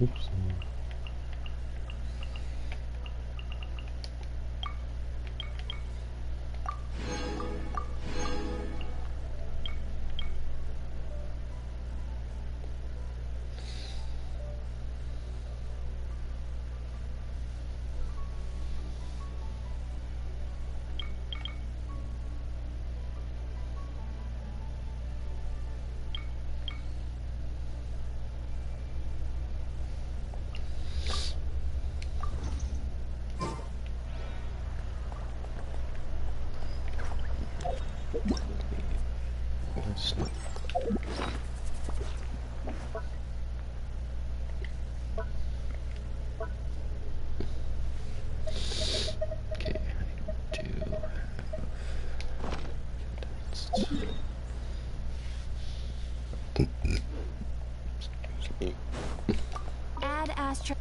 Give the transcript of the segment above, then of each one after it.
Oops. Okay, I do have. Add Astra.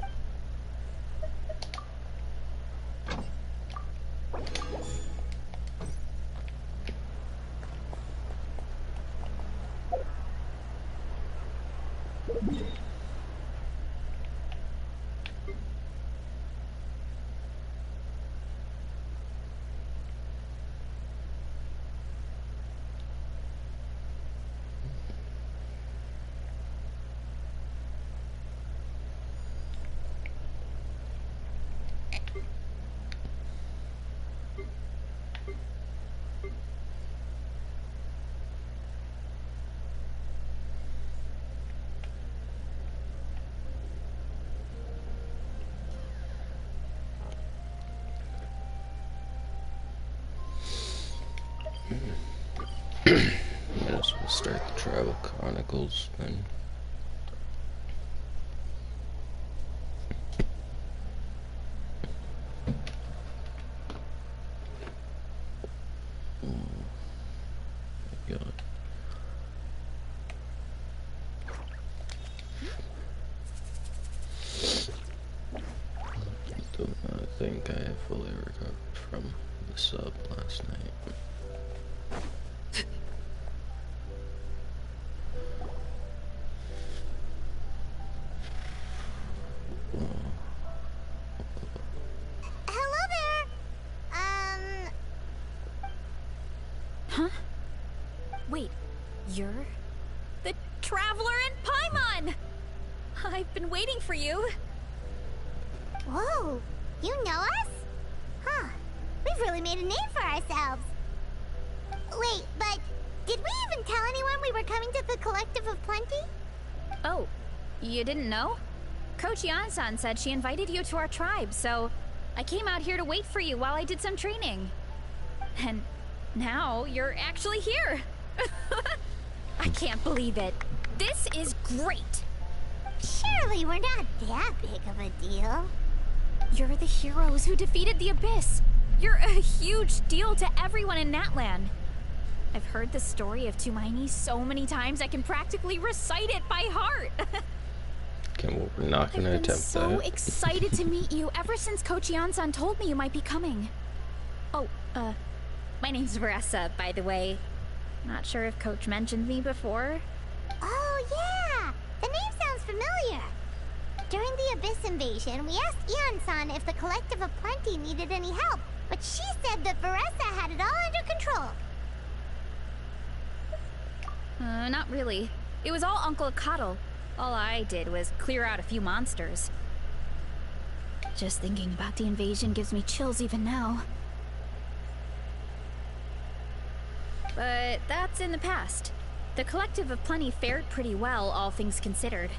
Might as well start the Travel Chronicles then. God. Do not think I have fully recovered from the sub last night. Huh? Wait, you're the Traveler in Paimon! I've been waiting for you. Whoa, you know us? Huh, we've really made a name for ourselves. Wait, but did we even tell anyone we were coming to the Collective of Plenty? Oh, you didn't know? Coach Yan-san said she invited you to our tribe, so I came out here to wait for you while I did some training. And now you're actually here. I can't believe it. This is great. Surely we're not that big of a deal. You're the heroes who defeated the Abyss. You're a huge deal to everyone in Natlan. I've heard the story of Tumaini so many times I can practically recite it by heart. Okay, well, we're not gonna I've been attempt so that. excited to meet you ever since Coach Yan-san told me you might be coming. Oh, my name's Veressa, by the way. Not sure if Coach mentioned me before. Oh, yeah! The name sounds familiar. During the Abyss invasion, we asked Ian-san if the Collective of Plenty needed any help, but she said that Veressa had it all under control. Not really. It was all Uncle Akatl. All I did was clear out a few monsters. Just thinking about the invasion gives me chills even now. But that's in the past. The Collective of Plenty fared pretty well, all things considered.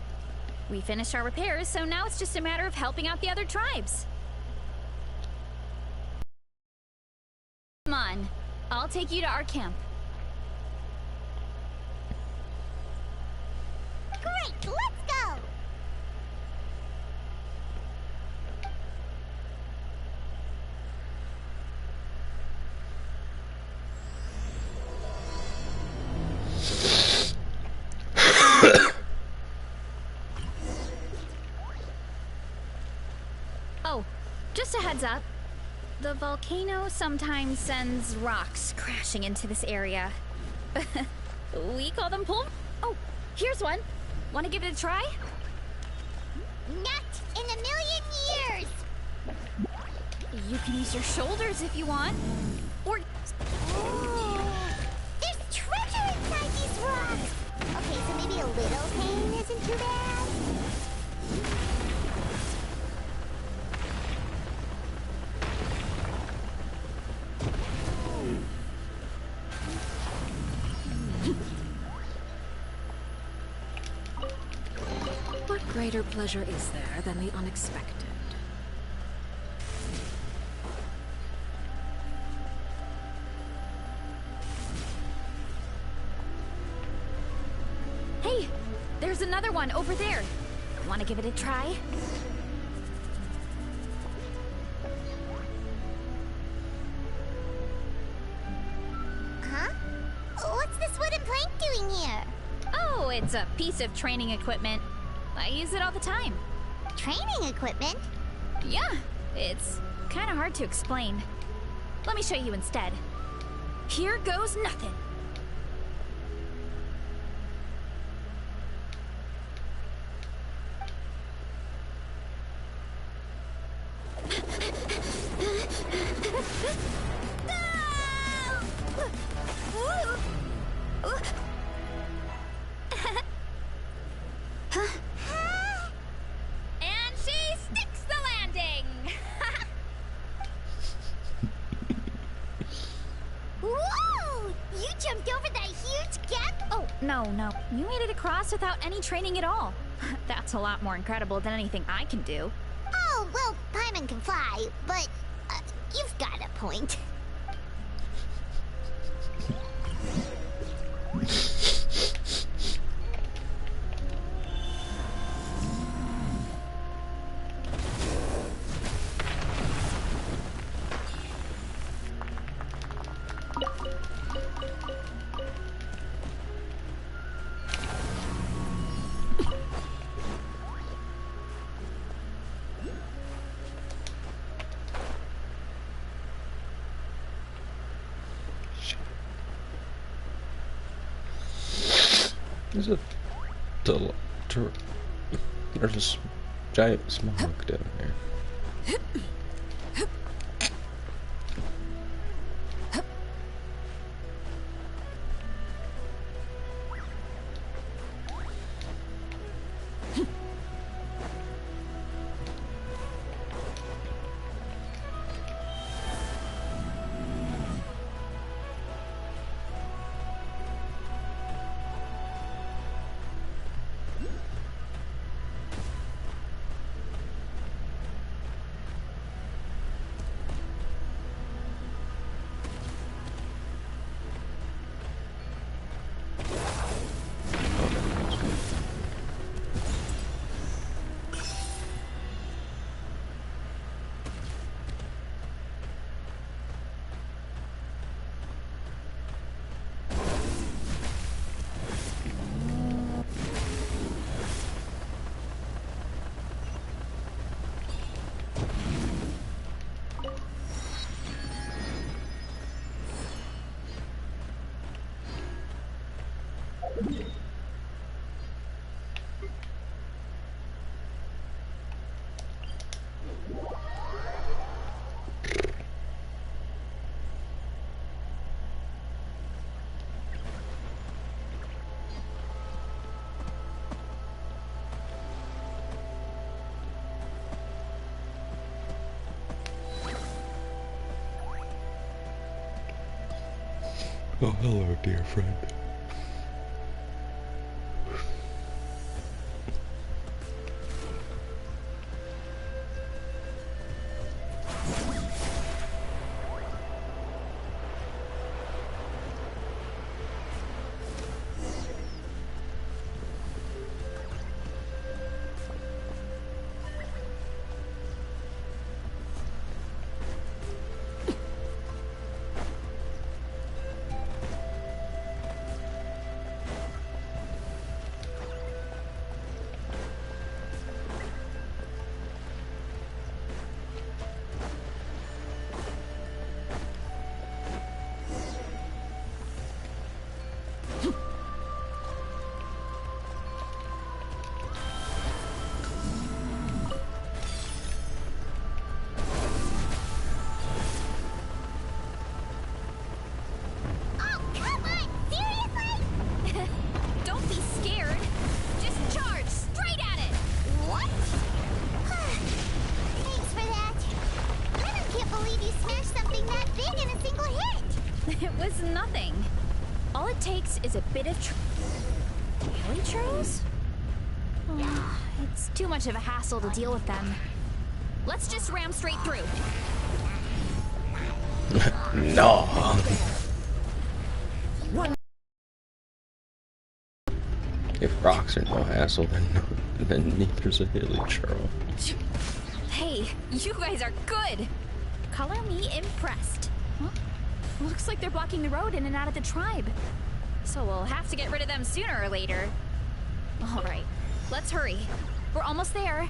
We finished our repairs, so now it's just a matter of helping out the other tribes. Come on, I'll take you to our camp. Great, let's go! Oh, just a heads up. The volcano sometimes sends rocks crashing into this area. We call them Oh, here's one. Want to give it a try? Not in a million years! You can use your shoulders if you want. Or Oh, there's treasure inside these rocks! Okay, so maybe a little pain isn't too bad. What greater pleasure is there than the unexpected? hey, there's another one over there. Want to give it a try? Huh? What's this wooden plank doing here? Oh, it's a piece of training equipment. I use it all the time. Training equipment? Yeah, it's kind of hard to explain. Let me show you instead. Here goes nothing. And she sticks the landing! Whoa! You jumped over that huge gap? Oh, no. You made it across without any training at all. That's a lot more incredible than anything I can do. Oh, well, Paimon can fly, but you've got a point. There's a there's a giant smog down here. Oh, hello, dear friend. This is a bit of hilly churls? Oh, it's too much of a hassle to deal with them. Let's just ram straight through. No. If rocks are no hassle, then neither's a hilly churl. Hey, you guys are good. Color me impressed. Huh? Looks like they're blocking the road in and out of the tribe. So we'll have to get rid of them sooner or later. All right, let's hurry. We're almost there.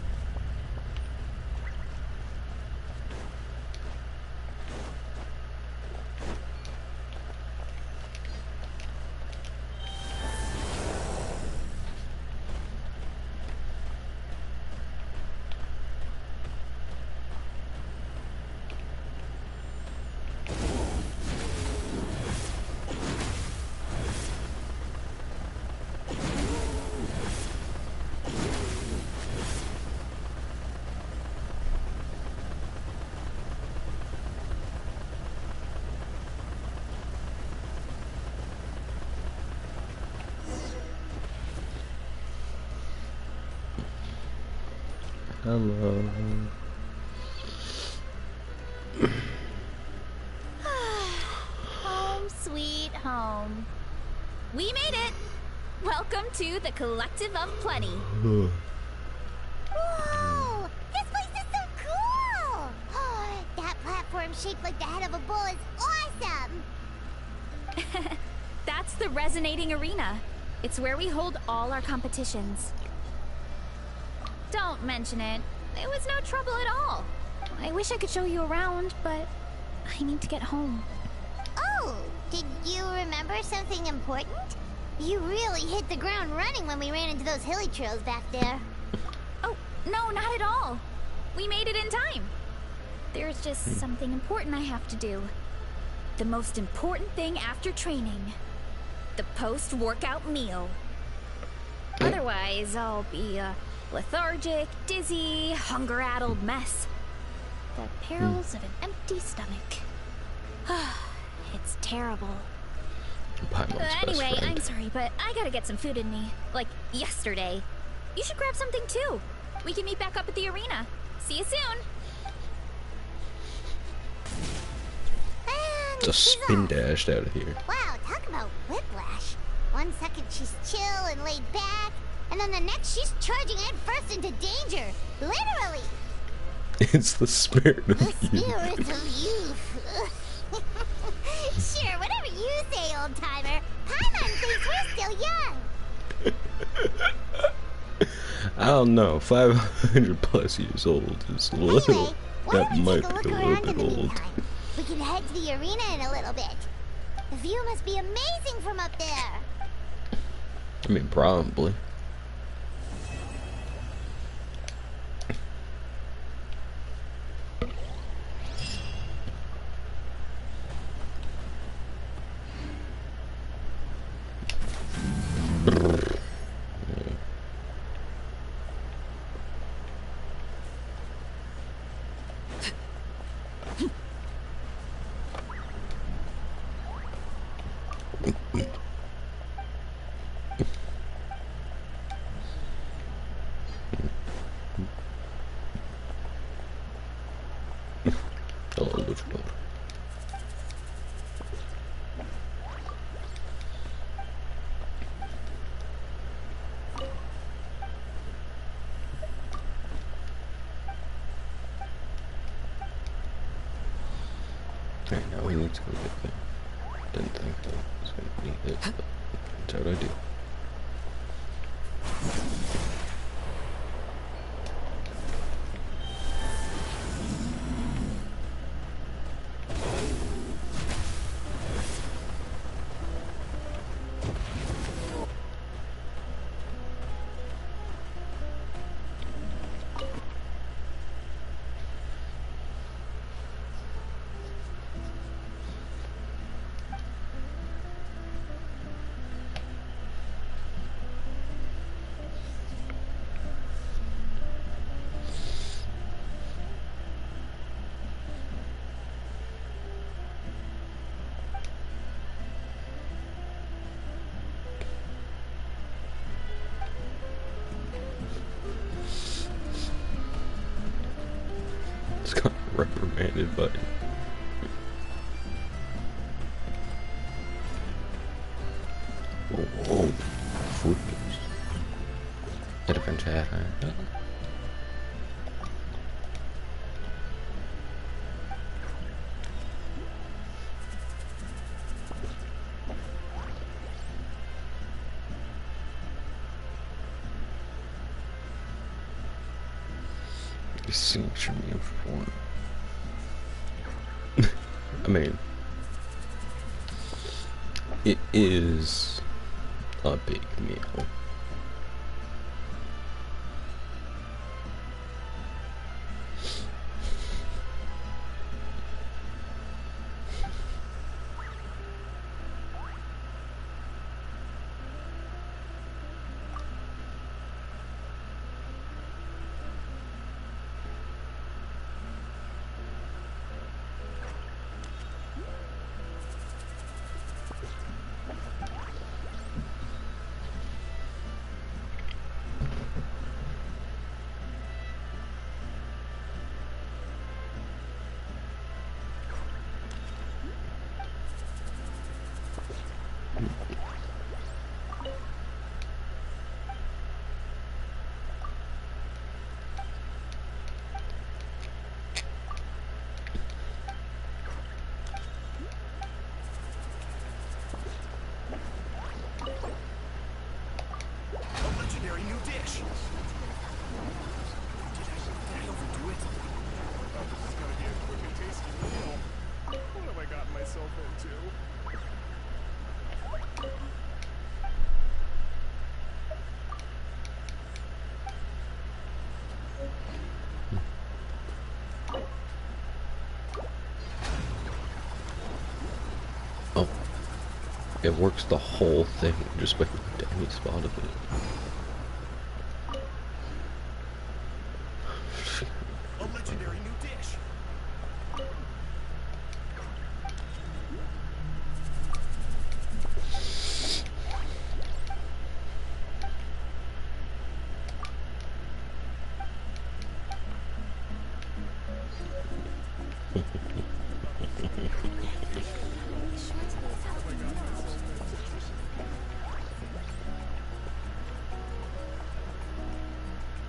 Hello. Home sweet home. We made it! Welcome to the Collective of Plenty. Whoa! This place is so cool! That platform shaped like the head of a bull is awesome! That's the Resonating Arena. It's where we hold all our competitions. Don't mention it. It was no trouble at all. I wish I could show you around, but I need to get home. Oh, did you remember something important? You really hit the ground running when we ran into those hilly trails back there. Oh, no, not at all. We made it in time. There's just something important I have to do. The most important thing after training. The post-workout meal. Otherwise, I'll be a lethargic, dizzy, hunger-addled mess. The perils of an empty stomach. It's terrible. Anyway, I'm sorry, but I gotta get some food in me. Like, yesterday. You should grab something too. We can meet back up at the arena. See you soon. And Just she's spin off. dashed out of here. Wow, talk about whiplash. One second she's chill and laid back, and then the next she's charging head first into danger. Literally. It's the spirit of The youth. spirit of youth. Sure, whatever you say, old timer. Paimon thinks we're still young. I don't know. 500 plus years old is a little. Anyway, why That don't we might take a look be a around little in bit the old. meantime? We can head to the arena in a little bit. The view must be amazing from up there. I mean, probably. Oh, luchador. Alright, now we need to go get them. Didn't think I was gonna need it, but turns out I do. just got reprimanded by. Oh, fruitless. Är det kanske här? This scene should be important. I mean, it is a big meal. Oh, it works the whole thing just by any spot of it. A legendary new dish.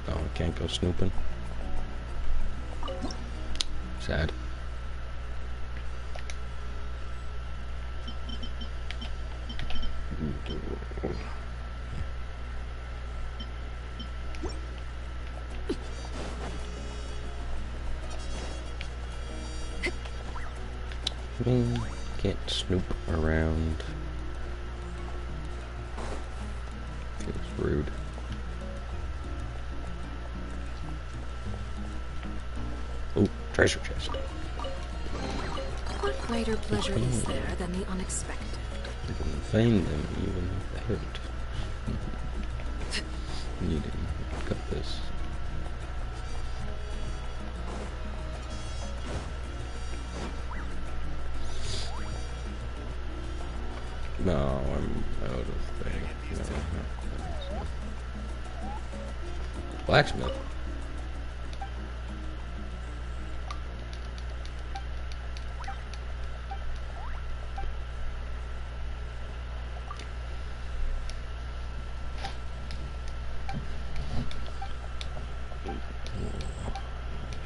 Oh, I can't go snooping. Sad. I mean, can't snoop around. Feels rude. Oh, treasure chest. What greater pleasure is there than the unexpected? You can find them even if they hurt. Need to cut this. No, I'm out of thing. No. Blacksmith.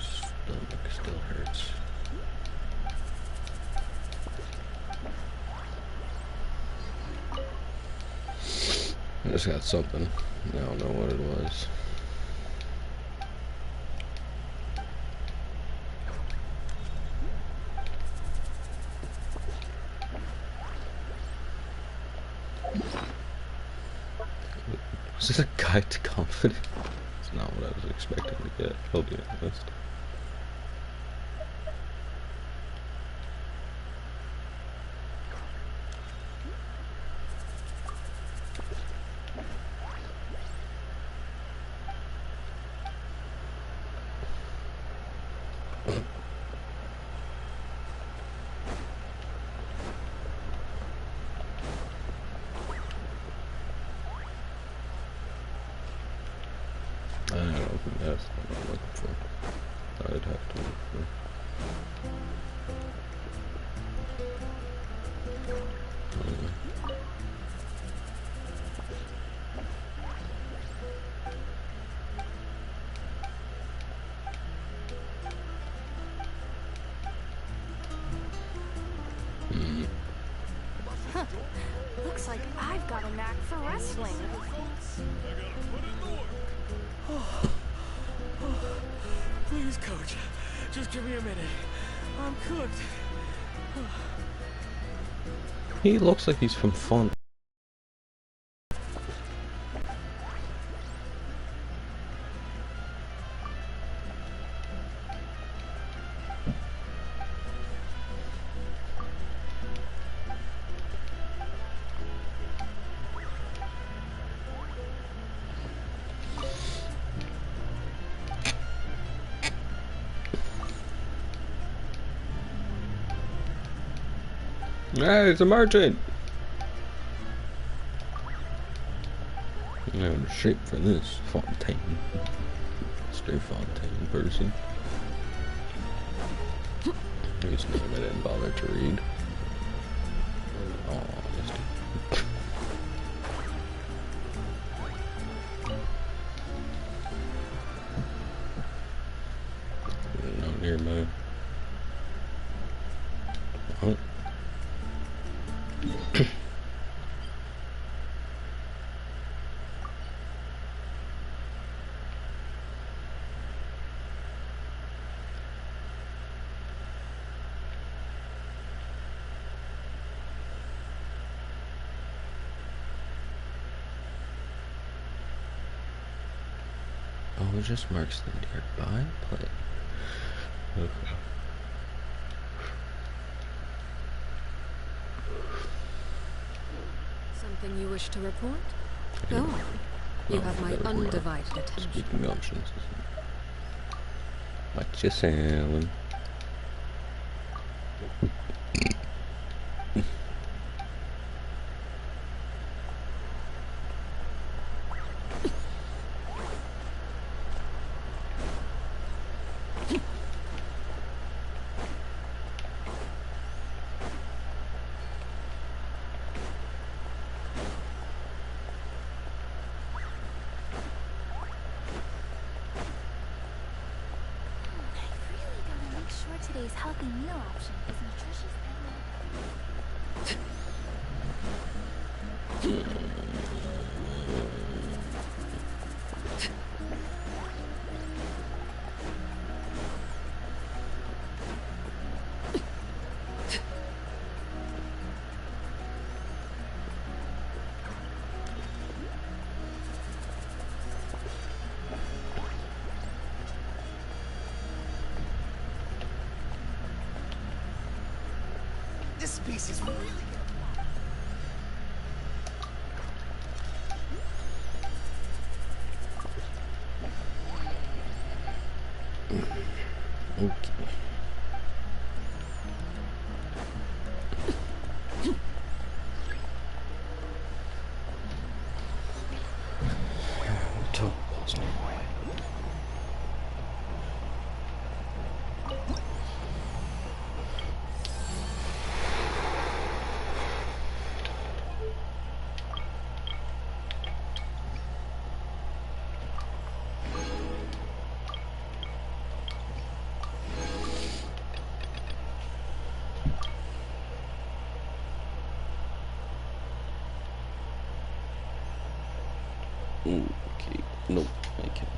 Stomach still hurts. I just got something. I don't know what it was. Was it a guide to confidence? It's not what I was expecting to get, I'll be honest. I don't think that's what I'm looking for. I'd have to look for. Looks like I've got a knack for wrestling. Please, Coach. Just give me a minute. I'm cooked. He looks like he's from Fun. Hey, it's a merchant! I'm in shape for this. Fontaine. Mr. Fontaine person. His name I didn't bother to read. Oh, honesty. Not near my... Oh. Oh, it just marks the nearby play. Okay. Something you wish to report? Go on. You have my undivided attention. Speaking options. What you selling? Today's healthy meal option is nutritious This piece is really Okay. Top boss me away. Okay, no, I can't.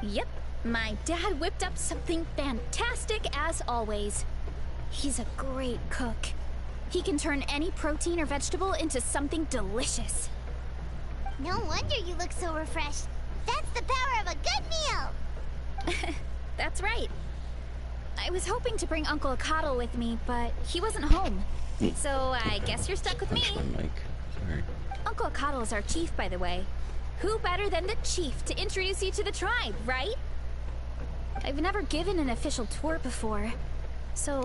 Yep, my dad whipped up something fantastic as always. He's a great cook. He can turn any protein or vegetable into something delicious. No wonder you look so refreshed. That's the power of a good meal! That's right. I was hoping to bring Uncle Akatl with me, but he wasn't home. So I guess you're stuck with me. My mic. Sorry. Uncle Akatl is our chief, by the way. Who better than the chief to introduce you to the tribe, right? I've never given an official tour before, so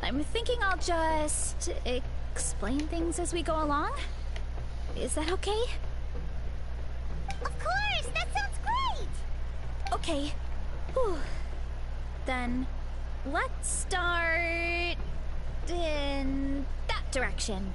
I'm thinking I'll just explain things as we go along. Is that okay? Of course! That sounds great! Okay. Whew. Then let's start in that direction.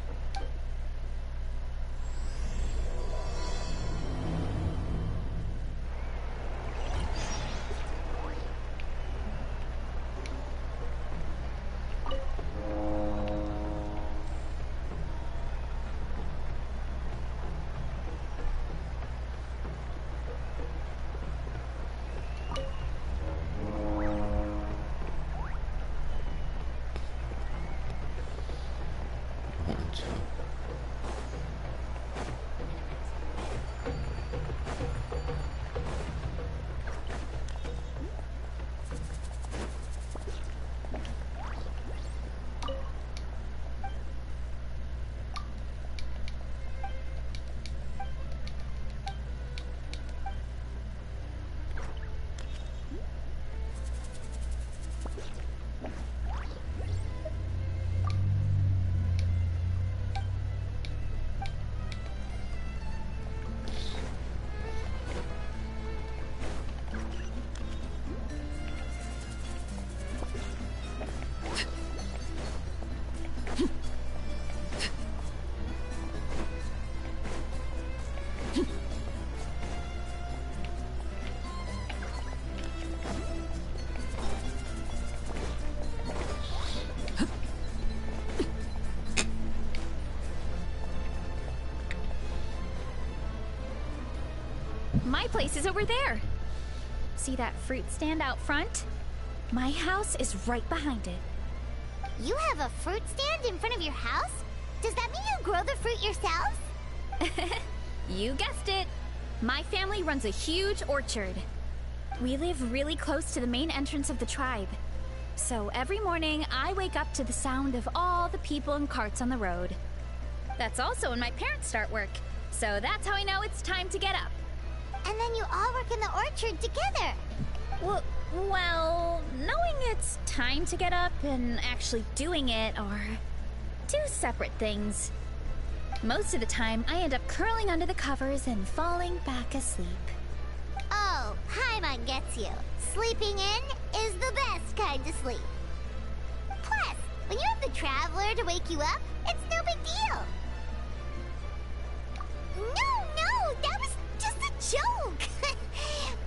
My place is over there. See that fruit stand out front? My house is right behind it. You have a fruit stand in front of your house? Does that mean you grow the fruit yourselves? You guessed it. My family runs a huge orchard. We live really close to the main entrance of the tribe. So every morning, I wake up to the sound of all the people and carts on the road. That's also when my parents start work. So that's how I know it's time to get up. And then you all work in the orchard together. Well, knowing it's time to get up and actually doing it are two separate things. Most of the time, I end up curling under the covers and falling back asleep. Oh, Paimon gets you. Sleeping in is the best kind of sleep. Plus, when you have the Traveler to wake you up, it's no big deal. No, that was just a joke.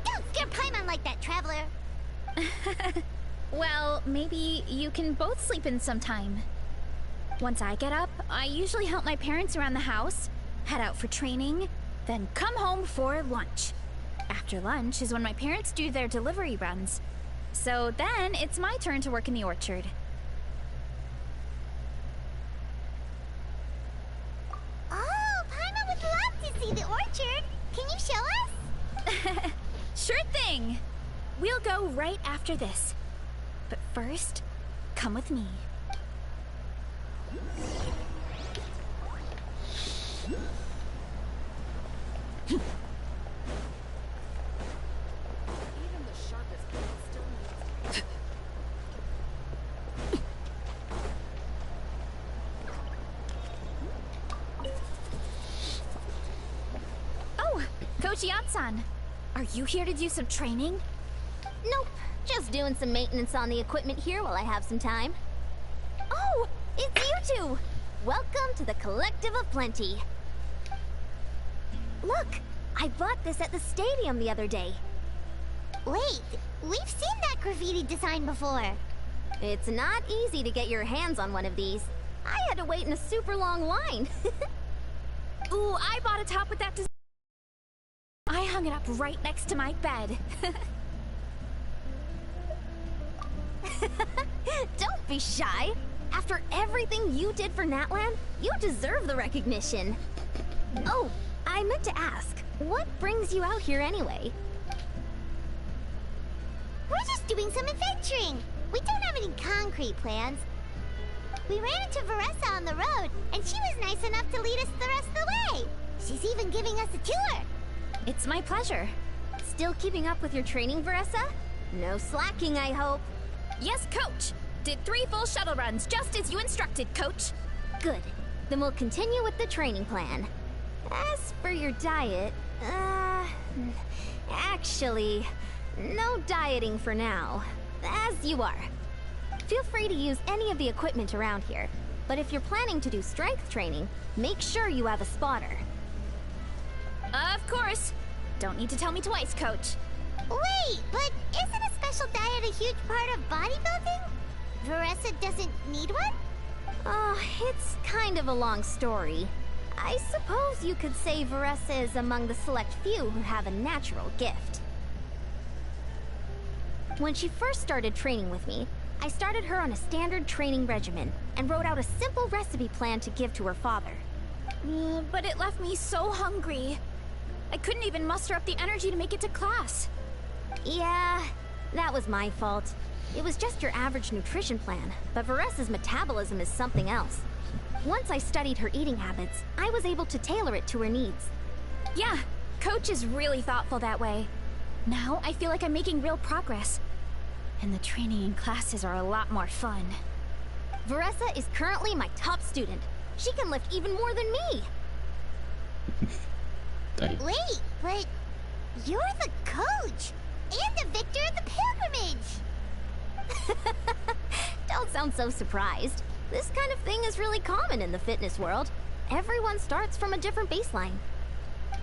Don't scare Paimon like that, Traveler. Well, maybe you can both sleep in sometime. Once I get up, I usually help my parents around the house, head out for training, then come home for lunch. After lunch is when my parents do their delivery runs. So then it's my turn to work in the orchard. Oh, Paimon would love to see the orchard. Can you show us? Sure thing! We'll go right after this. But first, come with me. Oh, Coach Yan-san, are you here to do some training? Nope, just doing some maintenance on the equipment here while I have some time. Oh, it's you two! Welcome to the Collective of Plenty. Look, I bought this at the stadium the other day. Wait, we've seen that graffiti design before. It's not easy to get your hands on one of these. I had to wait in a super long line. Ooh, I bought a top with that design. I hung it up right next to my bed. Don't be shy. After everything you did for Natlan, you deserve the recognition. Oh, I meant to ask, what brings you out here anyway? We're just doing some adventuring. We don't have any concrete plans. We ran into Veressa on the road, and she was nice enough to lead us the rest of the way. She's even giving us a tour. It's my pleasure. Still keeping up with your training, Veressa? No slacking, I hope. Yes, Coach! Did 3 full shuttle runs, just as you instructed, Coach. Good. Then we'll continue with the training plan. As for your diet, actually, no dieting for now. As you are. Feel free to use any of the equipment around here. But if you're planning to do strength training, make sure you have a spotter. Of course. Don't need to tell me twice, Coach. Wait, but isn't a special diet a huge part of bodybuilding? Veressa doesn't need one? Oh, it's kind of a long story. I suppose you could say Veressa is among the select few who have a natural gift. When she first started training with me, I started her on a standard training regimen and wrote out a simple recipe plan to give to her father. But it left me so hungry. I couldn't even muster up the energy to make it to class. Yeah, that was my fault. It was just your average nutrition plan, but Veressa's metabolism is something else. Once I studied her eating habits, I was able to tailor it to her needs. Yeah, Coach is really thoughtful that way. Now I feel like I'm making real progress. And the training and classes are a lot more fun. Veressa is currently my top student. She can lift even more than me. Wait, but you're the coach and the victor of the pilgrimage. Don't sound so surprised. This kind of thing is really common in the fitness world. Everyone starts from a different baseline.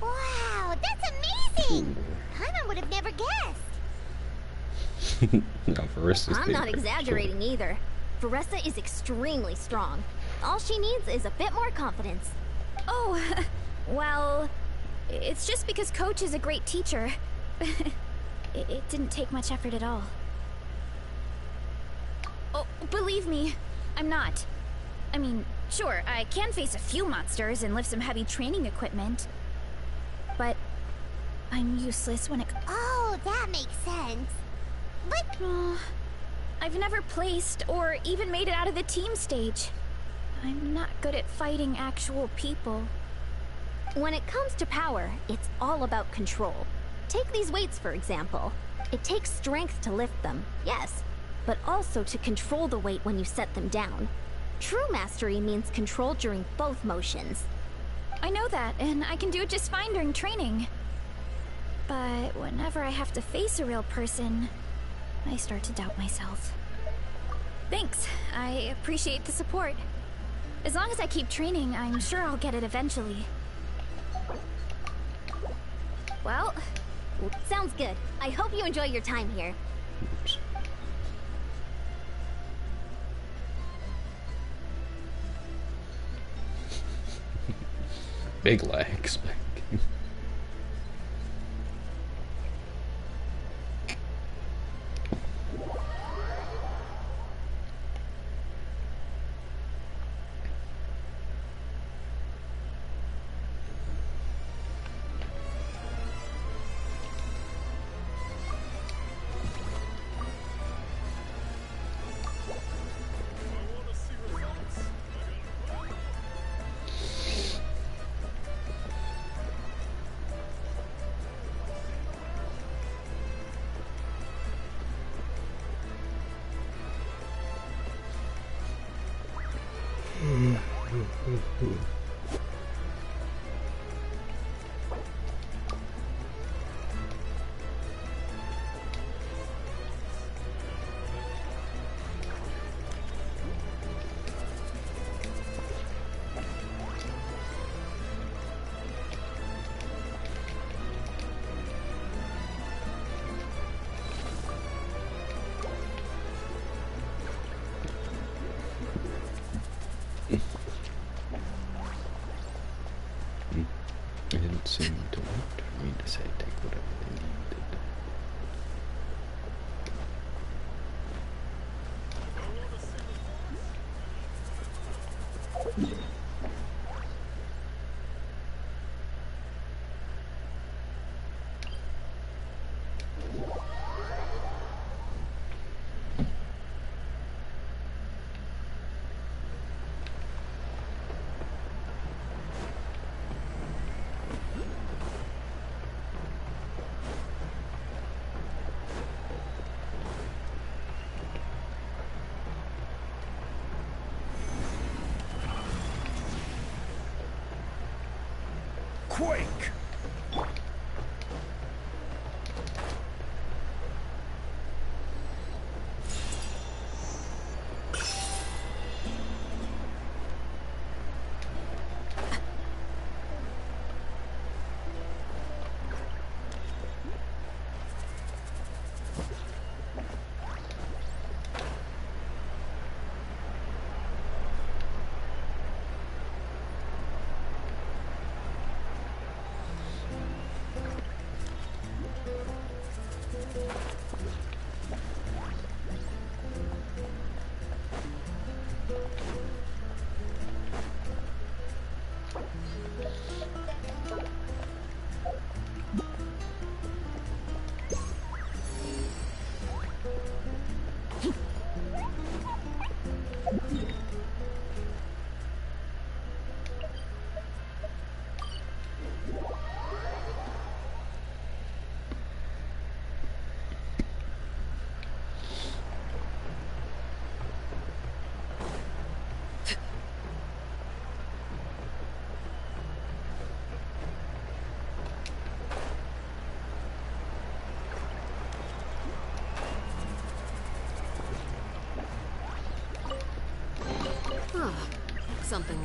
Wow, that's amazing! Paimon would have never guessed. No, Veressa's I'm not exaggerating either. Veressa is extremely strong. All she needs is a bit more confidence. Oh, well, it's just because Coach is a great teacher. It didn't take much effort at all. Oh, believe me, I'm not. I mean, sure, I can face a few monsters and lift some heavy training equipment. But I'm useless when it... Oh, that makes sense. But... I've never placed or even made it out of the team stage. I'm not good at fighting actual people. When it comes to power, it's all about control. Take these weights, for example. It takes strength to lift them, yes, but also to control the weight when you set them down. True mastery means control during both motions. I know that, and I can do it just fine during training. But whenever I have to face a real person, I start to doubt myself. Thanks, I appreciate the support. As long as I keep training, I'm sure I'll get it eventually. Well, sounds good. I hope you enjoy your time here. Oops. Big legs.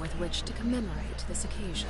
with which to commemorate this occasion.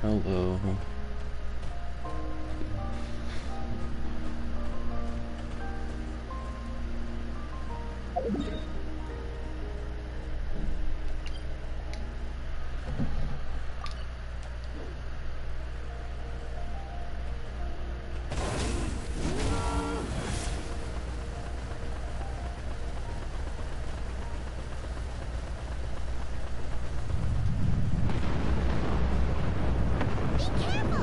Hello. Be careful!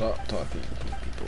start talking to people.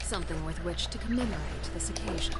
Something with which to commemorate this occasion.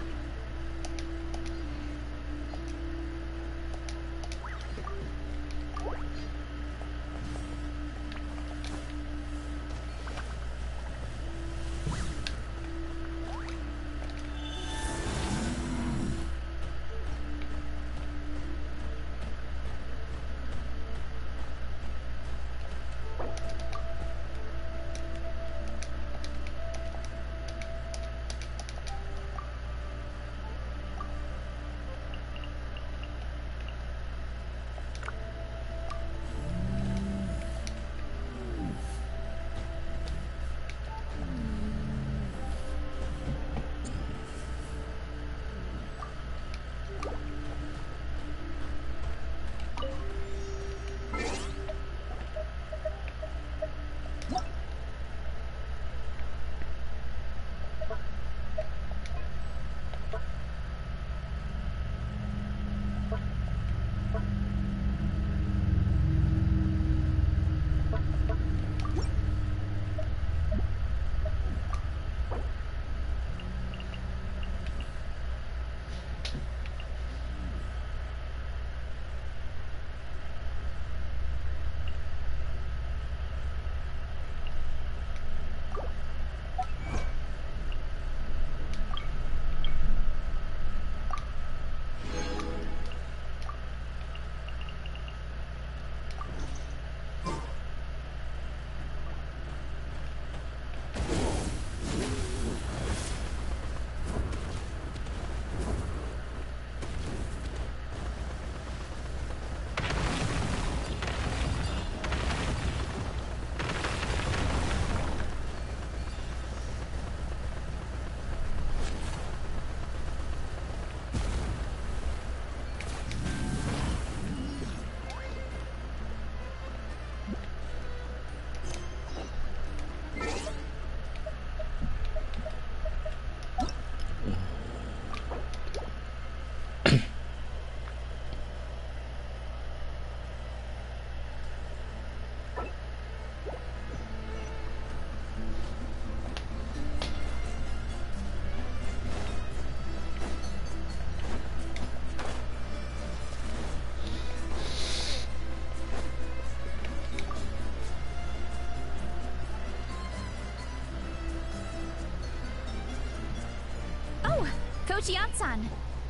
Coach Yan-san,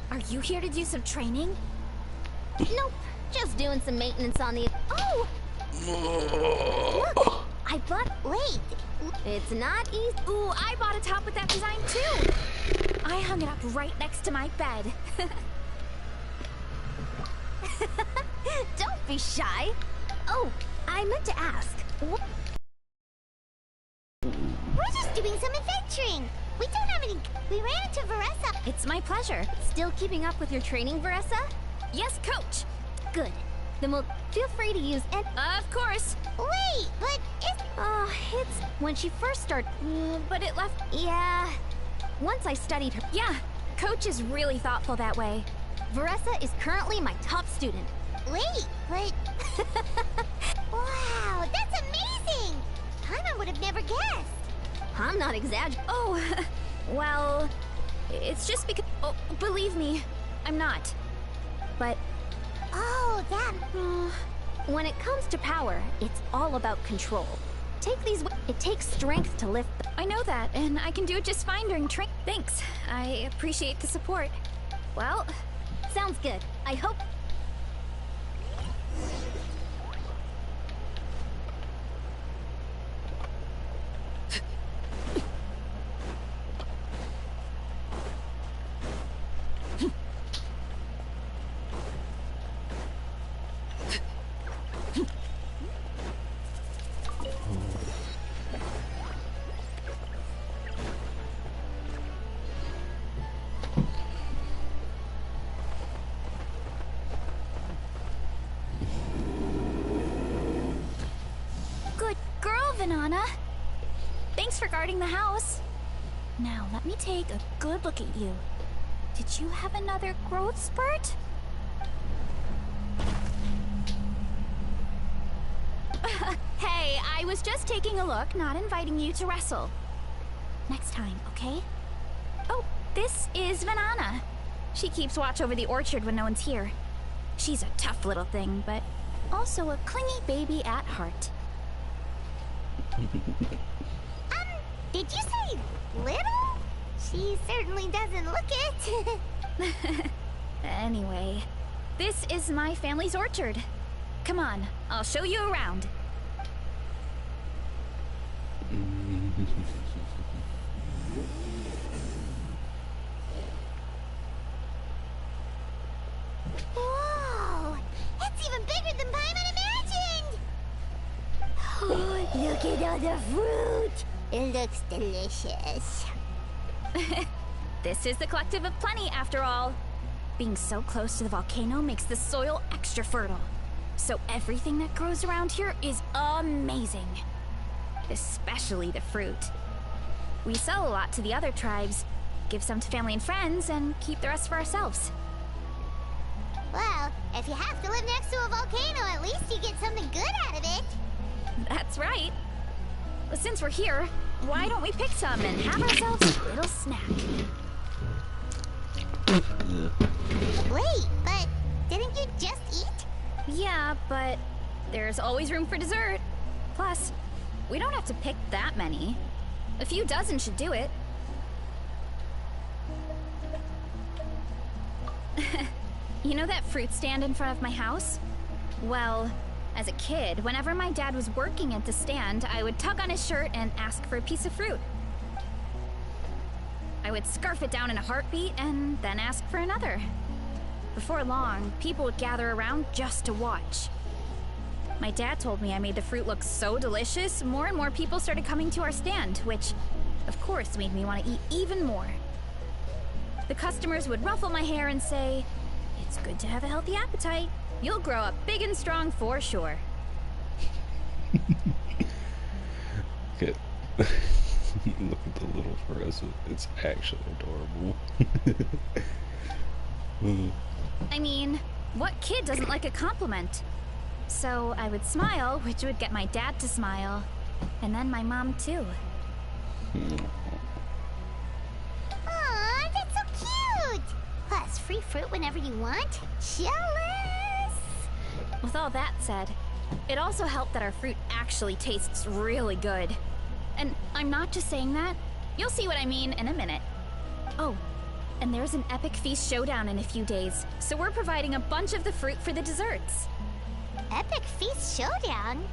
are you here to do some training? Nope, just doing some maintenance on the... Oh! Look, I bought... Wait, it's not easy. Ooh, I bought a top with that design too. I hung it up right next to my bed. Don't be shy. Oh, I meant to ask. We're just doing some adventuring. We don't have any... We ran into Veressa. It's my pleasure. Still keeping up with your training, Veressa? Yes, Coach. Good. Then we'll feel free to use it. Of course. Wait, but it's... it's when she first started... But it left... Yeah. Once I studied her... Yeah, Coach is really thoughtful that way. Veressa is currently my top student. Wait, but... Wow, that's amazing! Paimon would have never guessed. I'm not exaggerating. Oh, well... It's just because... Oh, believe me, I'm not. But... Oh, that... When it comes to power, it's all about control. Take these... It takes strength to lift... I know that, and I can do it just fine during train... Thanks. I appreciate the support. Well... Sounds good. I hope... Vanana. Thanks for guarding the house. Now, let me take a good look at you. Did you have another growth spurt? Hey, I was just taking a look, not inviting you to wrestle. Next time, okay? Oh, this is Vanana. She keeps watch over the orchard when no one's here. She's a tough little thing, but also a clingy baby at heart. Did you say little? She certainly doesn't look it. Anyway, this is my family's orchard. Come on, I'll show you around. Whoa! It's even bigger than Paimon imagined! Oh, look at all the fruit! It looks delicious. This is the Collective of Plenty, after all. Being so close to the volcano makes the soil extra fertile. So everything that grows around here is amazing. Especially the fruit. We sell a lot to the other tribes, give some to family and friends, and keep the rest for ourselves. Well, if you have to live next to a volcano, at least you get something good out of it. That's right. Well, since we're here, why don't we pick some and have ourselves a little snack? Wait, but didn't you just eat? Yeah, but there's always room for dessert. Plus, we don't have to pick that many. A few dozen should do it. You know that fruit stand in front of my house? Well, as a kid, whenever my dad was working at the stand, I would tug on his shirt and ask for a piece of fruit. I would scarf it down in a heartbeat and then ask for another. Before long, people would gather around just to watch. My dad told me I made the fruit look so delicious, more and more people started coming to our stand, which, of course, made me want to eat even more. The customers would ruffle my hair and say, "It's good to have a healthy appetite. You'll grow up big and strong for sure." Good. Look at the little Veressa. It's actually adorable. I mean, what kid doesn't like a compliment? So I would smile, which would get my dad to smile. And then my mom, too. Aw, that's so cute! Plus, free fruit whenever you want. Jealous! With all that said, it also helped that our fruit actually tastes really good. And I'm not just saying that. You'll see what I mean in a minute. Oh, And there's an epic feast showdown in a few days, so we're providing a bunch of the fruit for the desserts. Epic Feast Showdown?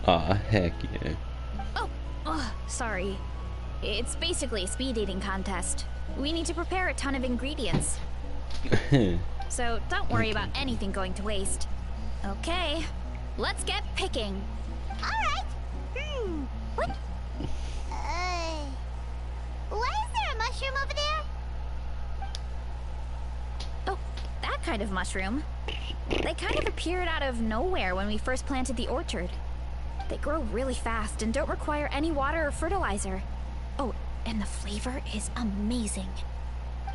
Aw, heck yeah. Oh, sorry. It's basically a speed eating contest. We need to prepare a ton of ingredients. So don't worry about anything going to waste. Okay, let's get picking. Alright. What? Why is there a mushroom over there? Oh, that kind of mushroom. They kind of appeared out of nowhere when we first planted the orchard. They grow really fast and don't require any water or fertilizer. Oh, and the flavor is amazing.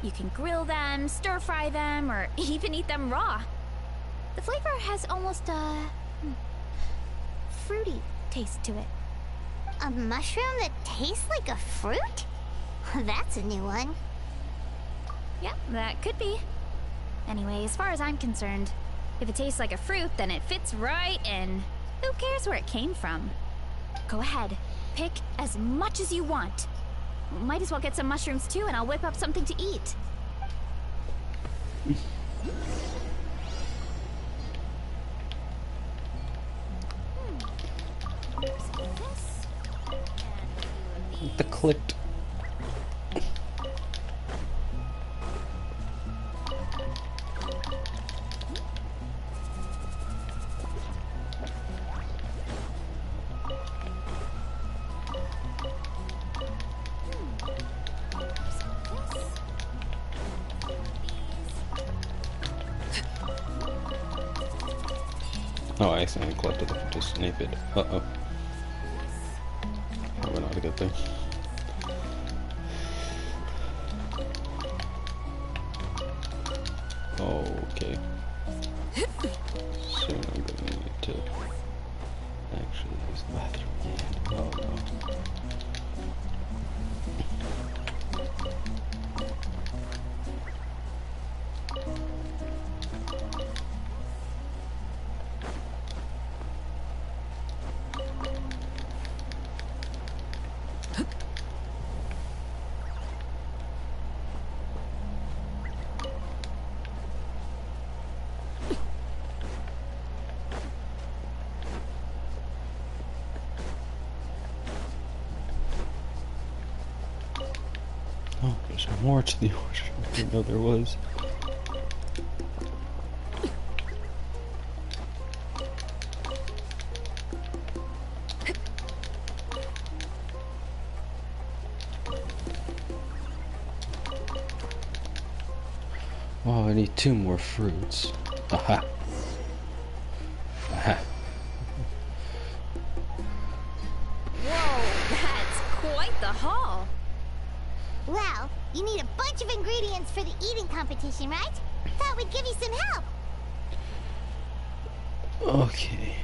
You can grill them, stir-fry them, or even eat them raw. The flavor has almost a fruity taste to it. A mushroom that tastes like a fruit? That's a new one. Yeah, that could be. Anyway, as far as I'm concerned, if it tastes like a fruit, then it fits right in. Who cares where it came from? Go ahead, pick as much as you want. Might as well get some mushrooms too, and I'll whip up something to eat. The clicked. Oh, I accidentally collected it. Just snipe it. Uh-oh. Probably not a good thing. Okay. Soon I'm gonna need to actually use the bathroom. Oh no. Oh, there's more to the orchard. I didn't know there was. Oh, I need 2 more fruits. Aha. Aha. Whoa, that's quite the haul. Well, you need a bunch of ingredients for the eating competition, right? Thought we'd give you some help. Okay.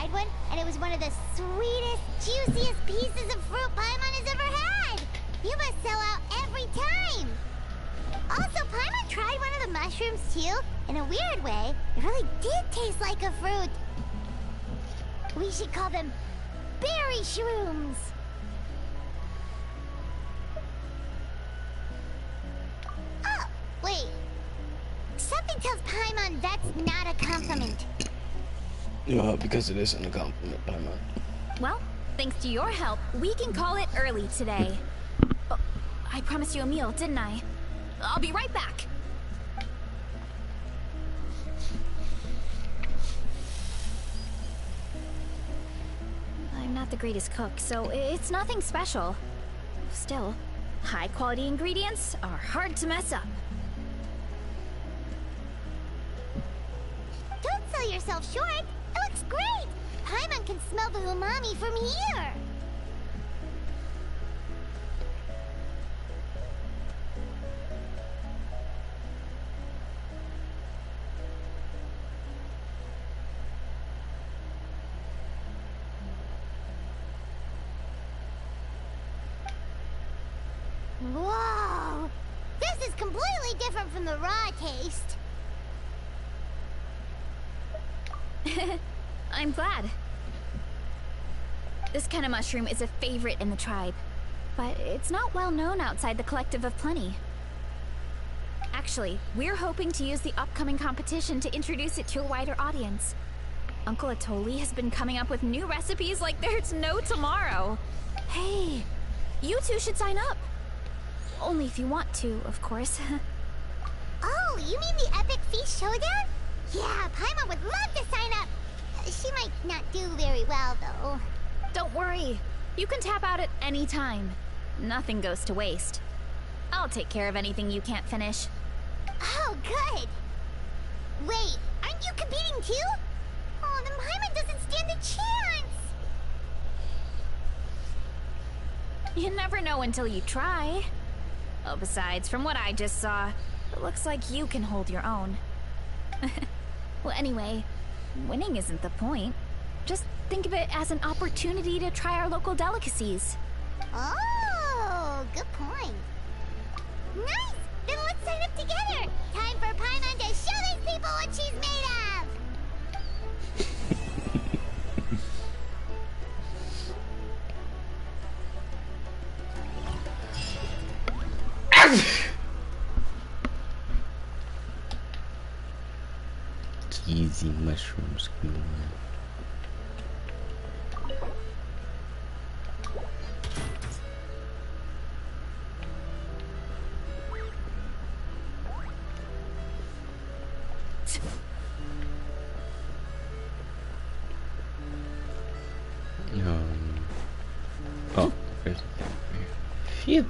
tried one, and it was one of the sweetest, juiciest pieces of fruit Paimon has ever had! You must sell out every time! Also, Paimon tried one of the mushrooms too. In a weird way, it really did taste like a fruit. We should call them berry shrooms. Oh, wait. Something tells Paimon that's not a compliment. Because it isn't a compliment, Paimon. Well, thanks to your help, we can call it early today. Oh, I promised you a meal, didn't I? I'll be right back. I'm not the greatest cook, so it's nothing special. Still, high-quality ingredients are hard to mess up. Don't sell yourself short. It looks great. Paimon can smell the umami from here. Whoa! This is completely different from the raw taste. I'm glad. This kind of mushroom is a favorite in the tribe, but it's not well known outside the Collective of Plenty. Actually, we're hoping to use the upcoming competition to introduce it to a wider audience. Uncle Atoli has been coming up with new recipes like there's no tomorrow. Hey, you two should sign up. Only if you want to, of course. Oh, you mean the Epic Feast Showdown? Yeah, Paimon would love to sign up. She might not do very well, though. Don't worry. You can tap out at any time. Nothing goes to waste. I'll take care of anything you can't finish. Oh, good. Wait, aren't you competing too? Oh, then Paimon doesn't stand a chance. You never know until you try. Oh, besides, from what I just saw, it looks like you can hold your own. Well, anyway, winning isn't the point. Just think of it as an opportunity to try our local delicacies. Oh, good point. Nice! Then let's sign up together! Time for Paimon to show these people what she's made of! Cheesy mushrooms, come on. Oh, there's a thing here. Phew.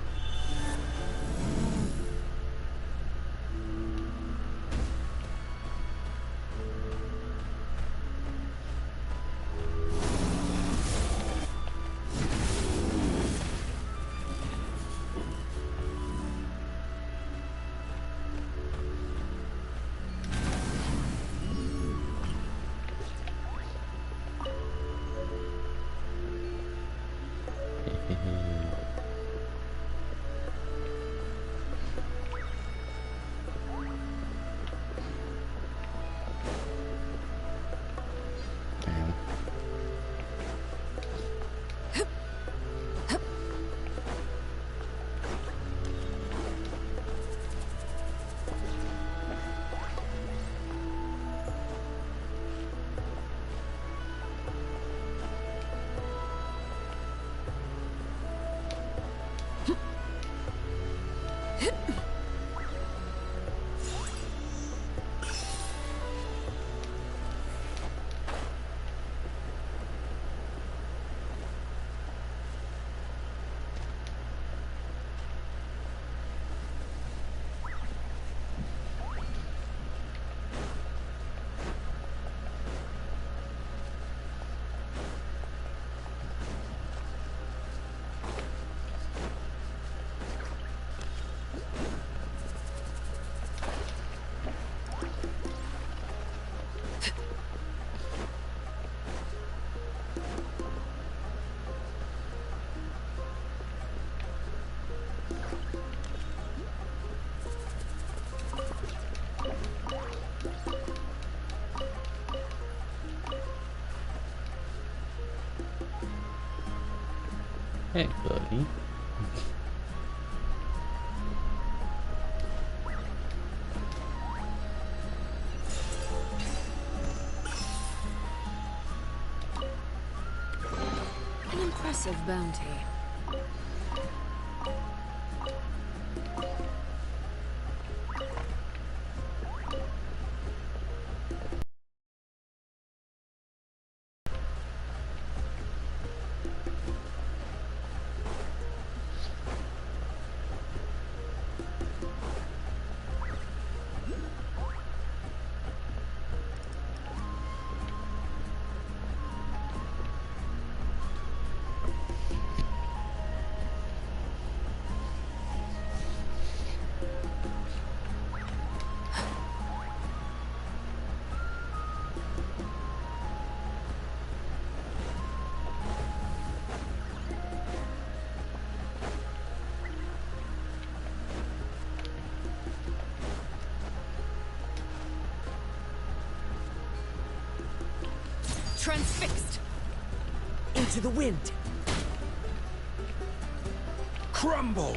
Hey, buddy. An impressive bounty. Transfixed! Into the wind! Crumble!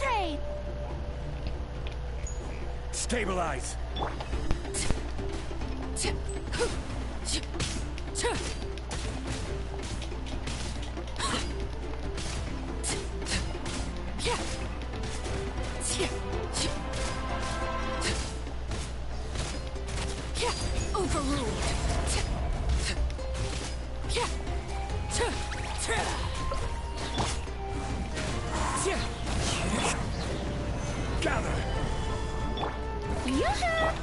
straight! Stabilize! Overruled. Gather! Yoo-hoo!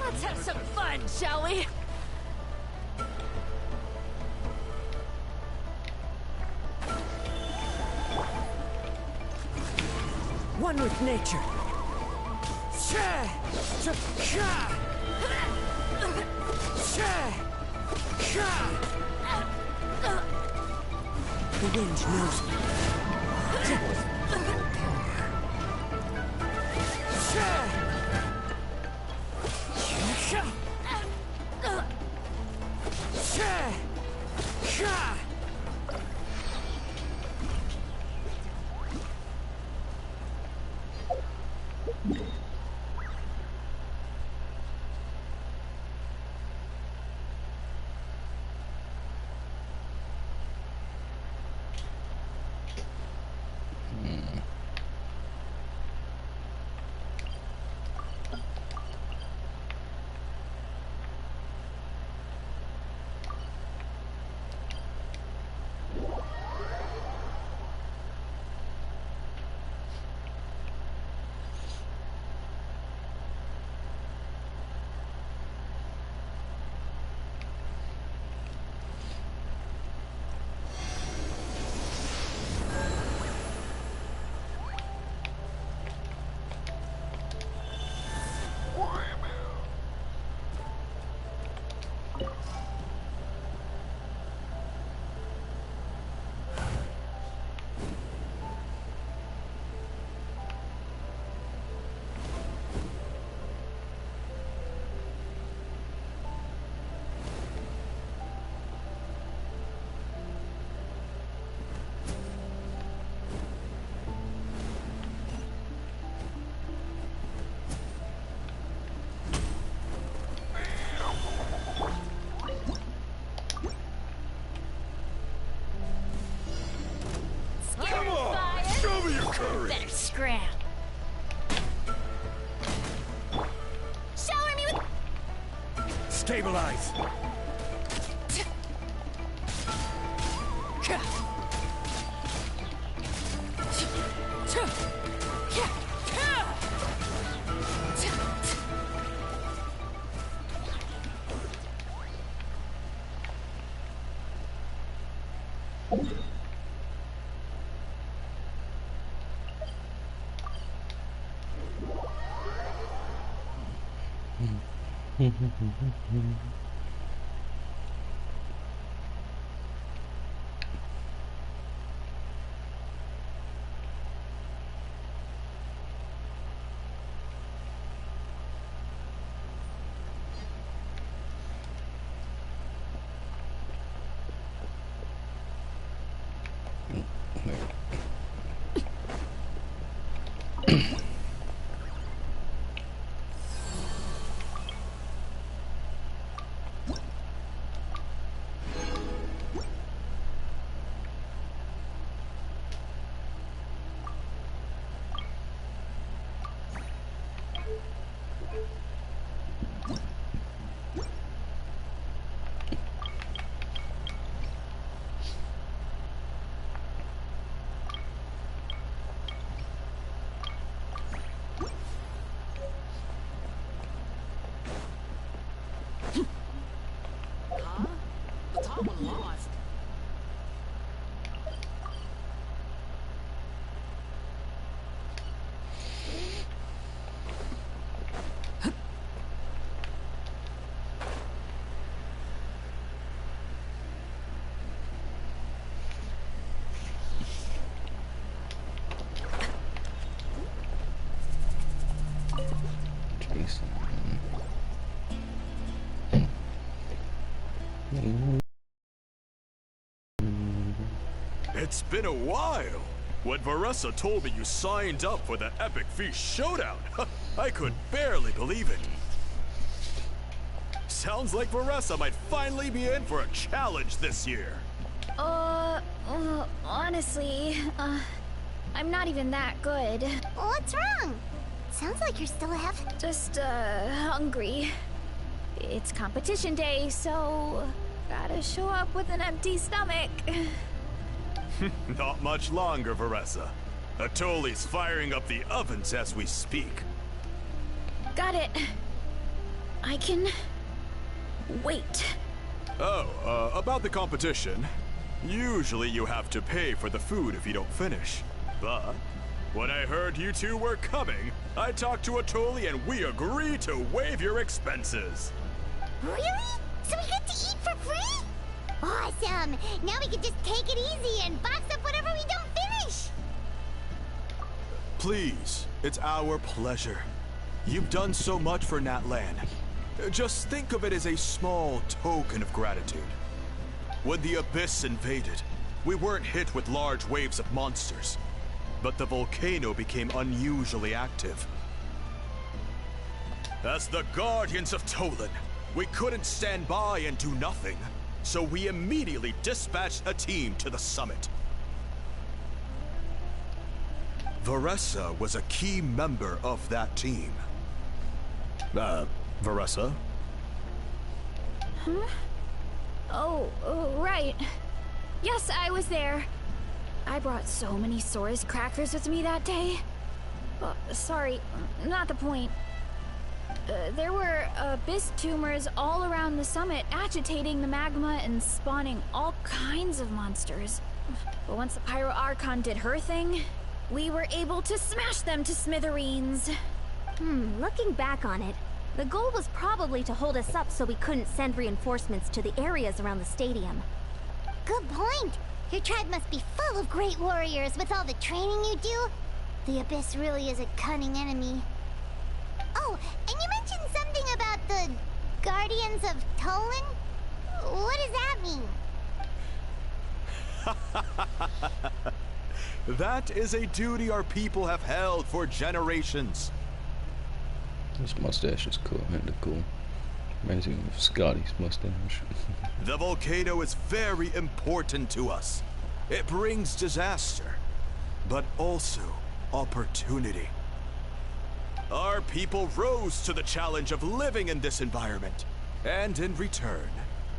Let's have some fun, shall we? One with nature. The wind knows me. Better scram. Shower me with... Stabilize! It's been a while. When Varessa told me you signed up for the Epic Feast Showdown, I could barely believe it. Sounds like Varessa might finally be in for a challenge this year. Honestly, I'm not even that good. What's wrong? Sounds like you're still having... Just, hungry. It's competition day, so gotta show up with an empty stomach. Not much longer, Varessa. Atoli's firing up the ovens as we speak. Got it. I can... wait. Oh, about the competition. Usually you have to pay for the food if you don't finish. But when I heard you two were coming, I talked to Atoli and we agreed to waive your expenses. Really? So we get to eat for free? Awesome! Now we can just take it easy and box up whatever we don't finish! Please, it's our pleasure. You've done so much for Natlan. Just think of it as a small token of gratitude. When the Abyss invaded, we weren't hit with large waves of monsters, but the volcano became unusually active. As the Guardians of Tolan, we couldn't stand by and do nothing, so we immediately dispatched a team to the summit. Varessa was a key member of that team. Varessa? Huh? Oh, right. Yes, I was there. I brought so many Saurus crackers with me that day. Sorry, not the point. There were abyss tumors all around the summit, agitating the magma and spawning all kinds of monsters. But once the Pyro Archon did her thing, we were able to smash them to smithereens. Looking back on it, the goal was probably to hold us up so we couldn't send reinforcements to the areas around the stadium. Good point! Your tribe must be full of great warriors with all the training you do. The Abyss really is a cunning enemy. Oh, and you mentioned something about the Guardians of Tolan? What does that mean? That is a duty our people have held for generations. This mustache is cool, kinda cool. Reminds me of Scotty's mustache. The volcano is very important to us. It brings disaster, but also opportunity. Our people rose to the challenge of living in this environment, and in return,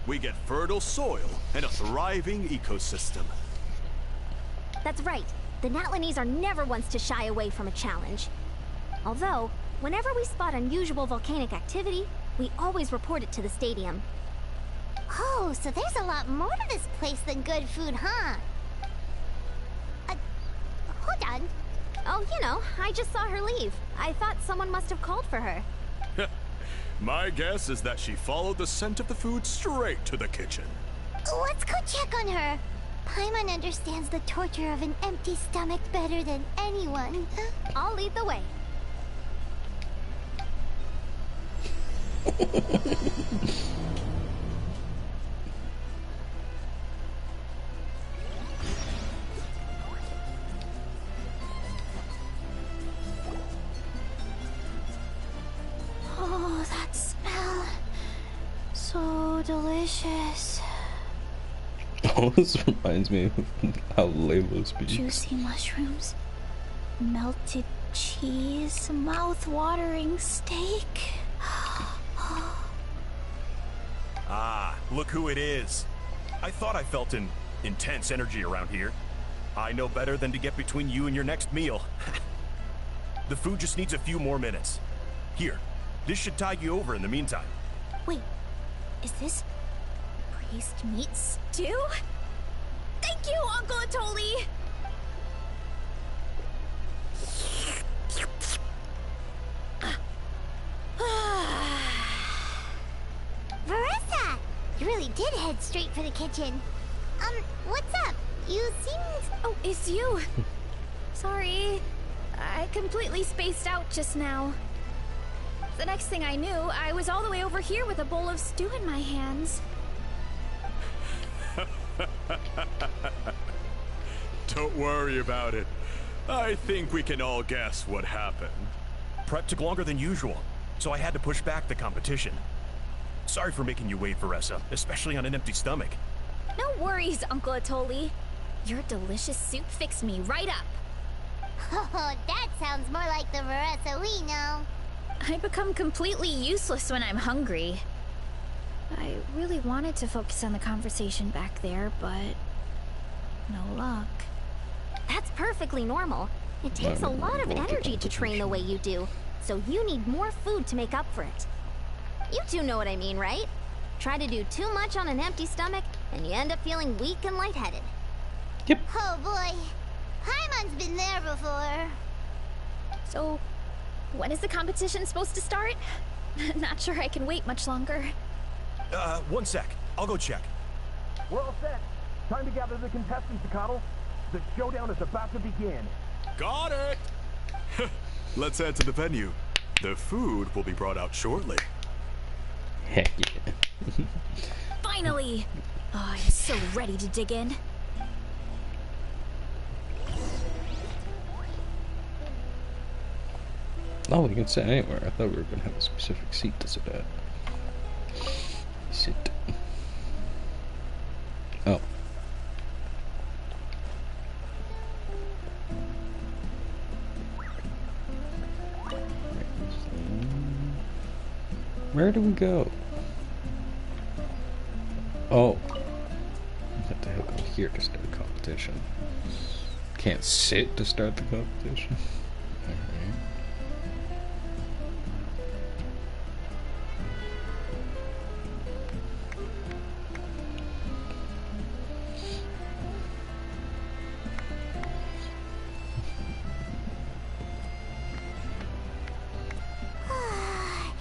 we get fertile soil and a thriving ecosystem. That's right. The Natlanese are never ones to shy away from a challenge. Although, whenever we spot unusual volcanic activity, we always report it to the stadium. Oh, so there's a lot more to this place than good food, huh? Hold on. Oh, you know, I just saw her leave. I thought someone must have called for her. My guess is that she followed the scent of the food straight to the kitchen. Let's go check on her. Paimon understands the torture of an empty stomach better than anyone. I'll lead the way. Oh, that smell. So delicious. Oh, this reminds me of how Layla speaks. Juicy mushrooms, melted cheese, mouth-watering steak. Ah, look who it is. I thought I felt an intense energy around here. I know better than to get between you and your next meal. The food just needs a few more minutes. Here, this should tide you over in the meantime. Wait, is this priest meat stew? Thank you, Uncle Atoli! Varessa! You really did head straight for the kitchen. What's up? You seemed... Oh, it's you. Sorry. I completely spaced out just now. The next thing I knew, I was all the way over here with a bowl of stew in my hands. Don't worry about it. I think we can all guess what happened. Prep took longer than usual, so I had to push back the competition. Sorry for making you wait, Veressa, especially on an empty stomach. No worries, Uncle Atoli. Your delicious soup fixed me right up. Oh, that sounds more like the Veressa we know. I become completely useless when I'm hungry. I really wanted to focus on the conversation back there, but no luck. That's perfectly normal. It takes a lot of energy to train the way you do, so you need more food to make up for it. You two know what I mean, right? Try to do too much on an empty stomach, and you end up feeling weak and lightheaded. Yep. Oh boy, Paimon's been there before. So, when is the competition supposed to start? Not sure I can wait much longer. 1 sec. I'll go check. We're all set. Time to gather the contestants, Sakatl. The showdown is about to begin. Got it! Let's head to the venue. The food will be brought out shortly. Heck yeah. Finally! Oh, I'm so ready to dig in. Oh, we can sit anywhere. I thought we were gonna have a specific seat to sit at. Sit. Oh. Where do we go? Oh. We have to go here to start the competition. Can't sit to start the competition. Alright.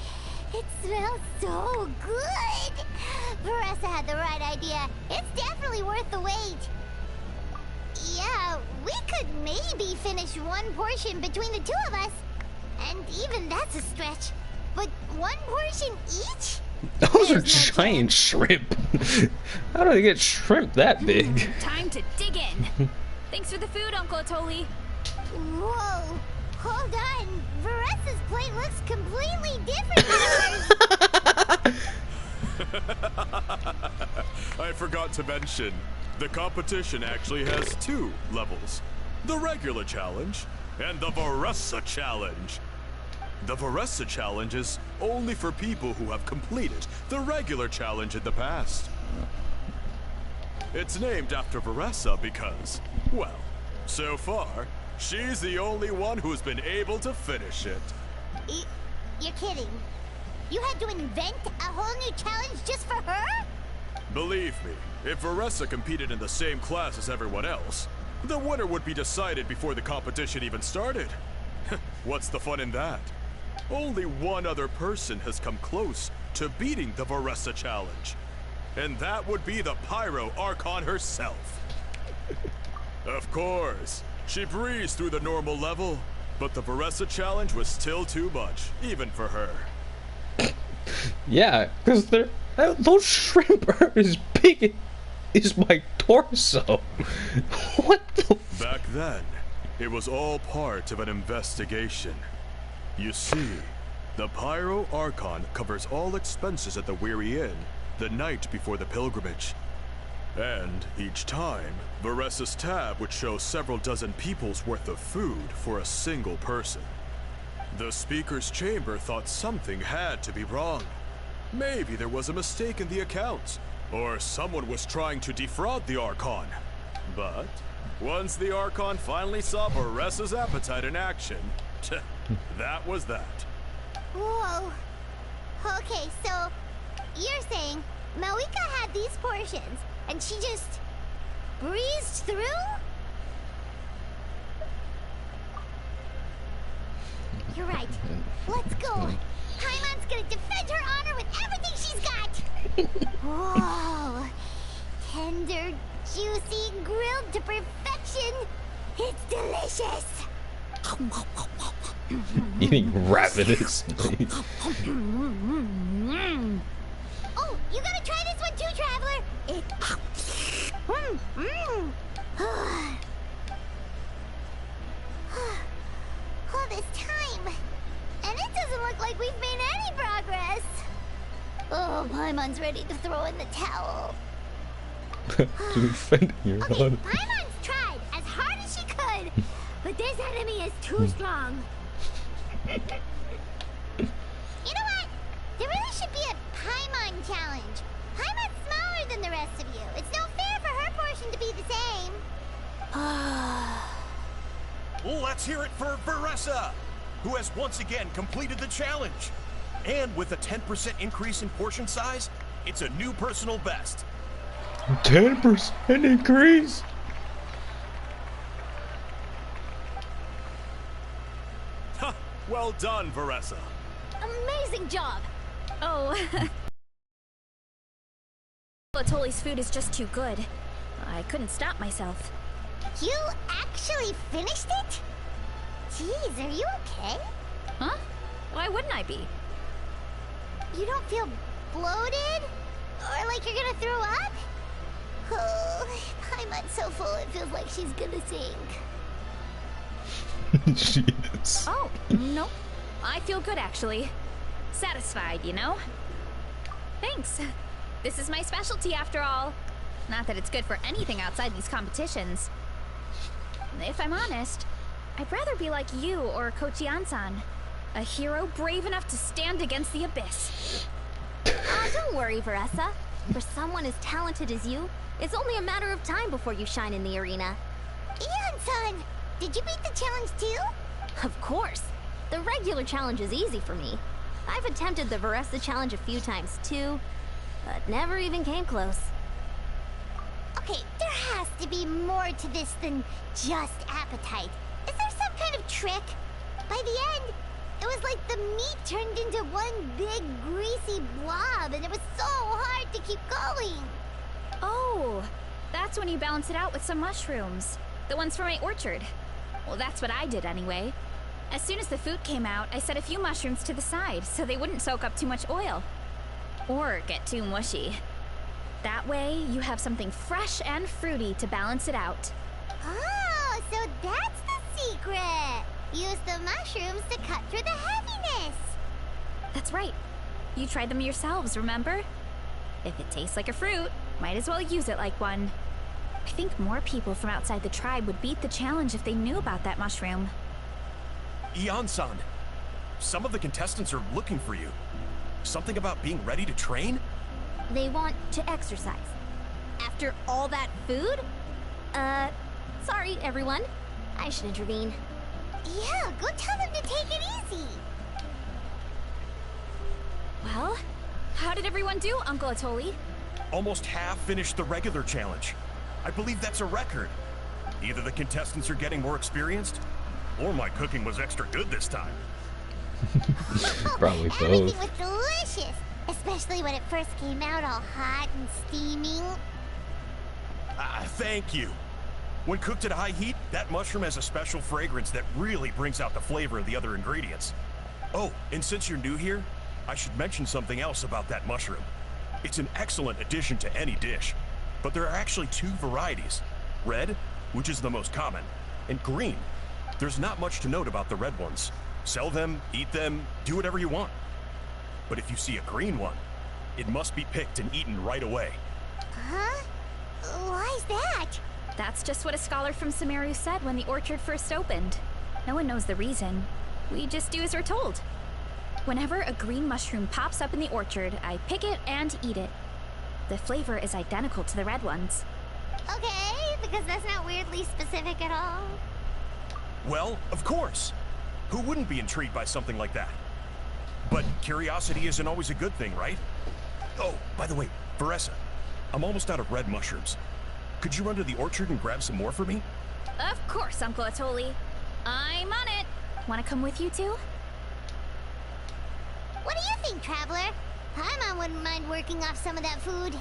It smells so good! Veressa had the right idea. It's definitely worth the wait. Yeah, we could maybe finish one portion between the two of us. And even that's a stretch. But one portion each? Those are giant shrimp. How do they get shrimp that big? Time to dig in. Thanks for the food, Uncle Atoli. Whoa! Hold on. Veressa's plate looks completely different than ours. I forgot to mention, the competition actually has 2 levels. The regular challenge and the Veressa challenge. The Veressa challenge is only for people who have completed the regular challenge in the past. It's named after Veressa because, well, so far, she's the only one who's been able to finish it. You're kidding. You had to invent a whole new challenge just for her? Believe me, if Veressa competed in the same class as everyone else, the winner would be decided before the competition even started. What's the fun in that? Only one other person has come close to beating the Veressa challenge. And that would be the Pyro Archon herself. Of course, she breezed through the normal level, but the Veressa challenge was still too much, even for her. Yeah, because those shrimp are as big as my torso. What the Back then, it was all part of an investigation. You see, the Pyro Archon covers all expenses at the Weary Inn the night before the pilgrimage. And each time, Veressa's tab would show several dozen people's worth of food for a single person. The Speaker's Chamber thought something had to be wrong. Maybe there was a mistake in the accounts, or someone was trying to defraud the Archon. But once the Archon finally saw Veressa's appetite in action, that was that. Whoa. Okay, so you're saying Malika had these portions and she just breezed through? You're right. Let's go. Paimon's gonna defend her honor with everything she's got. Whoa. Tender, juicy, grilled to perfection. It's delicious. eating ravenously? Oh, you gotta try this one too, Traveler. All this time, and it doesn't look like we've made any progress. Oh, Paimon's ready to throw in the towel. Defending your Okay, honor. Paimon's tried as hard as she could, but this enemy is too strong. You know what? There really should be a Paimon challenge. Paimon's smaller than the rest of you. It's no fair for her portion to be the same. Let's hear it for Veressa, who has once again completed the challenge. And with a 10% increase in portion size, it's a new personal best. 10% increase? Ha! Well done, Veressa. Amazing job! Oh. Latoli's food is just too good. I couldn't stop myself. You actually finished it? Jeez, are you okay? Huh? Why wouldn't I be? You don't feel bloated? Or like you're gonna throw up? Oh, Paimon's so full it feels like she's gonna sink. She is. Oh, no. I feel good, actually. Satisfied, you know? Thanks. This is my specialty, after all. Not that it's good for anything outside these competitions. If I'm honest, I'd rather be like you or Kochi Ansan. A hero brave enough to stand against the abyss. Don't worry, Veressa. For someone as talented as you, it's only a matter of time before you shine in the arena. Ian-san, did you beat the challenge too? Of course. The regular challenge is easy for me. I've attempted the Veressa challenge a few times too, but never even came close. Okay, there has to be more to this than just appetite. Is there some kind of trick? By the end, it was like the meat turned into one big greasy blob and it was so hard to keep going. Oh, that's when you balance it out with some mushrooms. The ones from my orchard. Well, that's what I did anyway. As soon as the food came out, I set a few mushrooms to the side so they wouldn't soak up too much oil. Or get too mushy. That way, you have something fresh and fruity to balance it out. Oh, so that's the secret. Use the mushrooms to cut through the heaviness. That's right. You tried them yourselves, remember? If it tastes like a fruit, might as well use it like one. I think more people from outside the tribe would beat the challenge if they knew about that mushroom. Ian-san, some of the contestants are looking for you. Something about being ready to train? They want to exercise. After all that food? Sorry, everyone. I should intervene. Yeah, go tell them to take it easy. Well, how did everyone do, Uncle Atoli? Almost half finished the regular challenge. I believe that's a record. Either the contestants are getting more experienced, or my cooking was extra good this time. Probably both. Everything was delicious, especially when it first came out all hot and steaming. Thank you. When cooked at high heat, that mushroom has a special fragrance that really brings out the flavor of the other ingredients. Oh, and since you're new here, I should mention something else about that mushroom. It's an excellent addition to any dish, but there are actually two varieties. Red, which is the most common, and green. There's not much to note about the red ones. Sell them, eat them, do whatever you want. But if you see a green one, it must be picked and eaten right away. Huh? Why's that? That's just what a scholar from Sumeru said when the orchard first opened. No one knows the reason. We just do as we're told. Whenever a green mushroom pops up in the orchard, I pick it and eat it. The flavor is identical to the red ones. Okay, because that's not weirdly specific at all. Well, of course. Who wouldn't be intrigued by something like that? But curiosity isn't always a good thing, right? Oh, by the way, Veressa, I'm almost out of red mushrooms. Could you run to the orchard and grab some more for me? Of course, Uncle Atoli. I'm on it. Want to come with you too? What do you think, Traveler? Paimon wouldn't mind working off some of that food.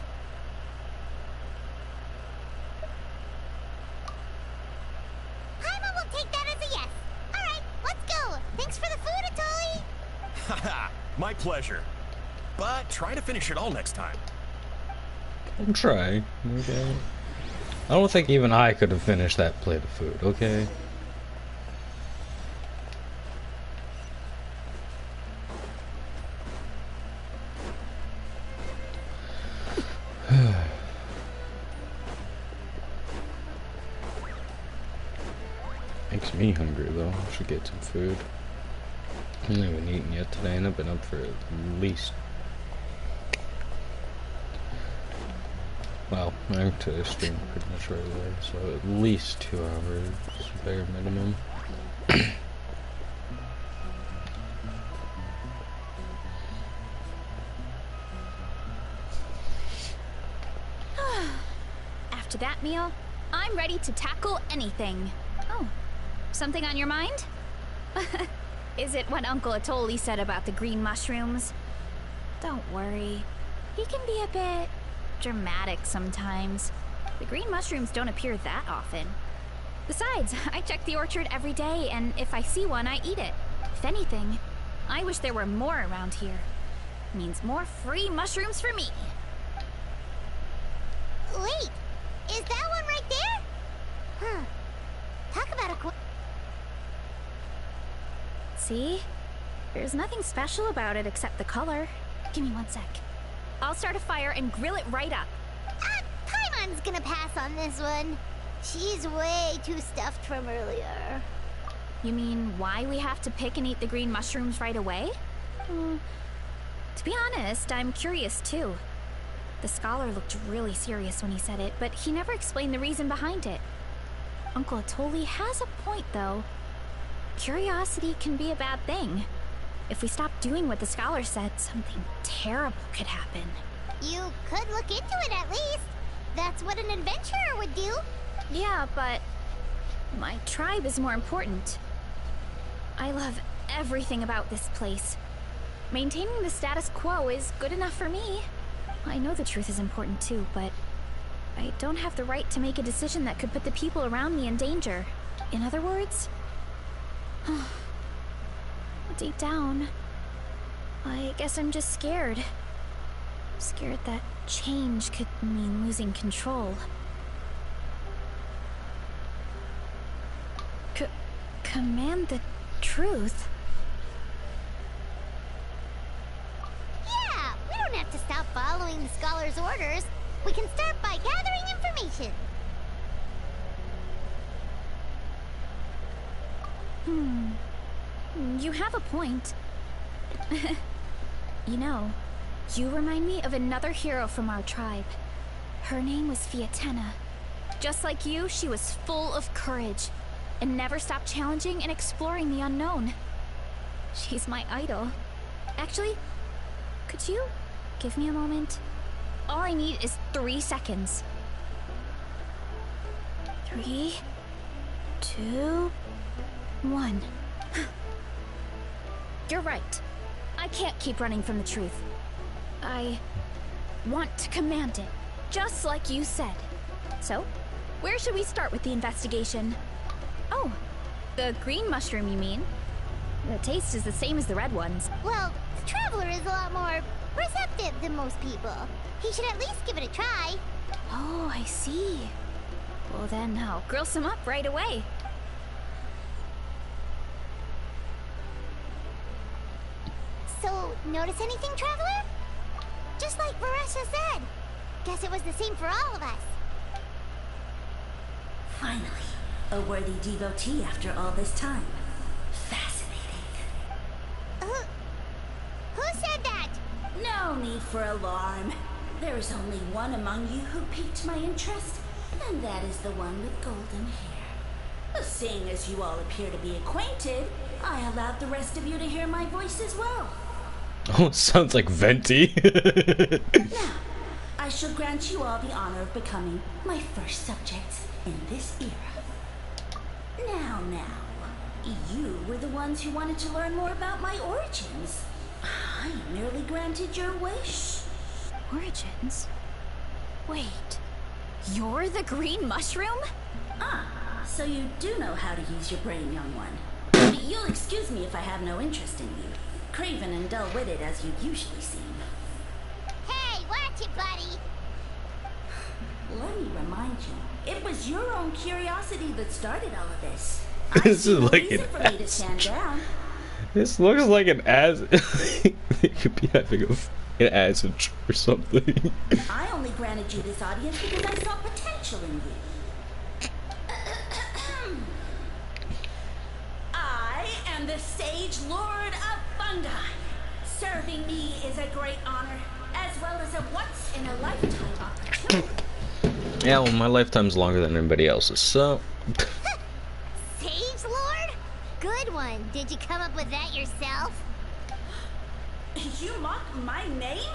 Paimon will take that as a yes. All right, let's go. Thanks for the food, Atoli. Haha, my pleasure. But try to finish it all next time. I'm trying. Okay. I don't think even I could have finished that plate of food, okay? Makes me hungry though. I should get some food. I haven't even eaten yet today, and I've been up for at least... Well, I have to stream pretty much right away, so at least 2 hours, bare minimum. After that meal, I'm ready to tackle anything. Oh, something on your mind? Is it what Uncle Atoli said about the green mushrooms? Don't worry. He can be a bit dramatic sometimes. The green mushrooms don't appear that often. Besides, I check the orchard every day, and if I see one, I eat it. If anything, I wish there were more around here. It means more free mushrooms for me. Wait, is that one right there? Huh. Talk about a See? There's nothing special about it except the color. Give me 1 sec. I'll start a fire and grill it right up. Paimon's gonna pass on this one. She's way too stuffed from earlier. You mean why we have to pick and eat the green mushrooms right away? To be honest, I'm curious too. The scholar looked really serious when he said it, but he never explained the reason behind it. Uncle Atoli has a point though. Curiosity can be a bad thing. If we stop doing what the scholar said, something terrible could happen. You could look into it at least. That's what an adventurer would do. Yeah, but my tribe is more important. I love everything about this place. Maintaining the status quo is good enough for me. I know the truth is important too, but I don't have the right to make a decision that could put the people around me in danger. In other words, deep down, I guess I'm just scared. Scared that change could mean losing control. Command the truth? Yeah, we don't have to stop following the scholar's orders. We can start by gathering information. You have a point. You know, you remind me of another hero from our tribe. Her name was Fiatena. Just like you, she was full of courage and never stopped challenging and exploring the unknown. She's my idol. Actually, could you give me a moment? All I need is 3 seconds. 3, 2, 1. You're right. I can't keep running from the truth. I want to command it, just like you said. So, where should we start with the investigation? Oh, the green mushroom, you mean? The taste is the same as the red ones. Well, the traveler is a lot more receptive than most people. He should at least give it a try. Oh, I see. Well then, I'll grill some up right away. So, notice anything, traveler? Just like Varesha said. Guess it was the same for all of us. Finally, a worthy devotee after all this time. Fascinating. Who said that? No need for alarm. There is only one among you who piqued my interest, and that is the one with golden hair. Seeing as you all appear to be acquainted, I allowed the rest of you to hear my voice as well. Oh, it sounds like Venti. Now, I shall grant you all the honor of becoming my first subjects in this era. Now, you were the ones who wanted to learn more about my origins. I merely granted your wish. Origins? Wait, you're the green mushroom? Ah, so you do know how to use your brain, young one. You'll excuse me if I have no interest in you. Craven and dull-witted as you usually seem. Hey, watch it, buddy. let me remind you, it was your own curiosity that started all of this. This is like reason an for me to stand down. This looks like an acid. It could be having an acid trip or something. I only granted you this audience because I saw potential in you. I am the Sage Lord of Fungi. Serving me is a great honor, as well as a once-in-a-lifetime opportunity. Yeah, well, my lifetime's longer than anybody else's, so... Sage Lord? Good one. Did you come up with that yourself? You mock my name?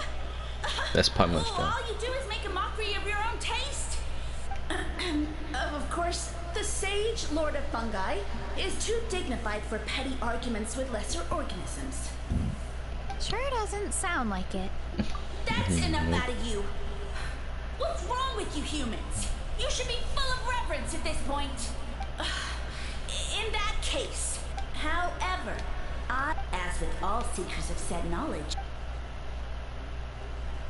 That's Paimon's job. All you do is make a mockery of your own taste. Of course, the Sage Lord of Fungi is too dignified for petty arguments with lesser organisms. Sure doesn't sound like it. That's enough out of you. What's wrong with you humans? You should be full of reverence at this point. In that case, however, as with all seekers of said knowledge.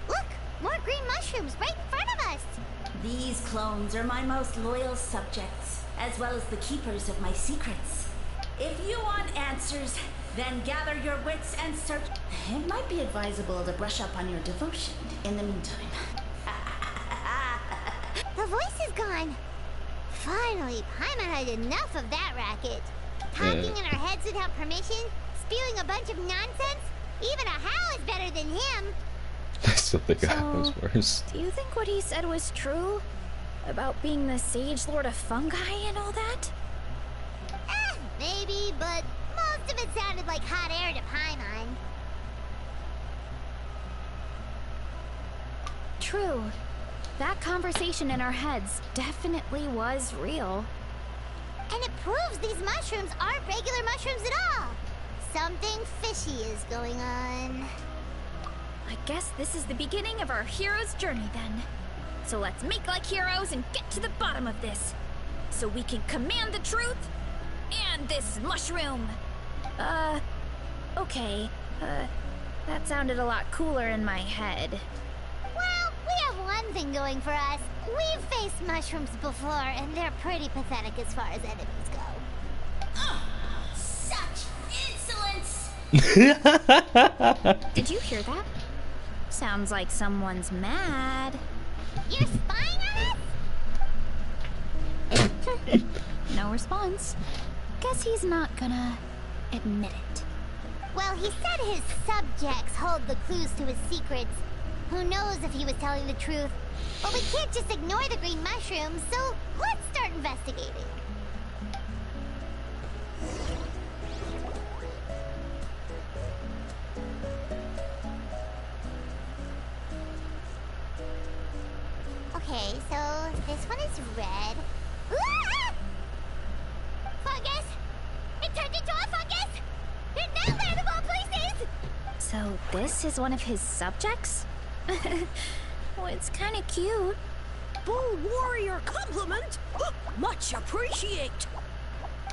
Look! More green mushrooms right in front of us! These clones are my most loyal subjects, as well as the keepers of my secrets. If you want answers, then gather your wits and search. It might be advisable to brush up on your devotion in the meantime. The voice is gone. Finally, Paimon had enough of that racket. Talking in our heads without permission, spewing a bunch of nonsense. Even a How is better than him. I still think I was worse. Do you think what he said was true? About being the Sage Lord of Fungi and all that? Maybe, but most of it sounded like hot air to Paimon. True. That conversation in our heads definitely was real. And it proves these mushrooms aren't regular mushrooms at all. Something fishy is going on. I guess this is the beginning of our hero's journey then. So let's make like heroes and get to the bottom of this. So we can command the truth and this mushroom. Okay. That sounded a lot cooler in my head. Well, we have one thing going for us. We've faced mushrooms before, and they're pretty pathetic as far as enemies go. Such insolence! Did you hear that? Sounds like someone's mad. You're spying on us? No response. Guess he's not gonna admit it. Well, he said his subjects hold the clues to his secrets. Who knows if he was telling the truth? But we can't just ignore the green mushrooms, so let's start investigating. Okay, so this one is red. Ah! Fungus! It turned into a fungus! In that land of all places! So this is one of his subjects? Well, it's kind of cute. Bull warrior compliment? Much appreciate.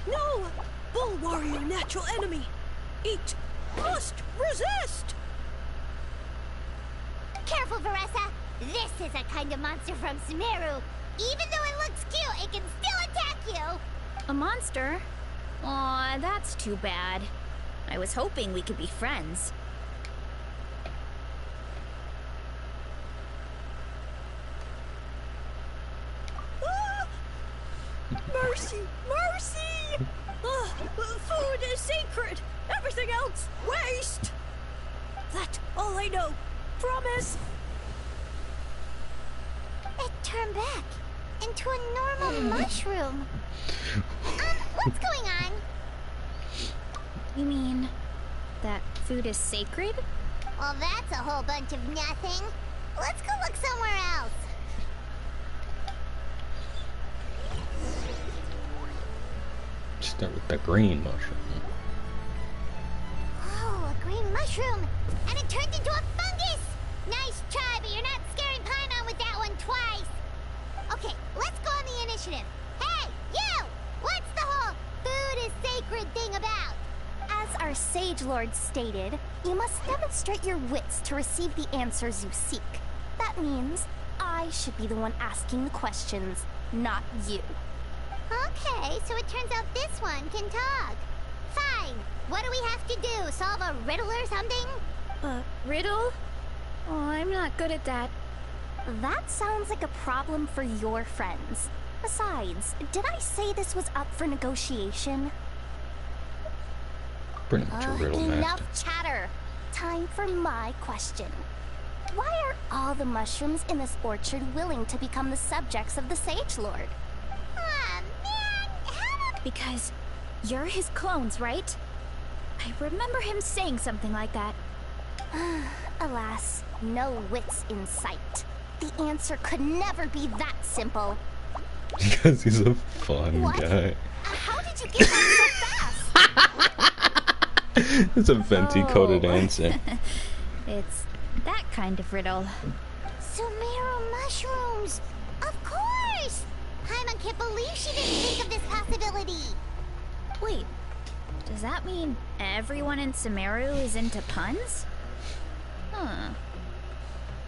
No, bull warrior natural enemy. Eat, must resist. Careful, Veressa. This is a kind of monster from Sumeru. Even though it looks cute, it can still attack you. A monster? Aw, that's too bad. I was hoping we could be friends. Mercy! Mercy! Food is sacred! Everything else, waste! That's all I know. Promise! It turned back into a normal mushroom. What's going on? You mean that food is sacred? Well, that's a whole bunch of nothing. Let's go look somewhere else. Start with the green mushroom. Oh, a green mushroom! And it turned into a fungus! Nice try, but you're not scaring Paimon with that one twice! Okay, let's go on the initiative. Hey, you! What's the whole food is sacred thing about? As our Sage Lord stated, you must demonstrate your wits to receive the answers you seek. That means I I should be the one asking the questions, not you. Okay, so it turns out this one can talk. Fine. What do we have to do? Solve a riddle or something? Riddle? Oh, I'm not good at that. That sounds like a problem for your friends. Besides, did I say this was up for negotiation? Pretty much a riddle Enough master. chatter. Time for my question. Why are all the mushrooms in this orchard willing to become the subjects of the Sage Lord? Aw, man, how do... Because you're his clones, right? I remember him saying something like that. Alas, no wits in sight. The answer could never be that simple. Because he's a fun What? guy. How did you get that so fast? It's a venti coded answer. It's that kind of riddle. Sumeru mushrooms! Of course! Paimon can't believe she didn't think of this possibility. Wait, does that mean everyone in Sumeru is into puns? Huh.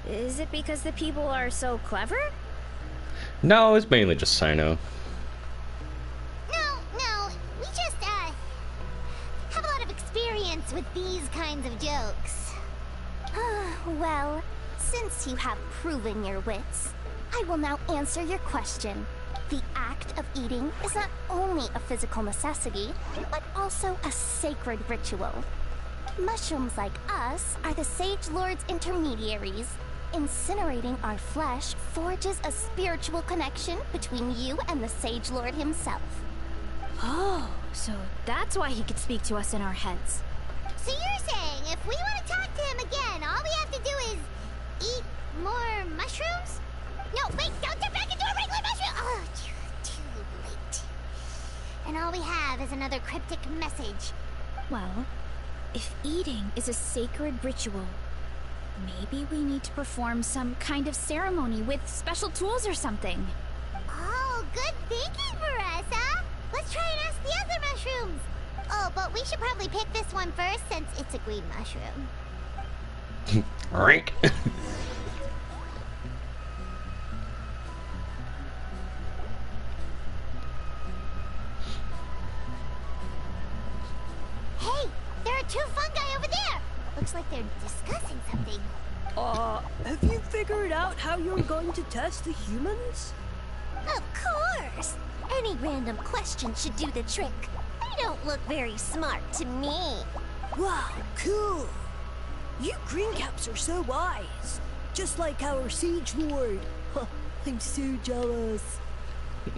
Is it because the people are so clever? No, it's mainly just Sino. No, we just, have a lot of experience with these kinds of jokes. Well, since you have proven your wits, I will now answer your question. The act of eating is not only a physical necessity, but also a sacred ritual. Mushrooms like us are the Sage Lord's intermediaries. Incinerating our flesh forges a spiritual connection between you and the Sage Lord himself. Oh, so that's why he could speak to us in our heads. So you're saying if we want to talk to him again, all we have to do is eat more mushrooms? No, wait, don't turn back into a regular mushroom! Oh, too late. And all we have is another cryptic message. Well, if eating is a sacred ritual, maybe we need to perform some kind of ceremony with special tools or something. Oh, good thinking, Veressa. Let's try and ask the other mushrooms. Oh, but we should probably pick this one first since it's a green mushroom. Rank. Hey, there are two fungi over there. Looks like they're discussing something. Have you figured out how you're going to test the humans? Of course! Any random question should do the trick. They don't look very smart to me. Wow, cool! You greencaps are so wise. Just like our Siege Lord. Huh, I'm so jealous.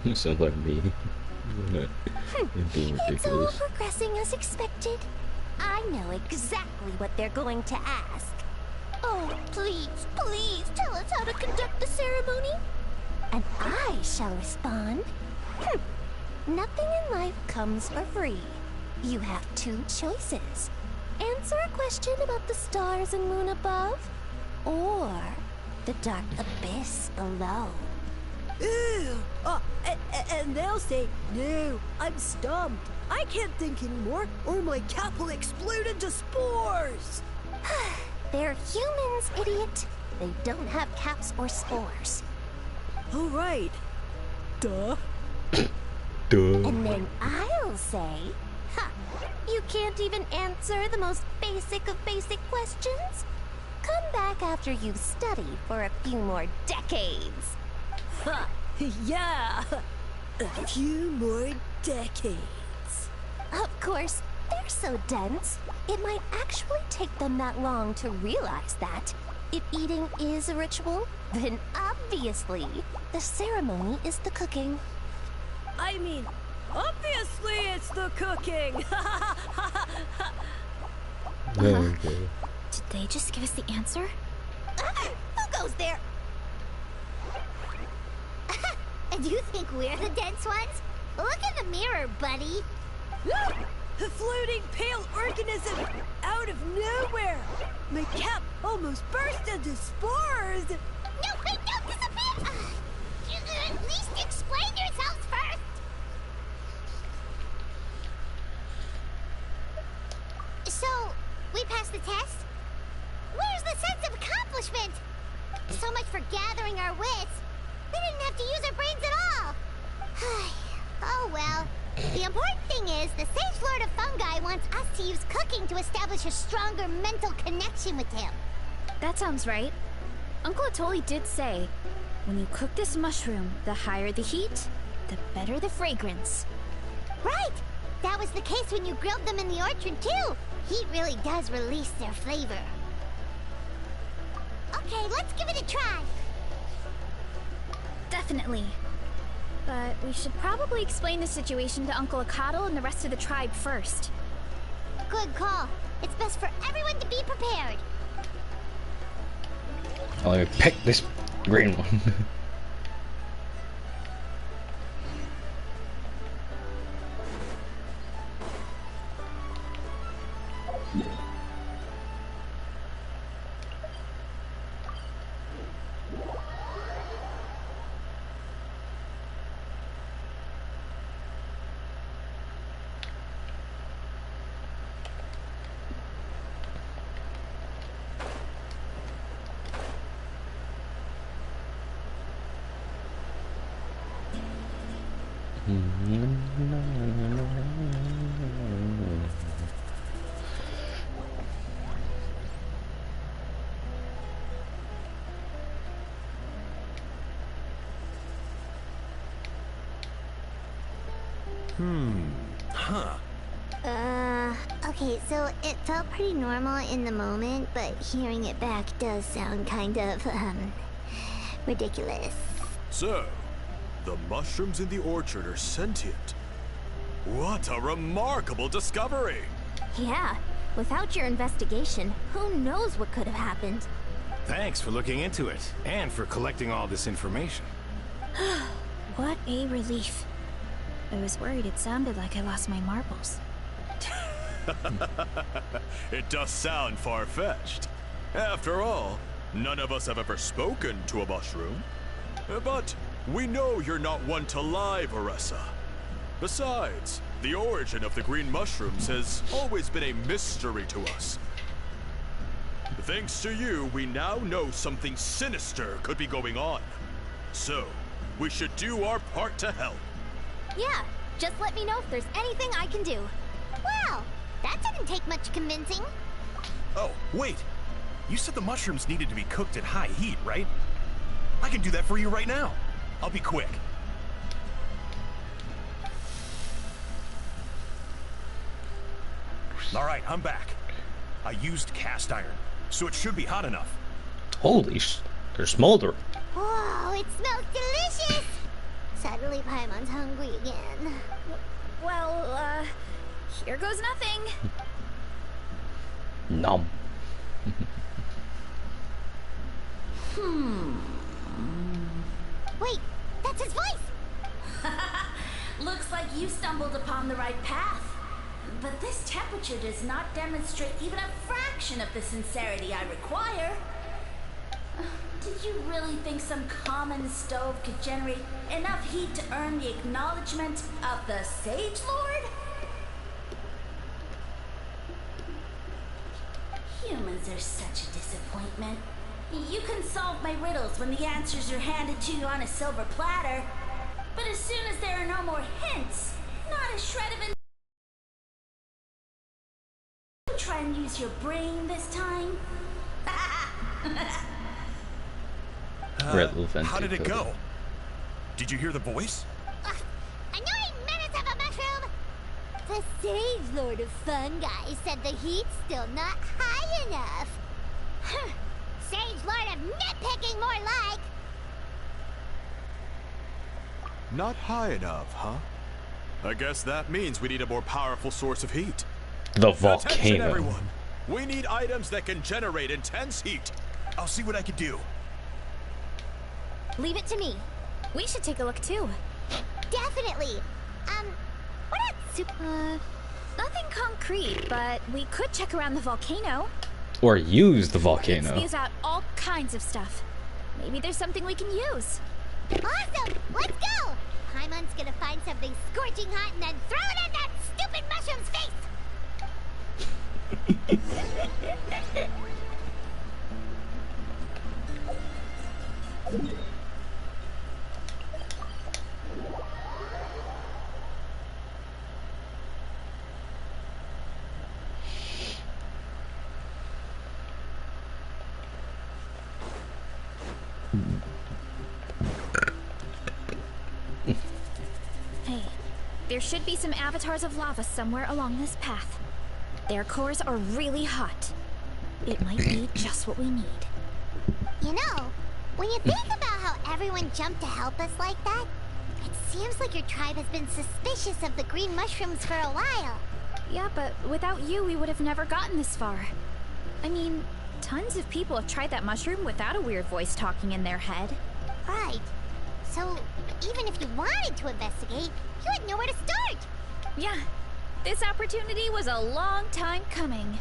You sound like me. You're being It's all ridiculous. progressing as expected. I know exactly what they're going to ask. Oh, please, please tell us how to conduct the ceremony. And I shall respond. Nothing in life comes for free. You have two choices. Answer a question about the stars and moon above, or the dark abyss below. Ew! And they'll say, no, I'm stumped. I can't think anymore, or my cap will explode into spores! They're humans, idiot. They don't have caps or spores. All right. Duh. Duh. And then I'll say, you can't even answer the most basic of basic questions? Come back after you've studied for a few more decades. Ha! Yeah! A few more decades. Of course, they're so dense, it might actually take them that long to realize that. If eating is a ritual, then obviously, the ceremony is the cooking. I mean, obviously it's the cooking! Okay. Did they just give us the answer? Who goes there? And you think we're the dense ones? Look in the mirror, buddy. A floating pale organism out of nowhere! My cap almost burst into spores! No, wait, don't disappear! At least explain yourselves first! So, we passed the test? Where's the sense of accomplishment? So much for gathering gathering our wits. We didn't have to use our brains at all. Oh well. The important thing is the Sage Lord of Fungi wants us to use cooking to establish a stronger mental connection with him. That sounds right. Uncle Atoli did say, when you cook this mushroom, the higher the heat, the better the fragrance. Right! That was the case when you grilled them in the orchard too. Heat really does release their flavor. Okay, let's give it a try. Definitely. But we should probably explain the situation to Uncle Akatl and the rest of the tribe first. Good call. It's best for everyone to be prepared. I'll pick this green one. Okay, so it felt pretty normal in the moment, but hearing it back does sound kind of, ridiculous. So, the mushrooms in the orchard are sentient. What a remarkable discovery! Yeah, without your investigation, who knows what could have happened? Thanks for looking into it, and for collecting all this information. What a relief. I was worried it sounded like I lost my marbles. It does sound far-fetched. After all, none of us have ever spoken to a mushroom. But we know you're not one to lie, Veressa. Besides, the origin of the green mushrooms has always been a mystery to us. Thanks to you, we now know something sinister could be going on. So, we should do our part to help. Yeah, just let me know if there's anything I can do. Well, that didn't take much convincing. Oh, wait. You said the mushrooms needed to be cooked at high heat, right? I can do that for you right now. I'll be quick. All right, I'm back. I used cast iron, so it should be hot enough. Holy they're smoldering. Whoa, it smells delicious! Suddenly Paimon's hungry again. Well, here goes nothing. Nom. Wait, that's his voice! Looks like you stumbled upon the right path. But this temperature does not demonstrate even a fraction of the sincerity I require. Did you really think some common stove could generate enough heat to earn the acknowledgement of the Sage Lord? Humans are such a disappointment. You can solve my riddles when the answers are handed to you on a silver platter. But as soon as there are no more hints, not a shred of try and use your brain this time. How did it go? Did you hear the voice? Annoying menace of a mushroom! The Sage Lord of Fungi said the heat's still not high enough. Sage Lord of nitpicking, more like! Not high enough, huh? I guess that means we need a more powerful source of heat. The Attention, volcano. everyone! We need items that can generate intense heat. I'll see what I can do. Leave it to me. We should take a look too. Definitely. What Nothing concrete, but we could check around the volcano. Or use the It volcano. spews out all kinds of stuff. Maybe there's something we can use. Awesome! Let's go! Paimon's gonna find something scorching hot and then throw it in that stupid mushroom's face! Hey, there should be some avatars of lava somewhere along this path. Their cores are really hot. It might be just what we need. You know, when you think about how everyone jumped to help us like that, it seems like your tribe has been suspicious of the green mushrooms for a while. Yeah, but without you, we would have never gotten this far. I mean, tons of people have tried that mushroom without a weird voice talking in their head. Right. So, even if you wanted to investigate, you had nowhere to start. Yeah, this opportunity was a long time coming.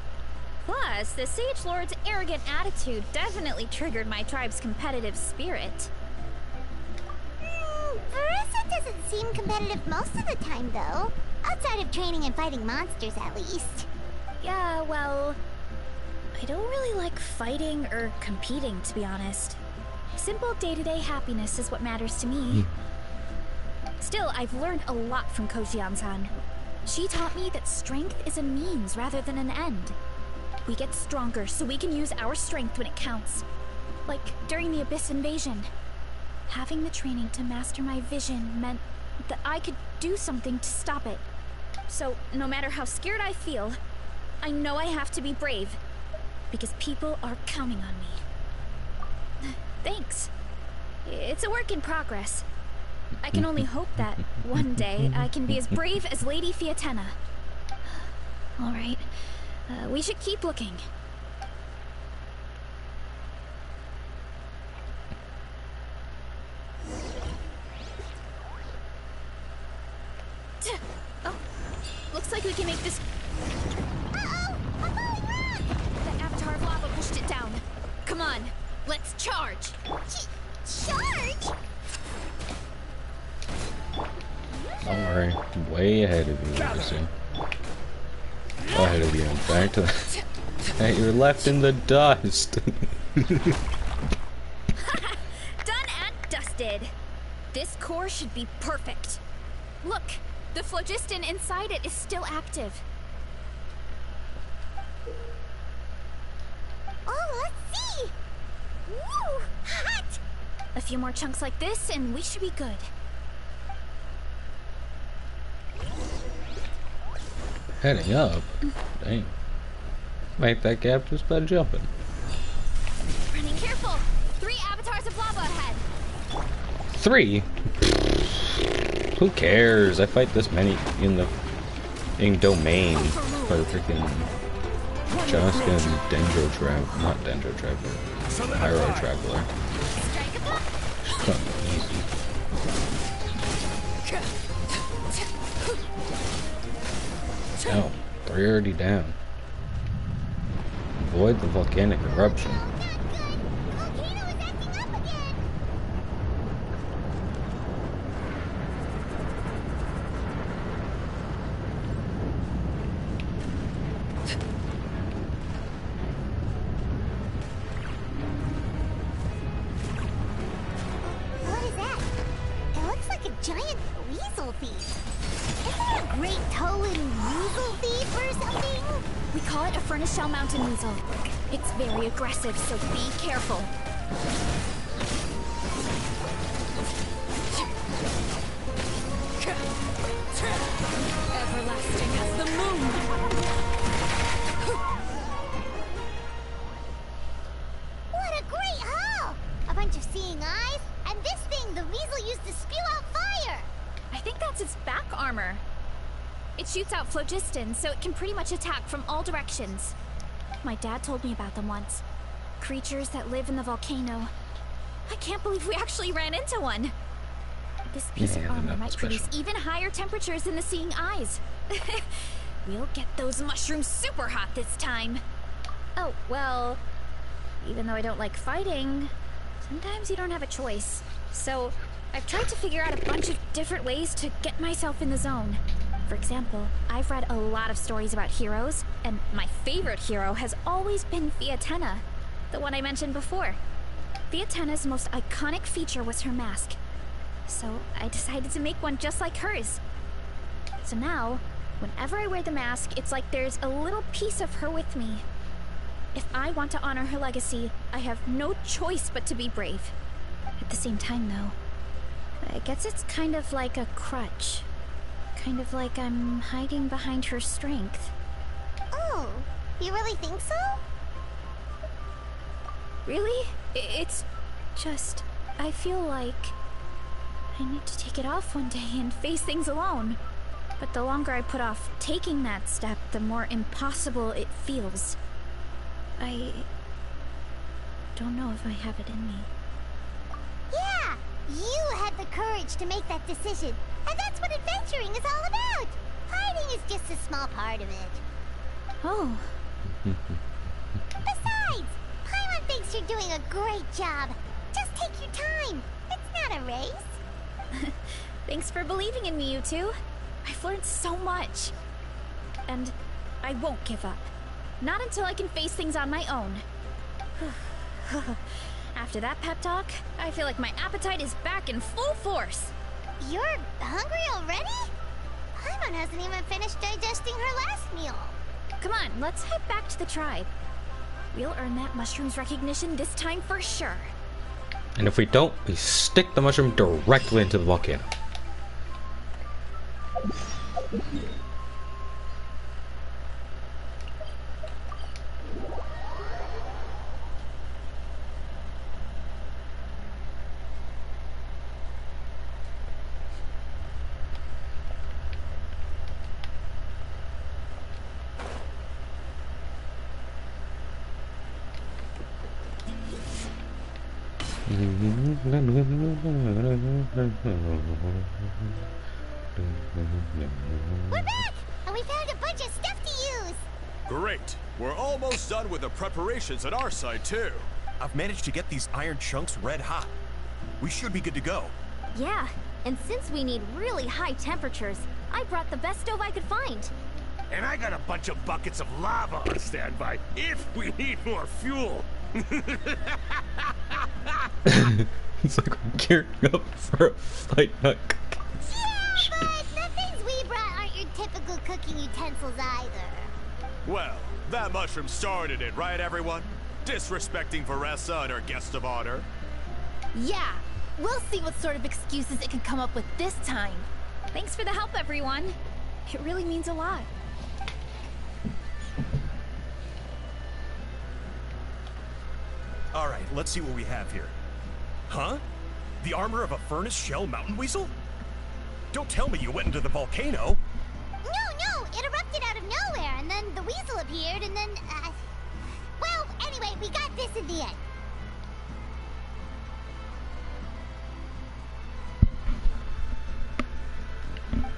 Plus, the Sage Lord's arrogant attitude definitely triggered my tribe's competitive spirit. Verissa doesn't seem competitive most of the time, though. Outside of training and fighting monsters, at least. Yeah, well, I don't really like fighting or competing, to be honest. Simple day-to-day happiness is what matters to me. Still, I've learned a lot from Kojian-san. She taught me that strength is a means rather than an end. We get stronger so we can use our strength when it counts. Like during the Abyss invasion. Having the training to master my vision meant that I could do something to stop it. So, no matter how scared I feel, I know I have to be brave. Because people are counting on me. Thanks. It's a work in progress. I can only hope that one day I can be as brave as Lady Fiatenna. Alright, we should keep looking. Oh, looks like we can make this... Uh-oh! A falling rock! The avatar of lava pushed it down. Come on, let's charge! Charge? Don't worry, I'm way ahead of you, Lucy. Well ahead of you, in fact. Hey, you're left in the dust. Done and dusted. This core should be perfect. Look, the phlogiston inside it is still active. Oh, let's see! Woo! Hot! A few more chunks like this, and we should be good. Heading up? Dang. Make that gap just by jumping. Running careful! 3 avatars of lava ahead! 3? Who cares? I fight this many in domain for the freaking Joska and Dendro Traveler. Not Dendro Traveler. Pyro Traveler. Easy. Oh, 3 already down. Avoid the volcanic eruption. What is that? It looks like a giant weasel thief. Isn't it a great toe-in weasel thief or something? We call it a Furnace Shell Mountain Weasel. It's very aggressive, so be careful. Everlasting as the moon! What a great haul! A bunch of seeing eyes, and this thing the weasel used to spew out fire! I think that's its back armor. It shoots out phlogiston, so it can pretty much attack from all directions. My dad told me about them once. Creatures that live in the volcano. I can't believe we actually ran into one. This piece of armor might produce even higher temperatures than the seeing eyes. We'll get those mushrooms super hot this time. Oh, well, even though I don't like fighting, sometimes you don't have a choice. So, I've tried to figure out a bunch of different ways to get myself in the zone. For example, I've read a lot of stories about heroes, and my favorite hero has always been Fiatenna, the one I mentioned before. Vietana's most iconic feature was her mask. So I decided to make one just like hers. So now, whenever I wear the mask, it's like there's a little piece of her with me. If I want to honor her legacy, I have no choice but to be brave. At the same time, though, I guess it's kind of like a crutch. Kind of like I'm hiding behind her strength. Oh, you really think so? Really? It's just, I feel like I need to take it off one day and face things alone. But the longer I put off taking that step, the more impossible it feels. I don't know if I have it in me. Yeah, you had the courage to make that decision. And that's what adventuring is all about. Hiding is just a small part of it. Oh. Besides, Paimon thinks you're doing a great job. Just take your time. It's not a race. Thanks for believing in me, you two. I've learned so much. And I won't give up. Not until I can face things on my own. After that pep talk, I feel like my appetite is back in full force. You're hungry already? Paimon hasn't even finished digesting her last meal. Come on, let's head back to the tribe. We'll earn that mushroom's recognition this time for sure. And if we don't, we stick the mushroom directly into the volcano. We're back! And we found a bunch of stuff to use! Great! We're almost done with the preparations at our side, too. I've managed to get these iron chunks red hot. We should be good to go. Yeah, and since we need really high temperatures, I brought the best stove I could find. And I got a bunch of buckets of lava on standby if we need more fuel. It's like we're gearing up for a fight, not cooking. Yeah, but the things we brought aren't your typical cooking utensils either. Well, that mushroom started it, right, everyone? Disrespecting Veressa and her guest of honor. Yeah, we'll see what sort of excuses it can come up with this time. Thanks for the help, everyone. It really means a lot. All right, let's see what we have here. Huh? The armor of a furnace shell mountain weasel? Don't tell me you went into the volcano. No, it erupted out of nowhere, and then the weasel appeared, and then, well, anyway, we got this in the end.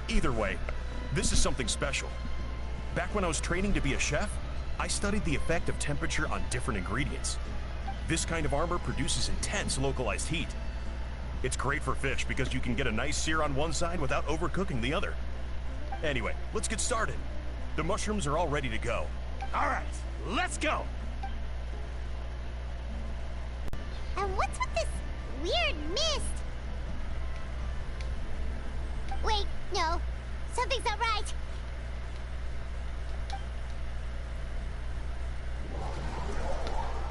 Either way, this is something special. Back when I was training to be a chef, I studied the effect of temperature on different ingredients. This kind of armor produces intense localized heat. It's great for fish because you can get a nice sear on one side without overcooking the other. Anyway, let's get started. The mushrooms are all ready to go. All right, let's go. And what's with this weird mist? Wait, no. Something's not right.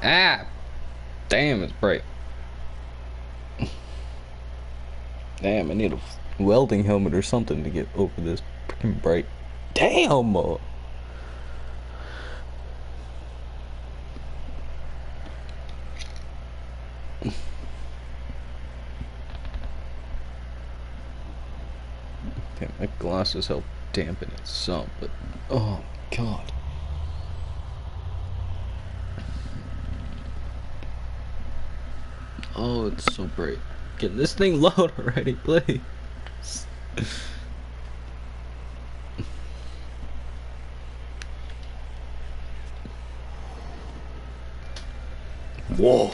Ah! Damn, it's bright. Damn, I need a welding helmet or something to get over this freaking bright. Damn! Damn, my glasses help dampen it some, but oh god. Oh, it's so bright. Get this thing low already, please. Whoa.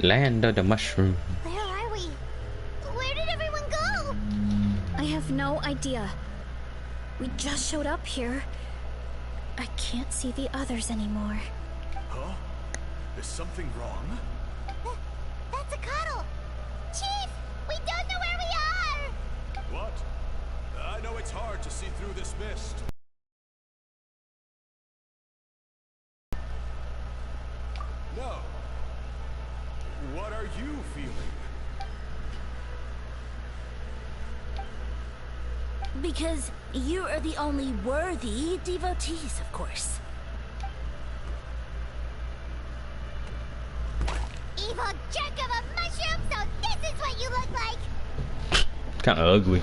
Land of the mushroom. Where are we? Where did everyone go? I have no idea. We just showed up here. I can't see the others anymore. Huh? Is something wrong? That's a cuddle! Chief! We don't know where we are! What? I know it's hard to see through this mist. No. What are you feeling? Because you are the only worthy devotees, of course. Evil jerk of a mushroom, so this is what you look like! Kind of ugly.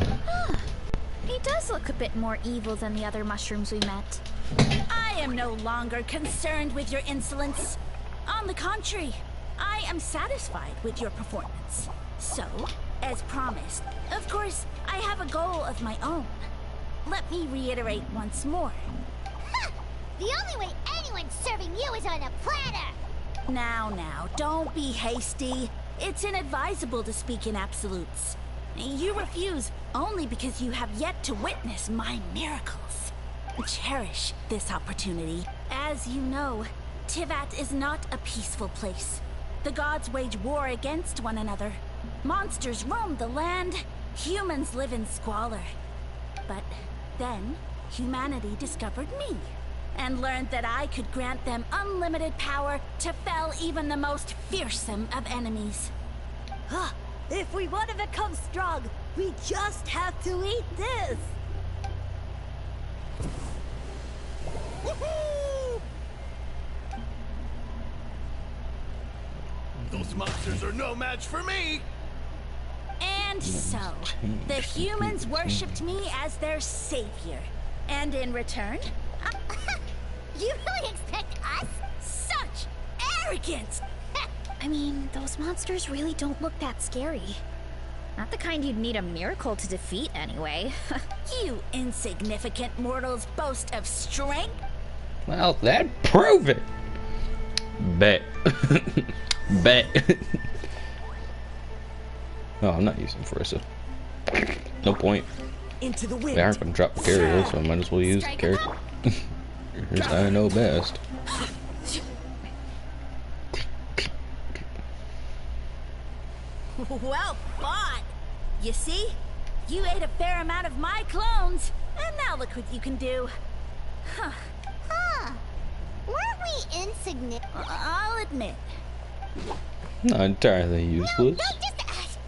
He does look a bit more evil than the other mushrooms we met. I am no longer concerned with your insolence. On the contrary, I am satisfied with your performance. So, as promised, of course, I have a goal of my own. Let me reiterate once more. Ha! The only way anyone's serving you is on a platter! Now, don't be hasty. It's inadvisable to speak in absolutes. You refuse only because you have yet to witness my miracles. Cherish this opportunity. As you know, Tivat is not a peaceful place. The gods wage war against one another. Monsters roam the land. Humans live in squalor. But then, humanity discovered me, and learned that I could grant them unlimited power to fell even the most fearsome of enemies. Huh. If we want to become strong, we just have to eat this! Woohoo! Those monsters are no match for me! And so, the humans worshipped me as their savior. And in return, You really expect us? such arrogance! I mean, those monsters really don't look that scary. Not the kind you'd need a miracle to defeat, anyway. You insignificant mortals boast of strength? Well, that prove it. Bet. Bet. Oh, I'm not using Farissa. No point. Into the wind. They aren't gonna drop the carrier, so I might as well use the carrier. Here's I know best. Well fought! You see? You ate a fair amount of my clones, and now look what you can do. Huh. Huh. Weren't we insignificant? I'll admit. Not entirely useless. No, just...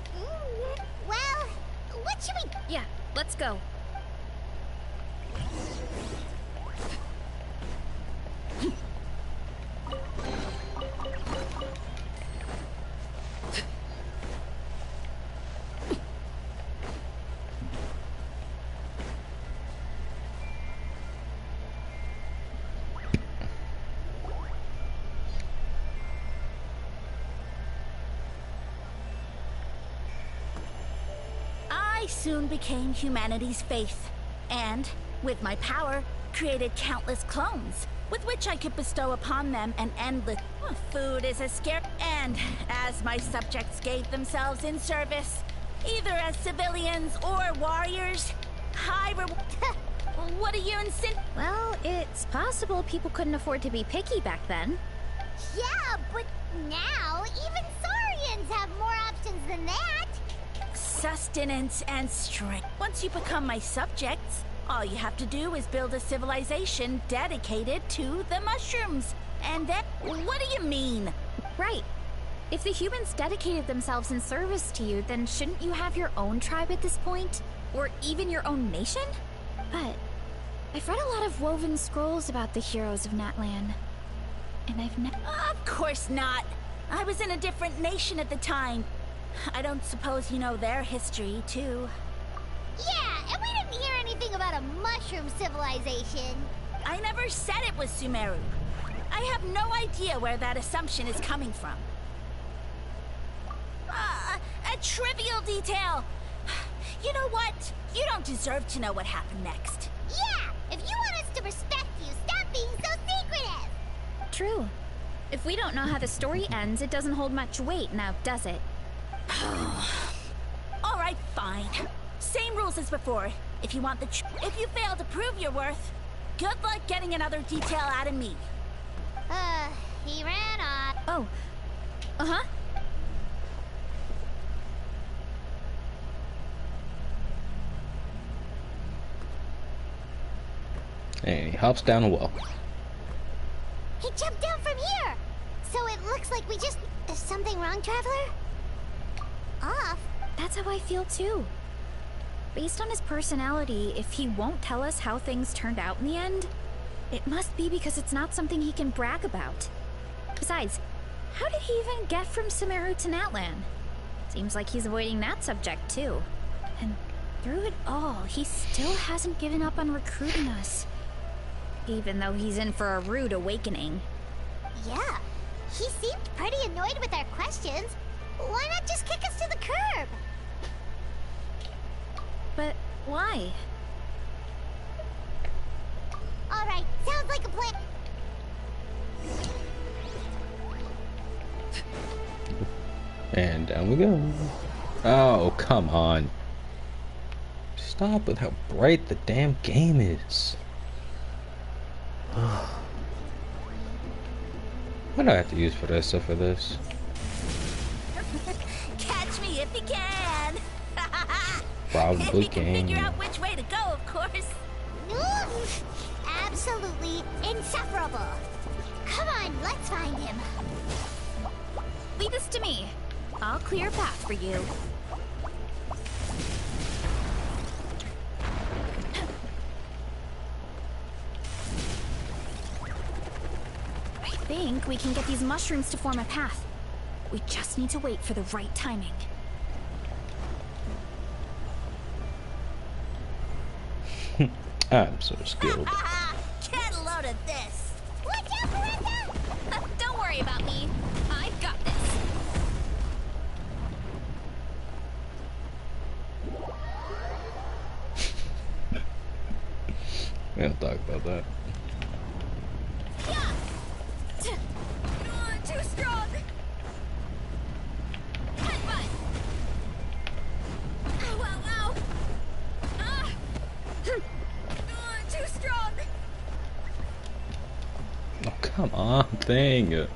Well, what should we... Yeah, let's go. I soon became humanity's faith, and, with my power, created countless clones, with which I could bestow upon them an endless... Food is a scarce... And, as my subjects gave themselves in service, either as civilians or warriors, what do you insist? Well, it's possible people couldn't afford to be picky back then. Yeah, but now, even Saurians have more options than that! Sustenance and strength. Once you become my subjects, all you have to do is build a civilization dedicated to the mushrooms. And then, what do you mean? Right. If the humans dedicated themselves in service to you, then shouldn't you have your own tribe at this point? Or even your own nation? But I've read a lot of woven scrolls about the heroes of Natlan. And I've never... Of course not. I was in a different nation at the time. I don't suppose you know their history, too. Yeah, and we didn't hear anything about a mushroom civilization. I never said it was Sumeru. I have no idea where that assumption is coming from. A trivial detail. You know what? You don't deserve to know what happened next. Yeah, if you want us to respect you, stop being so secretive. True. If we don't know how the story ends, it doesn't hold much weight now, does it? All right, fine. Same rules as before. If you want the if you fail to prove your worth, good luck getting another detail out of me. He ran off. Oh. Uh-huh. And he hops down a well. He jumped down from here. So it looks like we just... Is something wrong, Traveler? Off? That's how I feel too. Based on his personality, if he won't tell us how things turned out in the end, it must be because it's not something he can brag about. Besides, how did he even get from Sumeru to Natlan? Seems like he's avoiding that subject too. And through it all, he still hasn't given up on recruiting us. Even though he's in for a rude awakening. Yeah. He seemed pretty annoyed with our questions. Why not just kick us to the curb? But why? Alright, sounds like a plan. And down we go. Oh, come on. Stop with how bright the damn game is. Why do I have to use Vanessa for this? Catch me if you can. Probably if you can can. figure out which way to go, of course. Absolutely insufferable. Come on, let's find him. Leave this to me. I'll clear a path for you. I think we can get these mushrooms to form a path. We just need to wait for the right timing. I'm so skilled. Get a load of this. Watch out, Marissa! Don't worry about me. I've got this. We don't talk about that. Too strong. Headbutt. Ow, ow, ow. Ah. Too strong. Oh, come on, thing.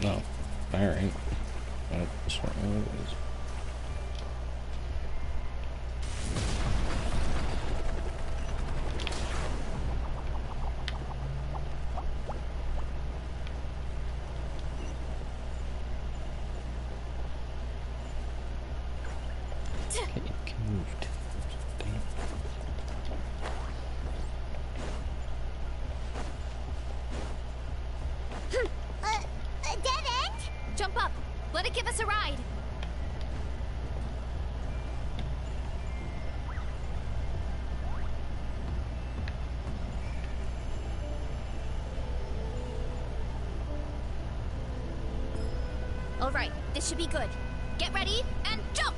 No, fire ain't. That's what it is. It moved. A dead end? Jump up. Let it give us a ride. All right, this should be good. Get ready and jump!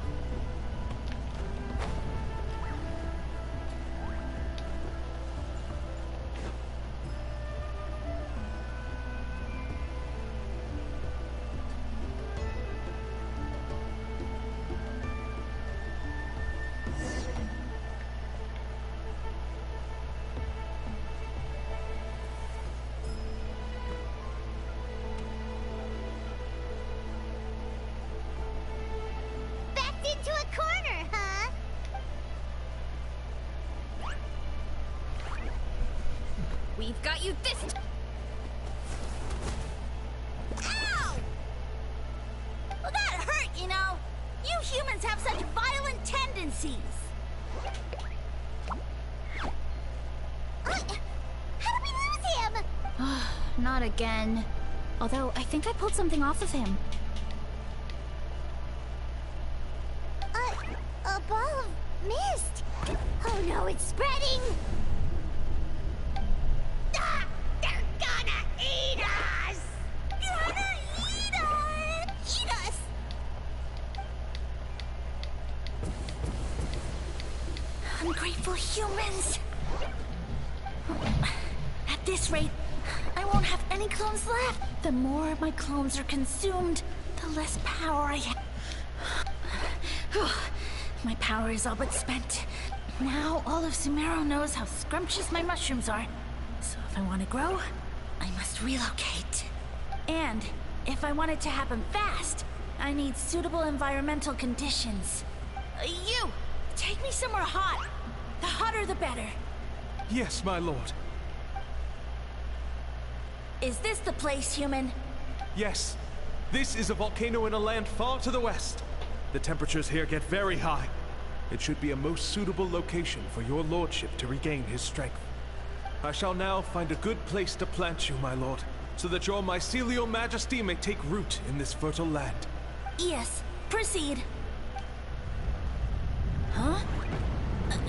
We've got you this time. Ow! Well, that hurt, you know. You humans have such violent tendencies. How did we lose him? Not again. Although, I think I pulled something off of him. A ball of mist. Oh no, it's spreading. Ah, they're gonna eat us. Gonna eat us. Eat us. Ungrateful humans. At this rate, I won't have any clones left. The more my clones are consumed, the less power I have. My power is all but spent. Now all of Sumero knows how scrumptious my mushrooms are. So if I want to grow, I must relocate. And if I want it to happen fast, I need suitable environmental conditions. You! Take me somewhere hot. The hotter the better. Yes, my lord. Is this the place, human? Yes. This is a volcano in a land far to the west. The temperatures here get very high. It should be a most suitable location for your lordship to regain his strength. I shall now find a good place to plant you, my lord, so that your mycelial majesty may take root in this fertile land. Yes, proceed. Huh?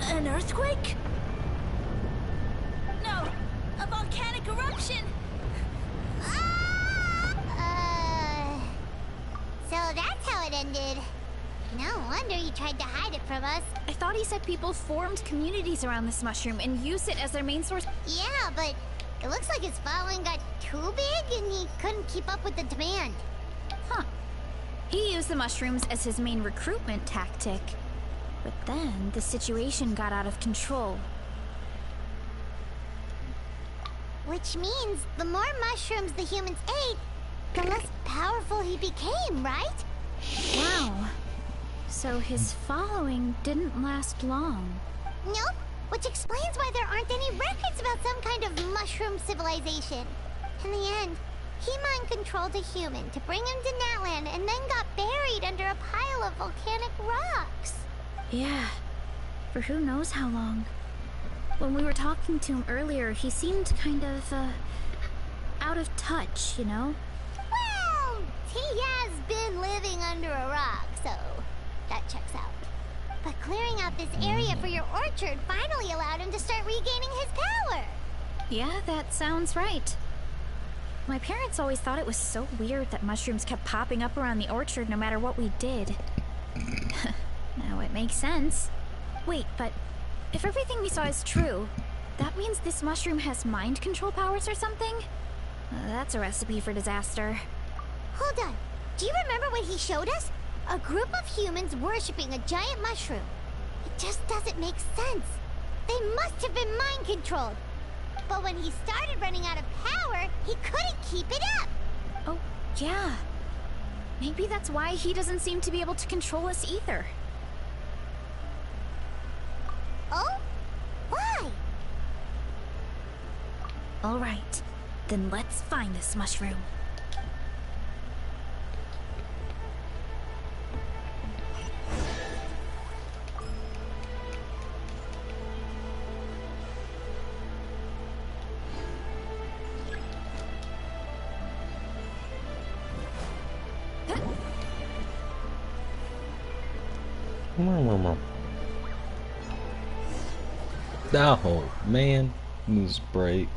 An earthquake? No, a volcanic eruption! So that's how it ended. No wonder he tried to hide it from us. I thought he said people formed communities around this mushroom and used it as their main source. Yeah, but it looks like his following got too big and he couldn't keep up with the demand. Huh. He used the mushrooms as his main recruitment tactic. But then the situation got out of control. Which means the more mushrooms the humans ate, the less powerful he became, right? Wow. So his following didn't last long. Nope, which explains why there aren't any records about some kind of mushroom civilization. In the end, he mind-controlled a human to bring him to Natlan and then got buried under a pile of volcanic rocks. Yeah, for who knows how long. When we were talking to him earlier, he seemed kind of, out of touch, you know? Well, he has been living under a rock, so that checks out. But clearing out this area for your orchard finally allowed him to start regaining his power. Yeah, that sounds right. My parents always thought it was so weird that mushrooms kept popping up around the orchard no matter what we did. Now it makes sense. Wait, but if everything we saw is true, that means this mushroom has mind control powers or something? That's a recipe for disaster. Hold on. Do you remember what he showed us? A group of humans worshipping a giant mushroom. It just doesn't make sense. They must have been mind controlled. But when he started running out of power, he couldn't keep it up. Oh, yeah. Maybe that's why he doesn't seem to be able to control us either. Oh? Why? All right. Then let's find this mushroom. Oh man, this is bright.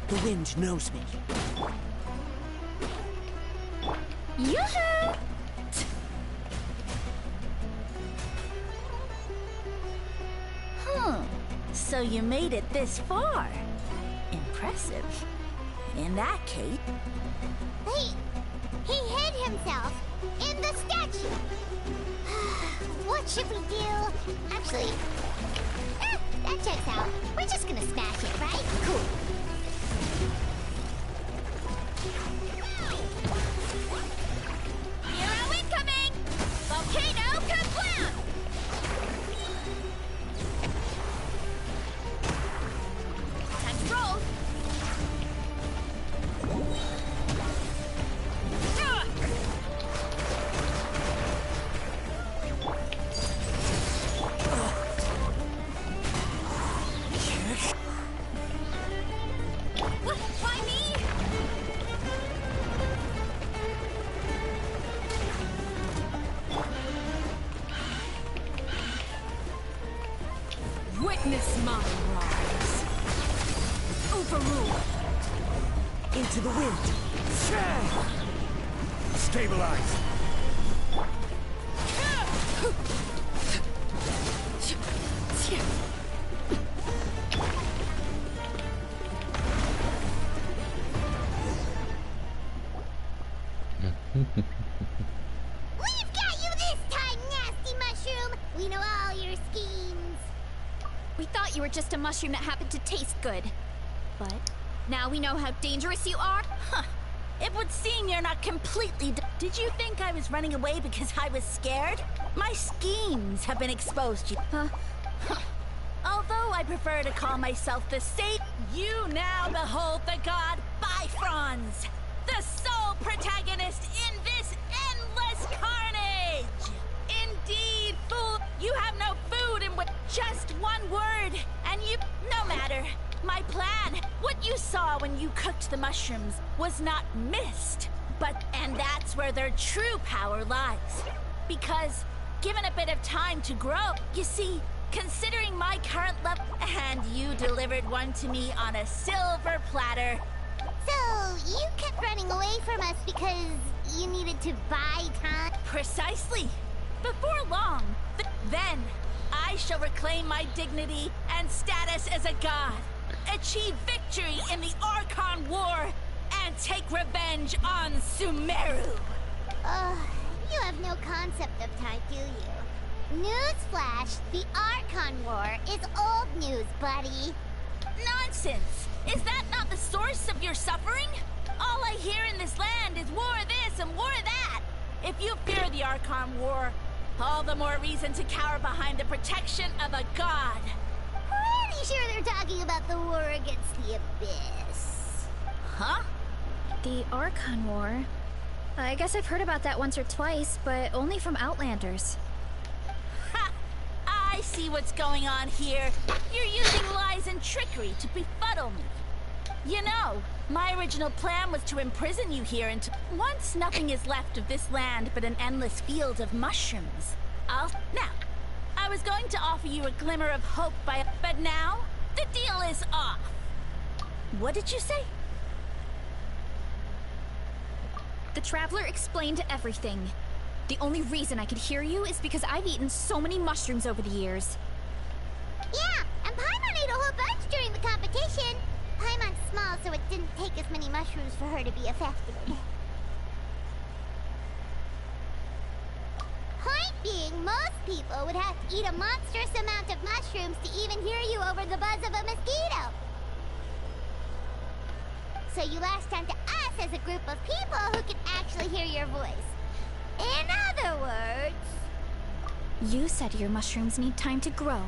The wind knows me. Yoo-hoo! So you made it this far. Impressive. In that case... He hid himself in the statue. What should we do? Actually, that checks out. We're just gonna smash it, right? Cool. Hero incoming! Volcano kablam! Time to roll! What? Why me? Witness my rise. Overrule. Into the wind. Stabilize. We've got you this time, nasty mushroom. We know all your schemes. We thought you were just a mushroom that happened to taste good. But now we know how dangerous you are? Huh. It would seem you're not completely... Did you think I was running away because I was scared? My schemes have been exposed. Huh? Although I prefer to call myself the Saint, you now behold the god Bifrons, the sole protagonist in this endless carnage. Indeed, fool, you have no food and with just one word, and you... No matter. My plan, what you saw when you cooked the mushrooms, was not mist. And that's where their true power lies. Because, given a bit of time to grow, you see, considering my current level, and you delivered one to me on a silver platter. So, you kept running away from us because you needed to buy time? Precisely. Before long, then I shall reclaim my dignity and status as a god, achieve victory in the Archon War, and take revenge on Sumeru. You have no concept of time, do you? Newsflash, the Archon War is old news, buddy. Nonsense! Is that not the source of your suffering? All I hear in this land is war this and war that. If you fear the Archon War, all the more reason to cower behind the protection of a god. Pretty sure they're talking about the war against the Abyss. Huh? The Archon War? I guess I've heard about that once or twice, but only from Outlanders. Ha! I see what's going on here. You're using lies and trickery to befuddle me. You know, my original plan was to imprison you here until once nothing is left of this land but an endless field of mushrooms. Now, I was going to offer you a glimmer of hope but now, the deal is off. What did you say? The Traveler explained everything. The only reason I could hear you is because I've eaten so many mushrooms over the years. Yeah, and Paimon ate a whole bunch during the competition. Paimon's small, so it didn't take as many mushrooms for her to be affected. Point being, most people would have to eat a monstrous amount of mushrooms to even hear you over the buzz of a mosquito. So you latched onto us as a group of people who can actually hear your voice. In other words... You said your mushrooms need time to grow.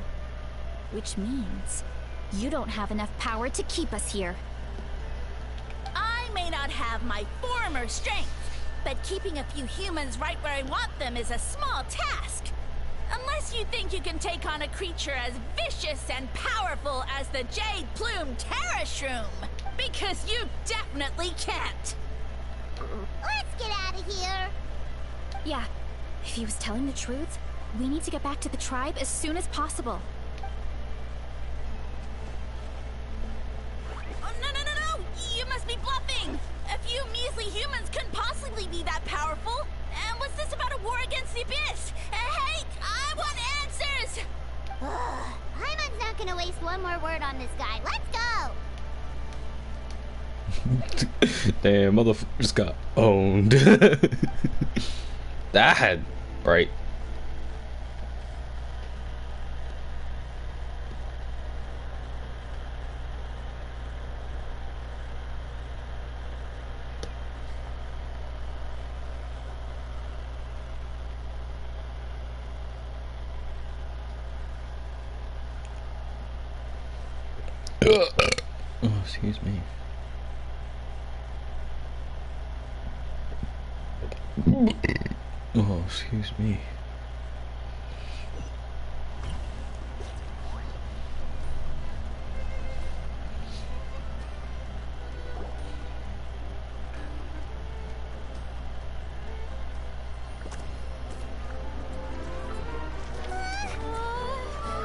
Which means you don't have enough power to keep us here. I may not have my former strength, but keeping a few humans right where I want them is a small task. Unless you think you can take on a creature as vicious and powerful as the Jade Plume Terrashroom. Because you definitely can't. Let's get out of here. Yeah, if he was telling the truth, we need to get back to the tribe as soon as possible. Oh, no! You must be bluffing! A few measly humans couldn't possibly be that powerful. And what's this about a war against the Abyss? Hey, I want answers! Paimon's not gonna waste one more word on this guy. Let's go! Damn, motherfucker just got owned. That right. Oh, excuse me. Oh, excuse me.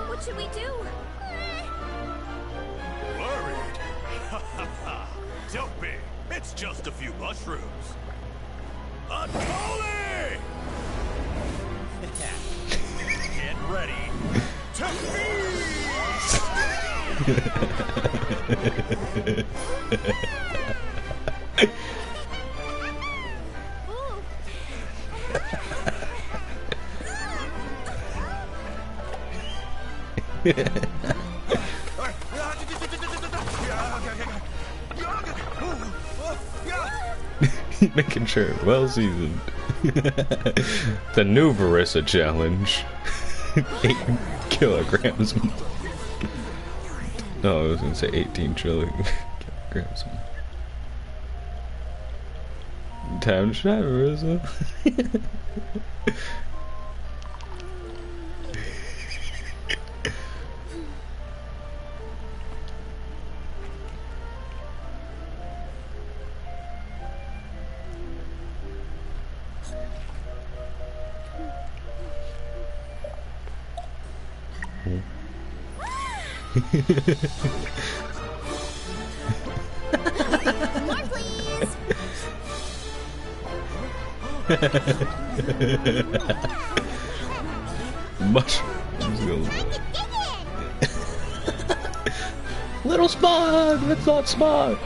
What should we do? Worried? Don't be. It's just a few mushrooms. A Tolly! Get ready to Making sure well seasoned. The new Verissa challenge. 8 kilograms. No, I was gonna say 18 trillion kilograms. Time to try, Verissa. More, please. Mushrooms. Little Spawn! That's not Spawn!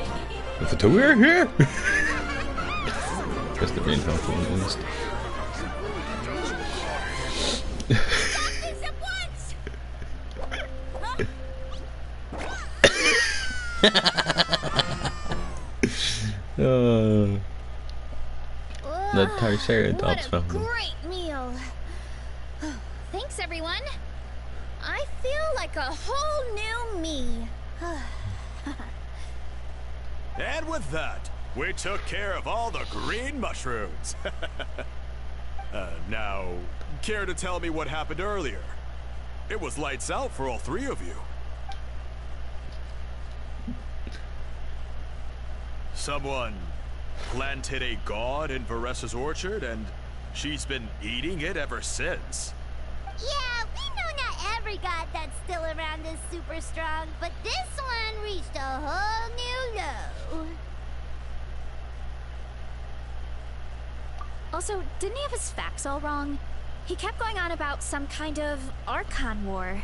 If the two are here! Guess the main health one is. The Triceratops What a found. great meal. Thanks, everyone. I feel like a whole new me. And with that, we took care of all the green mushrooms. Now, care to tell me what happened earlier? It was lights out for all three of you. Someone planted a god in Veressa's orchard, and she's been eating it ever since. Yeah, we know not every god that's still around is super strong, but this one reached a whole new low. Also, didn't he have his facts all wrong? He kept going on about some kind of Archon War.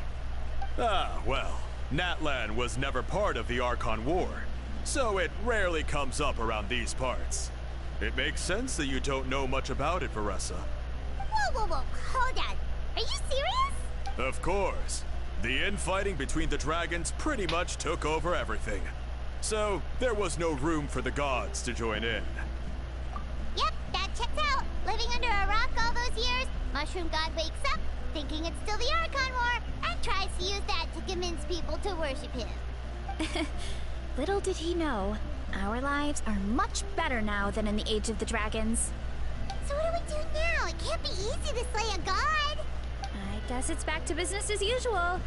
Ah, well, Natlan was never part of the Archon War, so it rarely comes up around these parts. It makes sense that you don't know much about it, Veressa. Whoa, hold on. Are you serious? Of course. The infighting between the dragons pretty much took over everything. So, there was no room for the gods to join in. Yep, that checks out. Living under a rock all those years, Mushroom God wakes up, thinking it's still the Archon War, and tries to use that to convince people to worship him. Little did he know, our lives are much better now than in the Age of the Dragons. So what do we do now? It can't be easy to slay a god. I guess it's back to business as usual.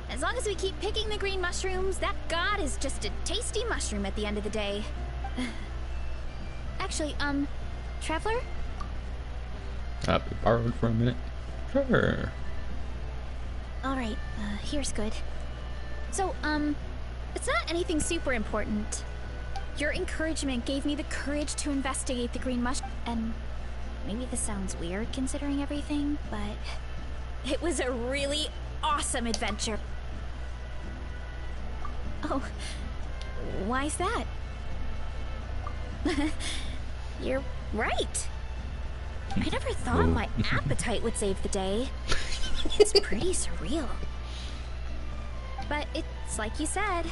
As long as we keep picking the green mushrooms, that god is just a tasty mushroom at the end of the day. Actually, Traveler? I'll be borrowed for a minute. Sure. Alright, here's good. So, it's not anything super important. Your encouragement gave me the courage to investigate the green mushroom, and maybe this sounds weird considering everything, but it was a really awesome adventure. Oh, why's that? You're right. I never thought my appetite would save the day. It's pretty surreal. But it's like you said.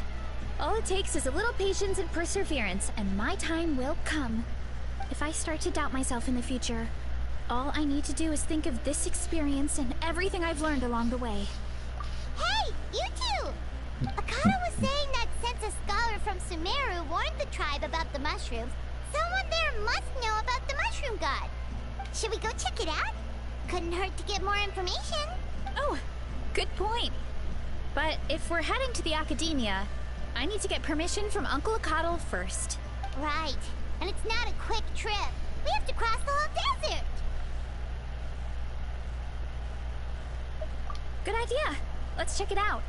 All it takes is a little patience and perseverance, and my time will come. If I start to doubt myself in the future, all I need to do is think of this experience and everything I've learned along the way. Hey, you two! Akata was saying that since a scholar from Sumeru warned the tribe about the mushrooms, someone there must know about the mushroom god. Should we go check it out? Couldn't hurt to get more information. Oh, good point. But if we're heading to the academia, I need to get permission from Uncle Akatl first. Right. And it's not a quick trip. We have to cross the whole desert. Good idea. Let's check it out.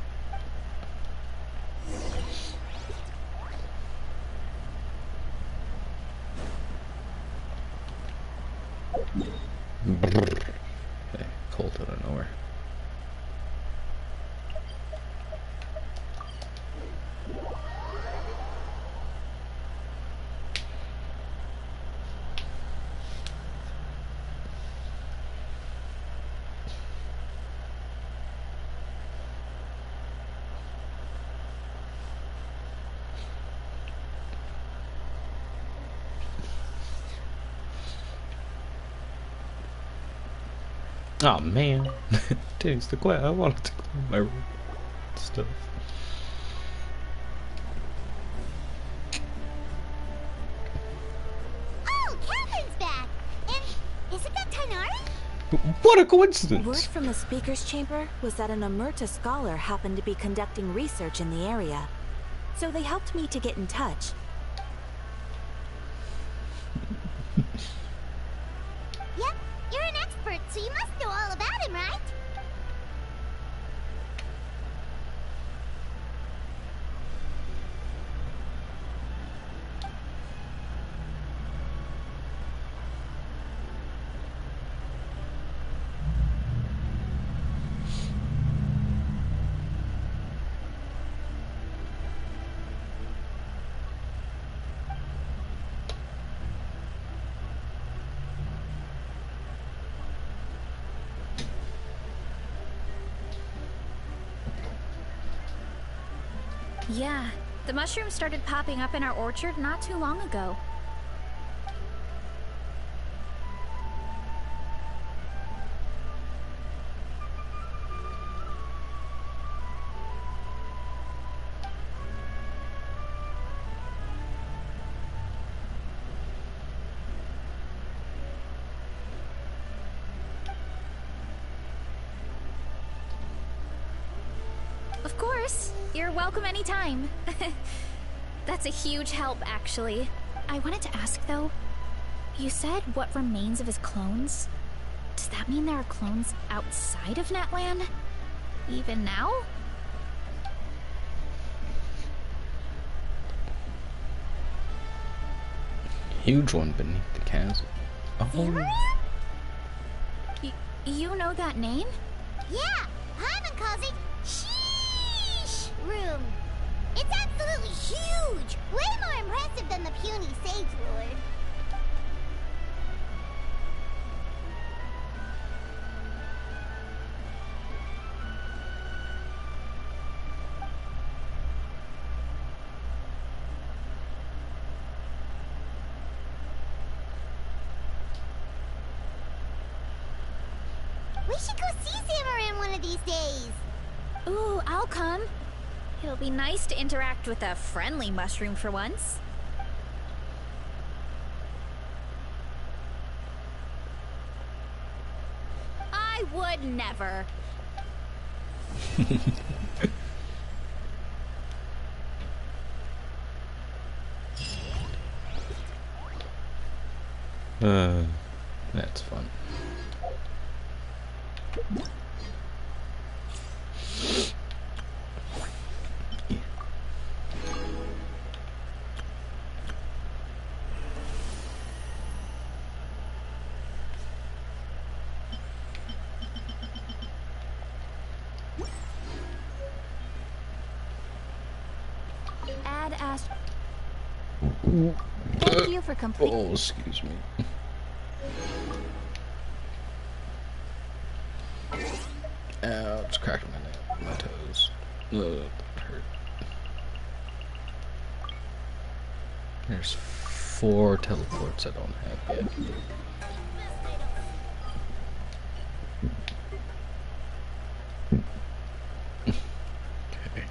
Hey, cold out of nowhere. Oh man, takes the quest. I want to take my stuff. Oh, Catherine's back! And isn't that Tainari? What a coincidence! Word from the speaker's chamber was that an Emerta scholar happened to be conducting research in the area. So they helped me to get in touch. Yep, you're an expert, so you must know all about him, right? Yeah, the mushrooms started popping up in our orchard not too long ago. Of course. You're welcome anytime. That's a huge help, actually. I wanted to ask, though. You said what remains of his clones? Does that mean there are clones outside of Natlan? Even now? Huge one beneath the chasm. Oh. You know that name? Yeah, Hyman calls it Sheesh Room. It's absolutely huge! Way more impressive than the puny Sage Lord. We should go see Samaran one of these days. Ooh, I'll come. It'll be nice to interact with a friendly mushroom for once. I would never. That's fun. Thank you for completing. Oh, excuse me. Ow, it's cracking my toes. Ugh, that hurt. There's 4 teleports I don't have yet. Okay.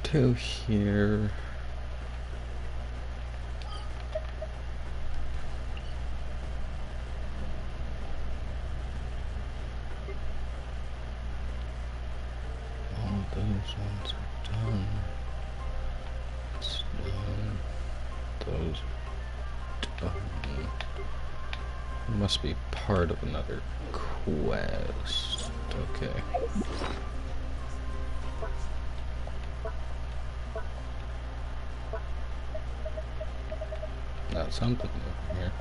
2 here. Those ones are done. It's done. Those done. It must be part of another quest. Okay. Not something over here.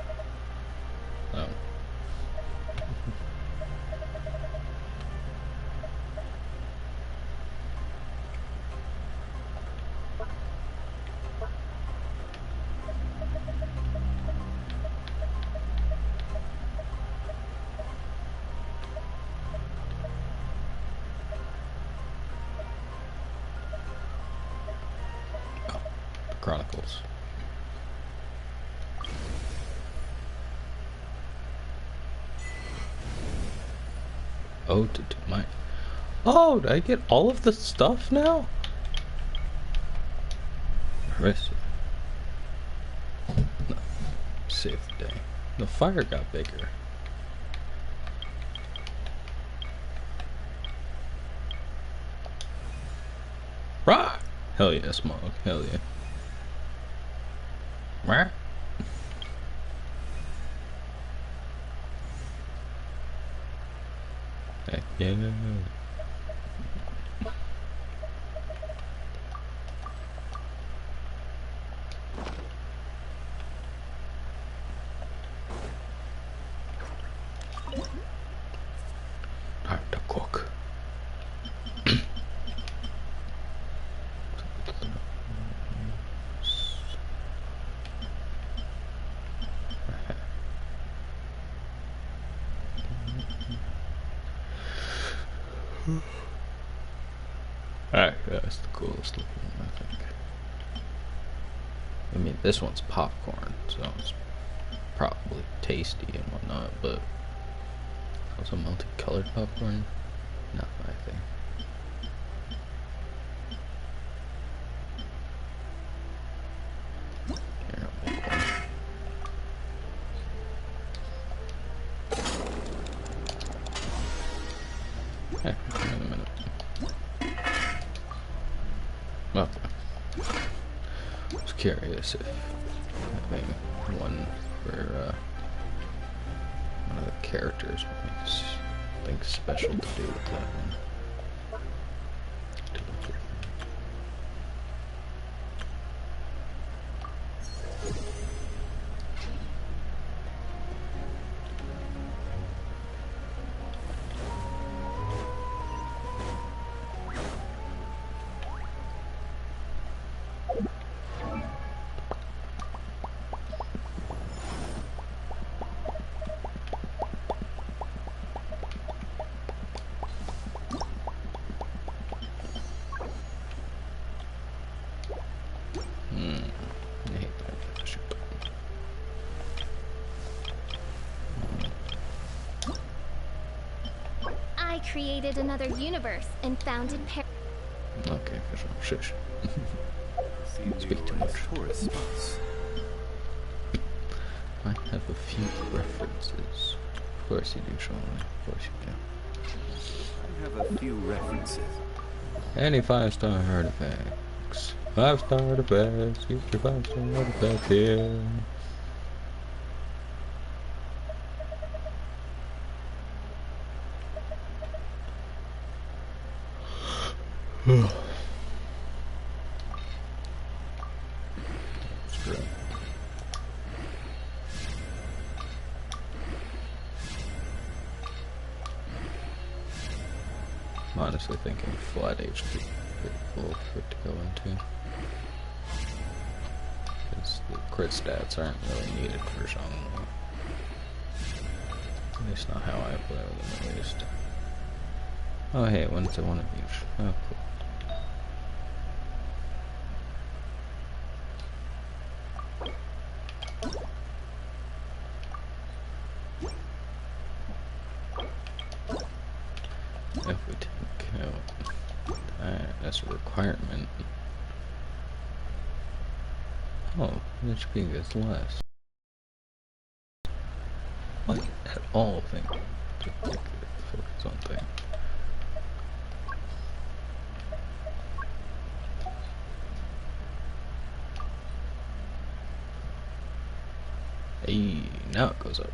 Oh. Chronicles. Oh, to do my... Oh, did I get all of the stuff now? Rest. No. Save the day. The fire got bigger. Rah! Hell yeah, smog. Hell yeah. Rah! Heck yeah. Time to cook. Alright, that's the coolest looking one, I think. I mean, this one's popcorn, so it's probably tasty and whatnot, but also multicolored popcorn, not my thing. Here, I'll make one. Hey, wait a minute. Well, I was curious if having one for one of the characters makes something special to do with that one. I hate that shit. I created another universe and founded Okay, shush. Speak too much. Tourist spots. I have a few references. Of course you do, Sean. Of course you do. I have a few references. Any 5-star artifacts. 5-star artifacts. Get your 5-star artifacts here. I'm honestly thinking flat H would be pretty cool for it to go into. crit stats aren't really needed for Shaman. At least not how I play with them, at least. Oh hey, one to one of each. Oh cool. If we take out that, that's a requirement. Oh, HP gets less. What at all think to focus on thing. Hey, now it goes up.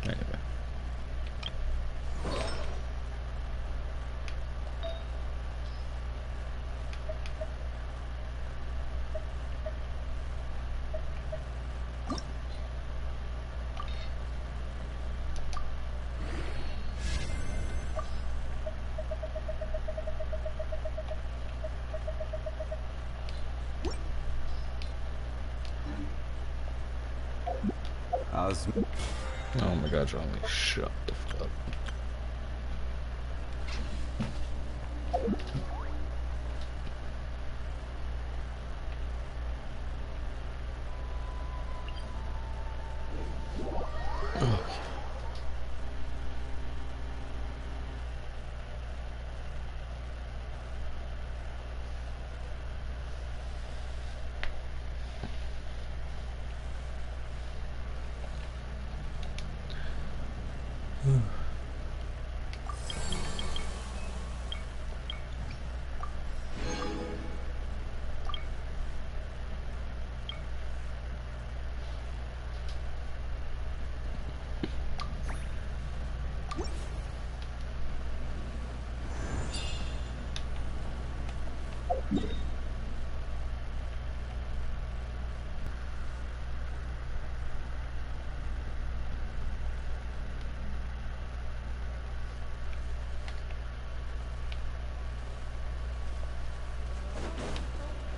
Anyway. Oh my god, Johnny, shut the fuck up.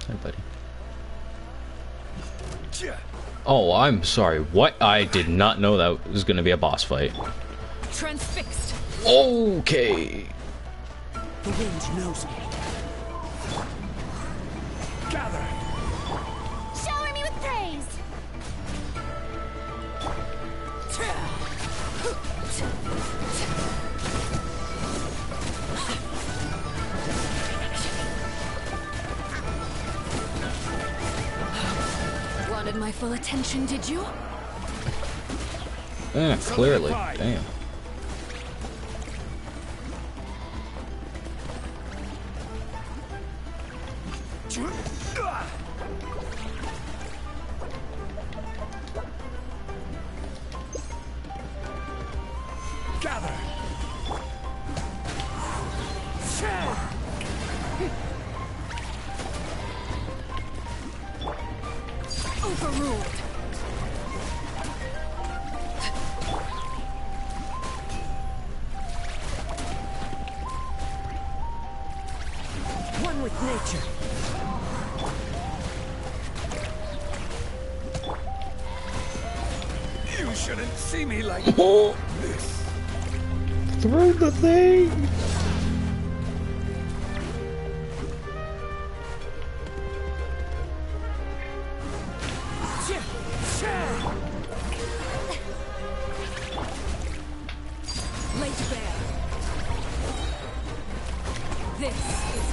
Hey, buddy. Oh, I'm sorry. What? I did not know that was going to be a boss fight. Transfixed. Okay. The wind knows me. Gather. Shower me with praise. Wanted my full attention, did you? Yeah, clearly. Damn. Gather. Overruled. One with nature. You shouldn't see me like Oh. this. Through the thing. Lay to bear. This is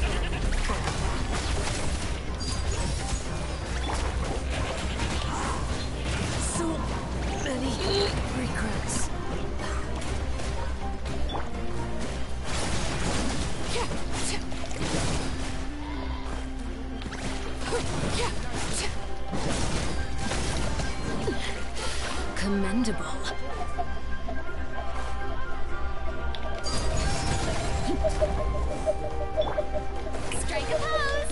so many regrets. Commendable. Strike a pose.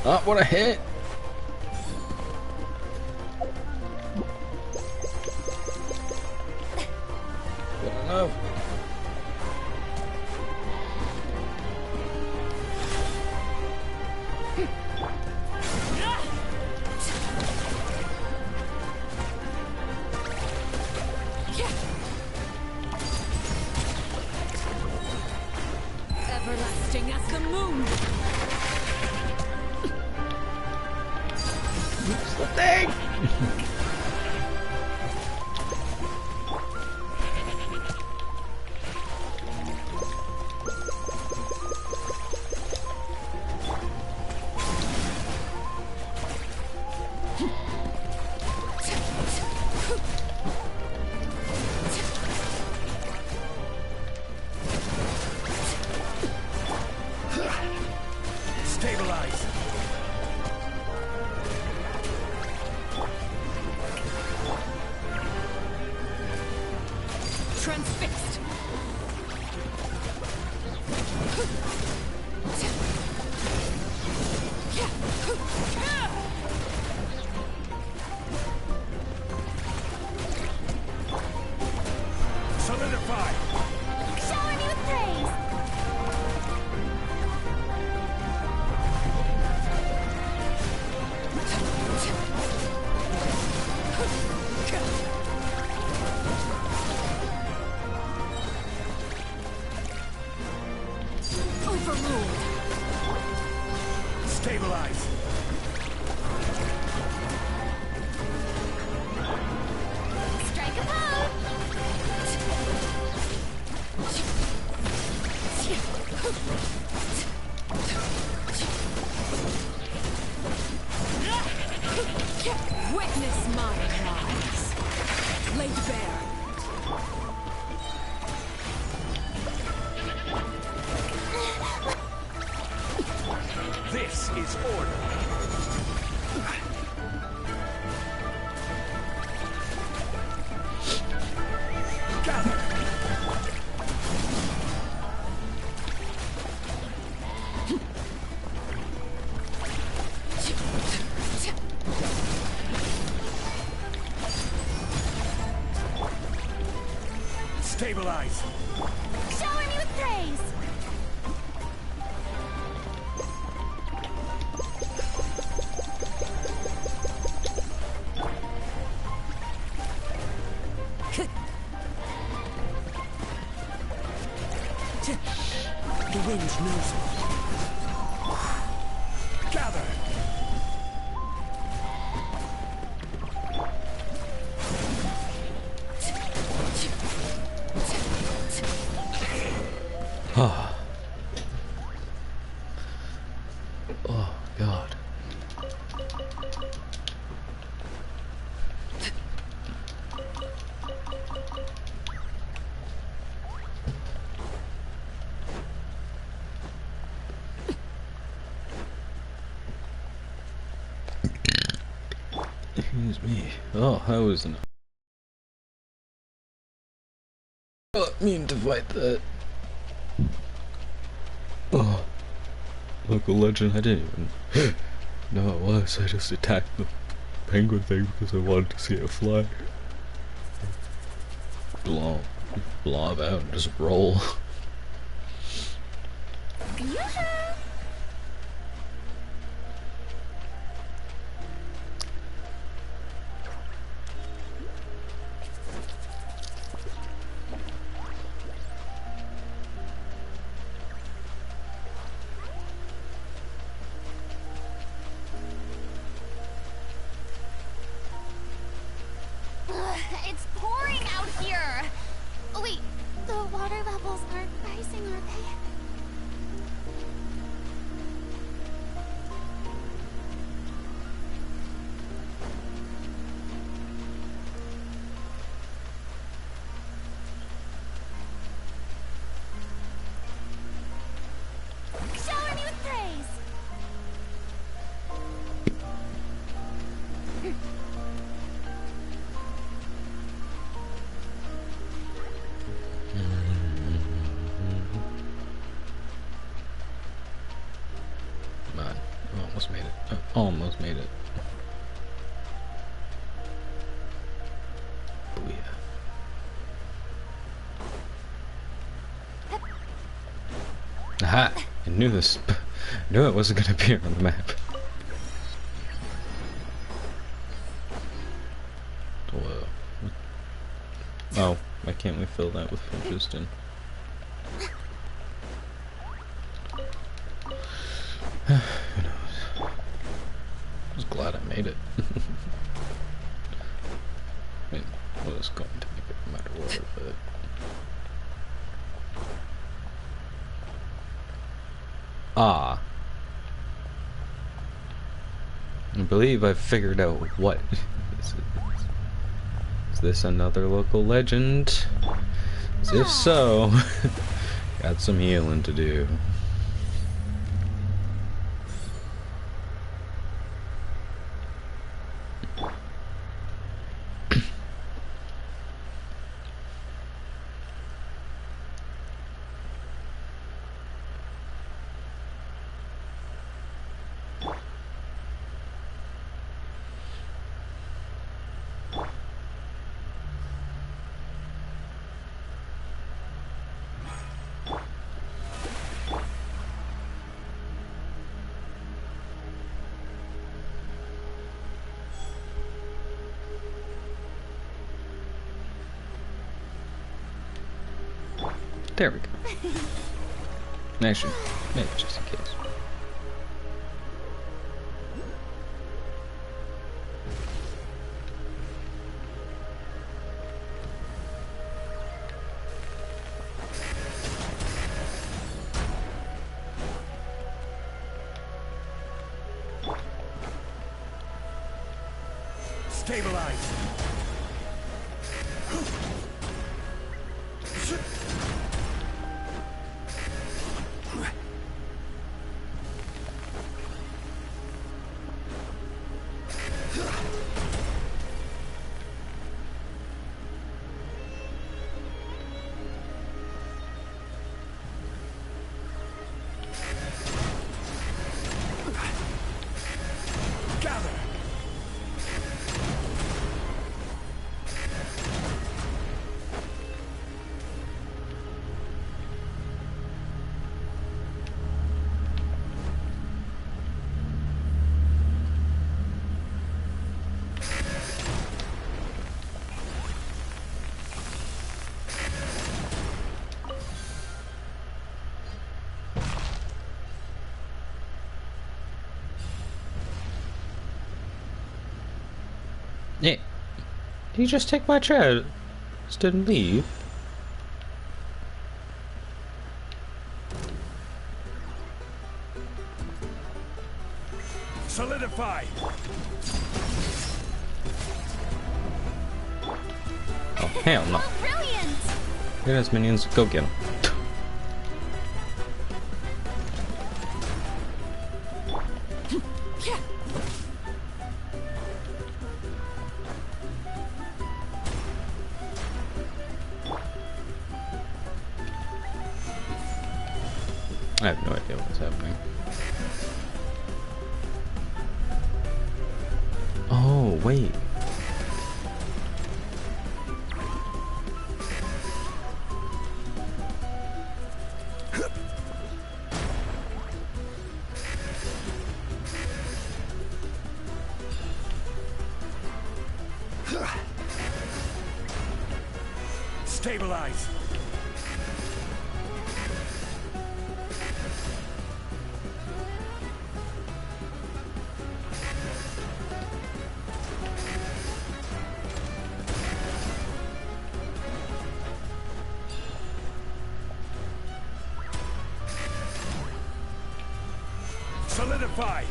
Oh, what a hit. enough. Everlasting as the moon. What's the thing? Stabilize. Transfixed. Solidify. Shower me with praise. Overruled. Stabilize. Strike a pose. Witness my rise. Laid bare. This is order. Gather. Stabilize. Shower me with praise. The wind knows it. Gather. Ah. Oh, God. Excuse me. Oh, I was not mean to fight that. Oh, local legend. I didn't even know it was. I just attacked the penguin thing because I wanted to see it fly. Blob out and just roll. It's pouring out here. Oh, wait, the water levels aren't rising, are they? Shower me with praise. Man, I almost made it. I almost made it. Booyah. Aha! I knew this. I knew it wasn't gonna appear on the map. Whoa. Oh, why can't we fill that with phlogiston? Who knows? I was glad I made it. I mean, I was going to make it no matter what, but... Ah. I believe I've figured out what this is. Is this another local legend? If so, got some healing to do. There we go. Actually, maybe just in case. Stabilize. Yeah. Did you just take my chair? Just didn't leave. Solidify. Oh, hell no. Oh, brilliant! Look at his minions. Go get him. I have no idea what's happening. Oh, wait. Stabilize. Solidify.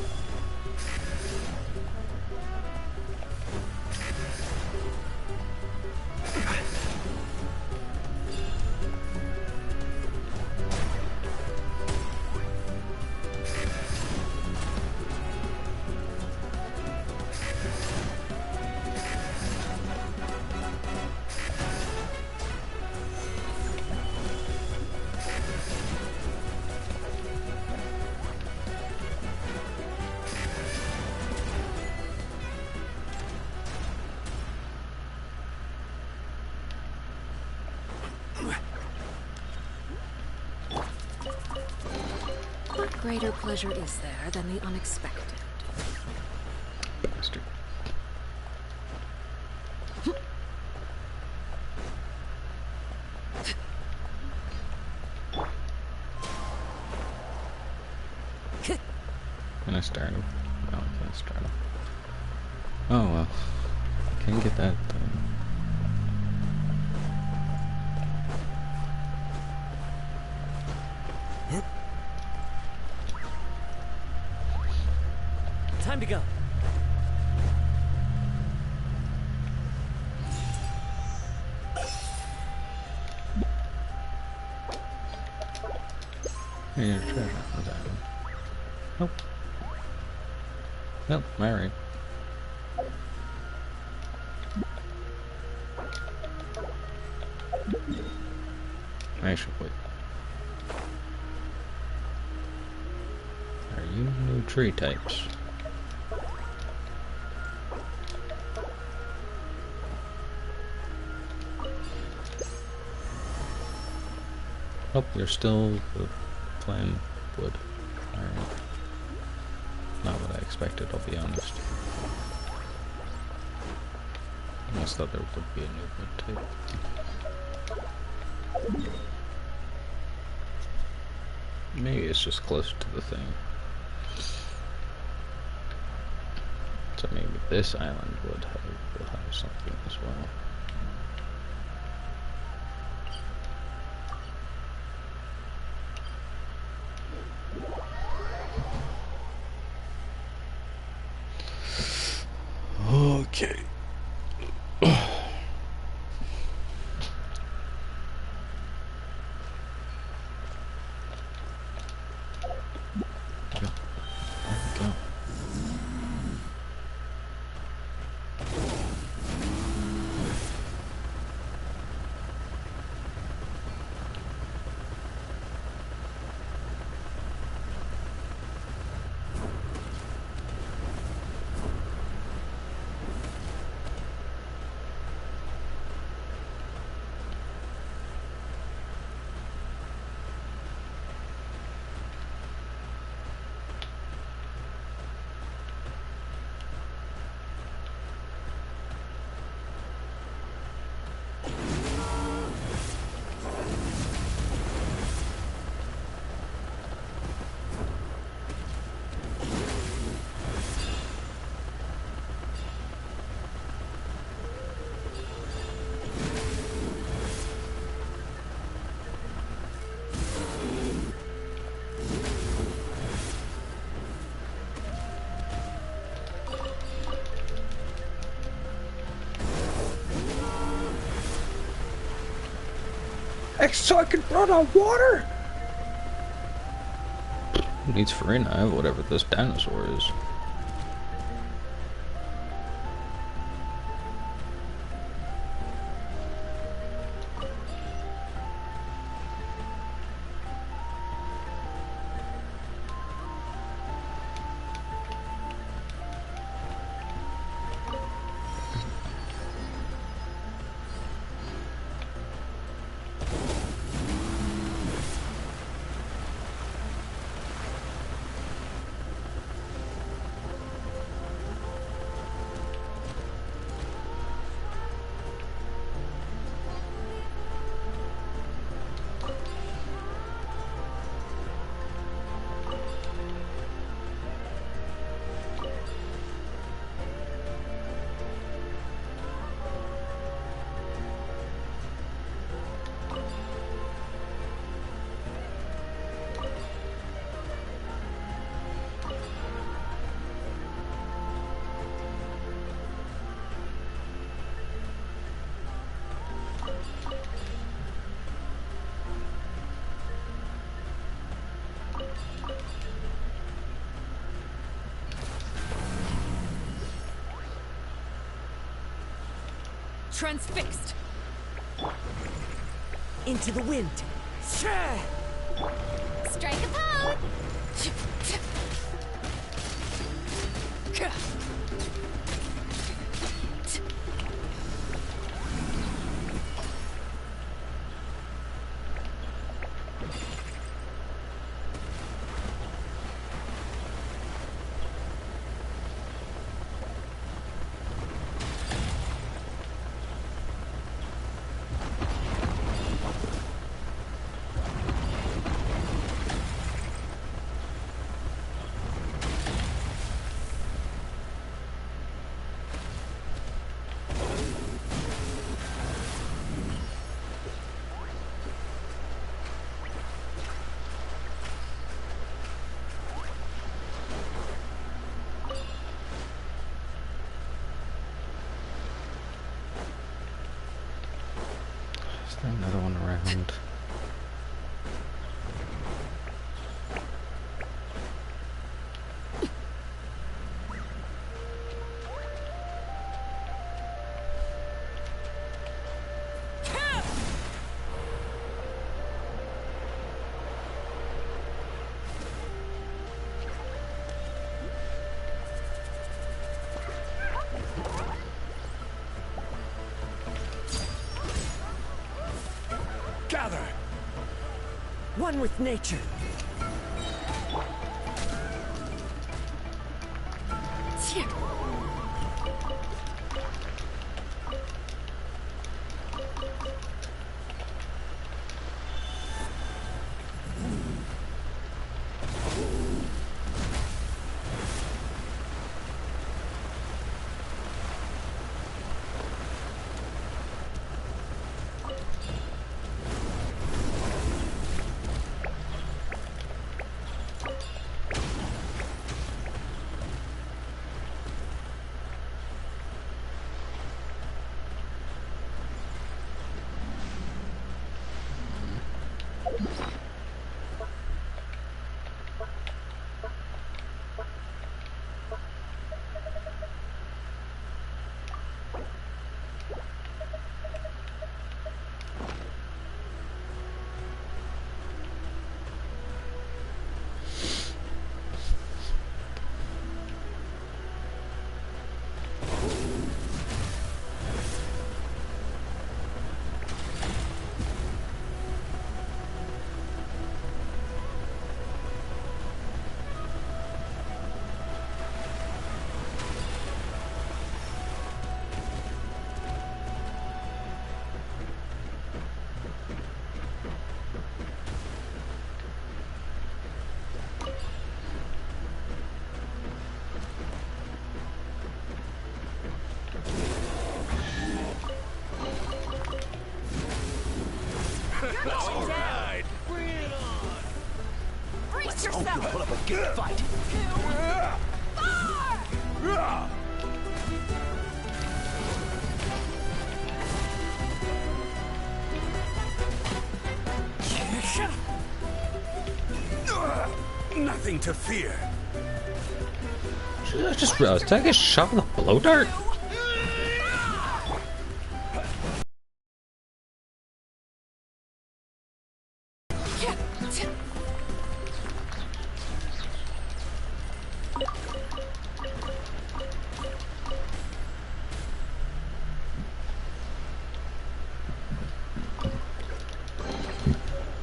greater pleasure is there than the unexpected? Bastard. Can I start him? No, I can't start him. Oh well. Can't get that done. Time to go. Here's your treasure. What's that? Nope. Nope, alright. Actually, wait. Are you new tree types? Oh, you're still the plain wood. Alright. Not what I expected, I'll be honest. I almost thought there would be a new wood type. Maybe it's just close to the thing. So maybe this island will have something as well. Okay. So I can run on water? Who needs Farina? I have whatever this dinosaur is. Transfixed. Into the wind. Strike a pose! Another one around. Gather! One with nature. All right. Bring it on. Brace Let's yourself! put up a good fight. 2, 4! Nothing to fear. I just realized, did I get shot with a blow dart?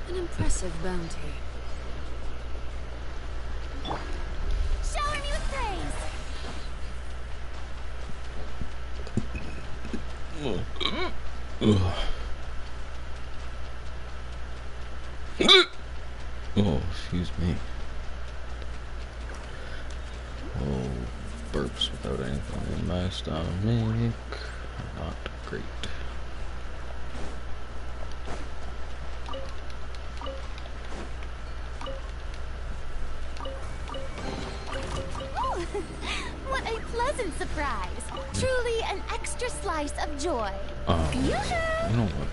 An impressive bounty. Shower me with praise! Oh, excuse me. Oh, burps without anything in my stomach. Not great. What a pleasant surprise! Truly an extra slice of joy. You know what?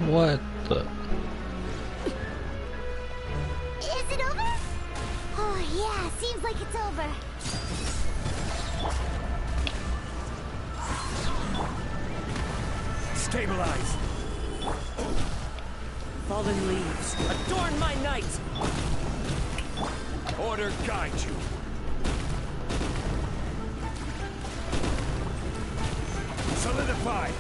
What the? Is it over? Oh yeah, seems like it's over. Stabilize. Fallen leaves, adorn my night! Order guide you. Solidify.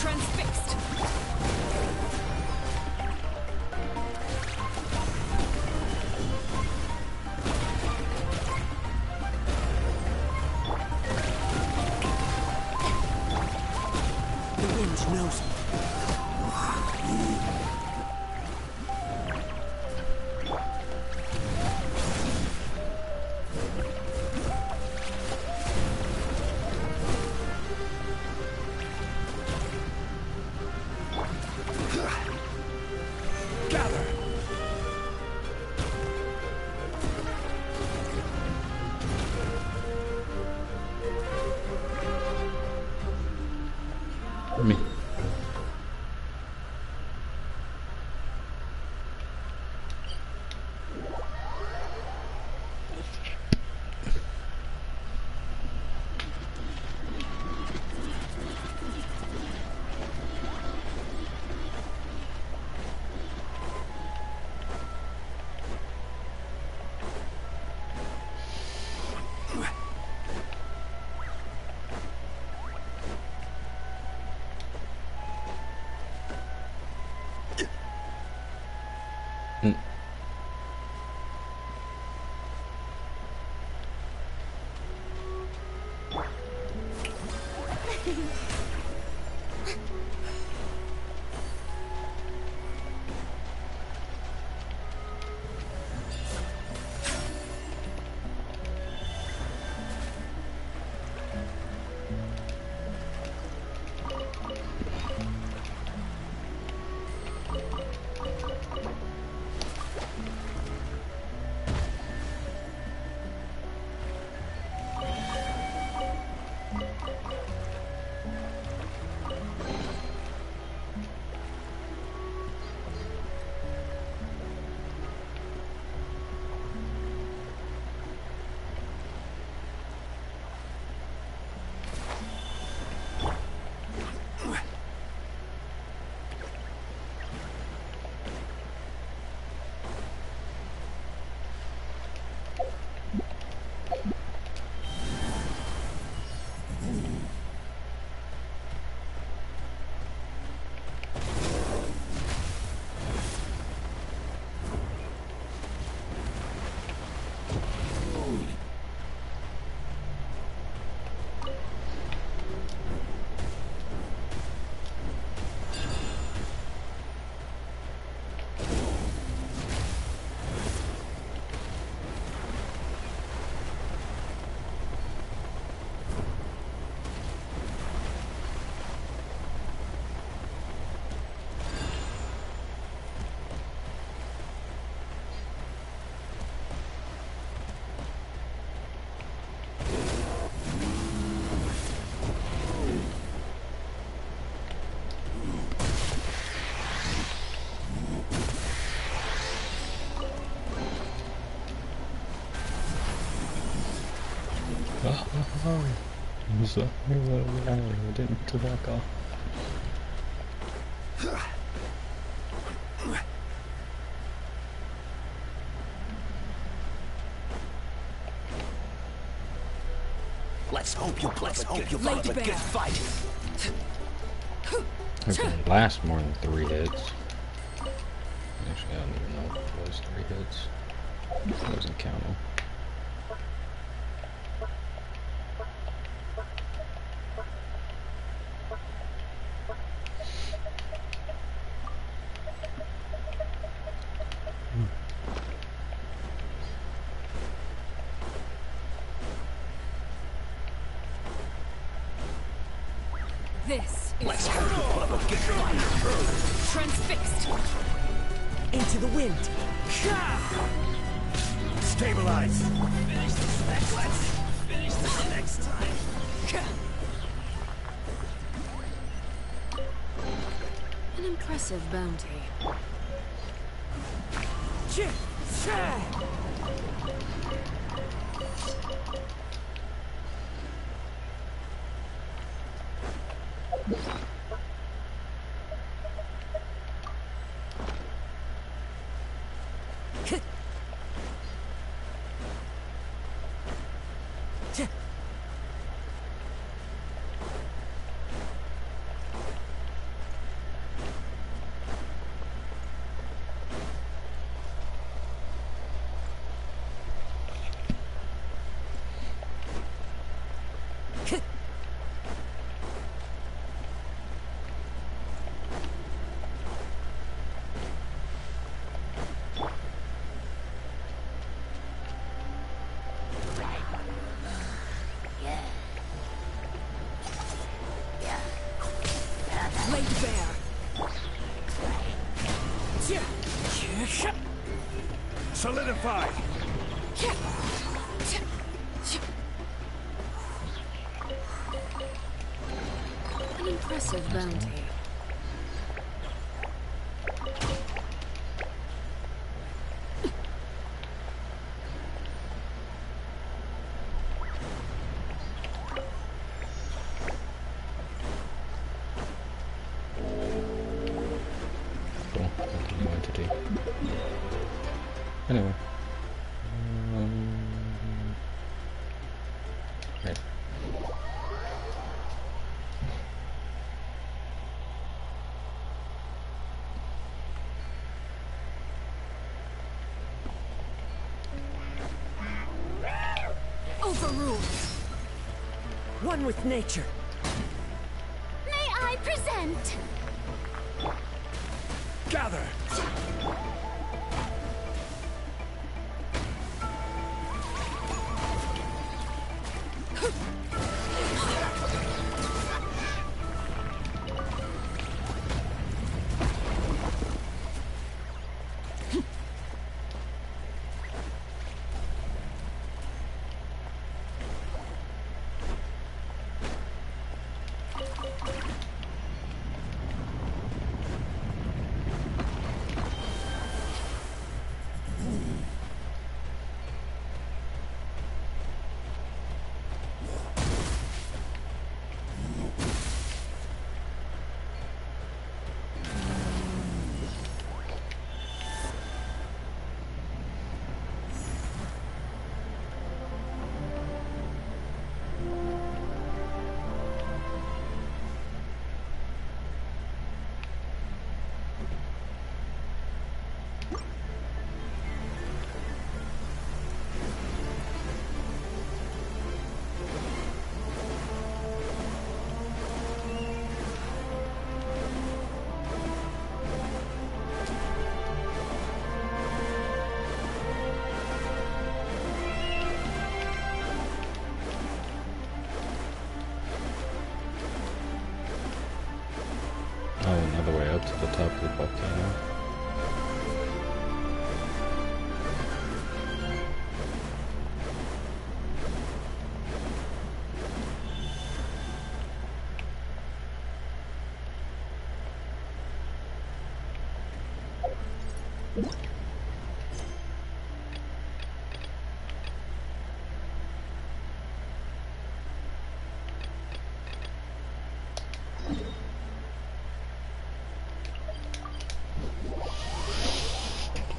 Transfixed. The wind knows me. Gather. Me. I'm sorry, I didn't mean to back off. Let's hope you put up a good fight. It can last more than 3 hits. Actually, I don't even know if it was 3 hits. It doesn't count them. This is Let's hope you put up a good fight. transfixed. Into the wind. Stabilize. Let's finish Next time. An impressive bounty. Solidify! An impressive bounty. Cool. That's what I wanted to do. Anyway. Right. Overruled. One with nature. May I present? Gather! Oh, another way up to the top of the volcano.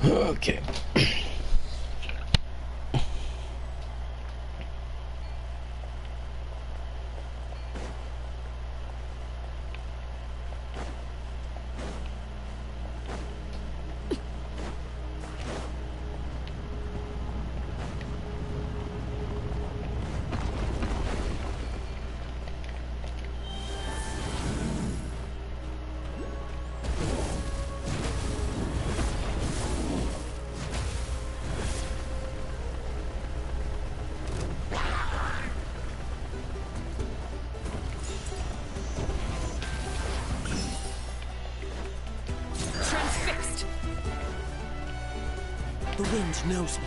Okay. The wind knows me.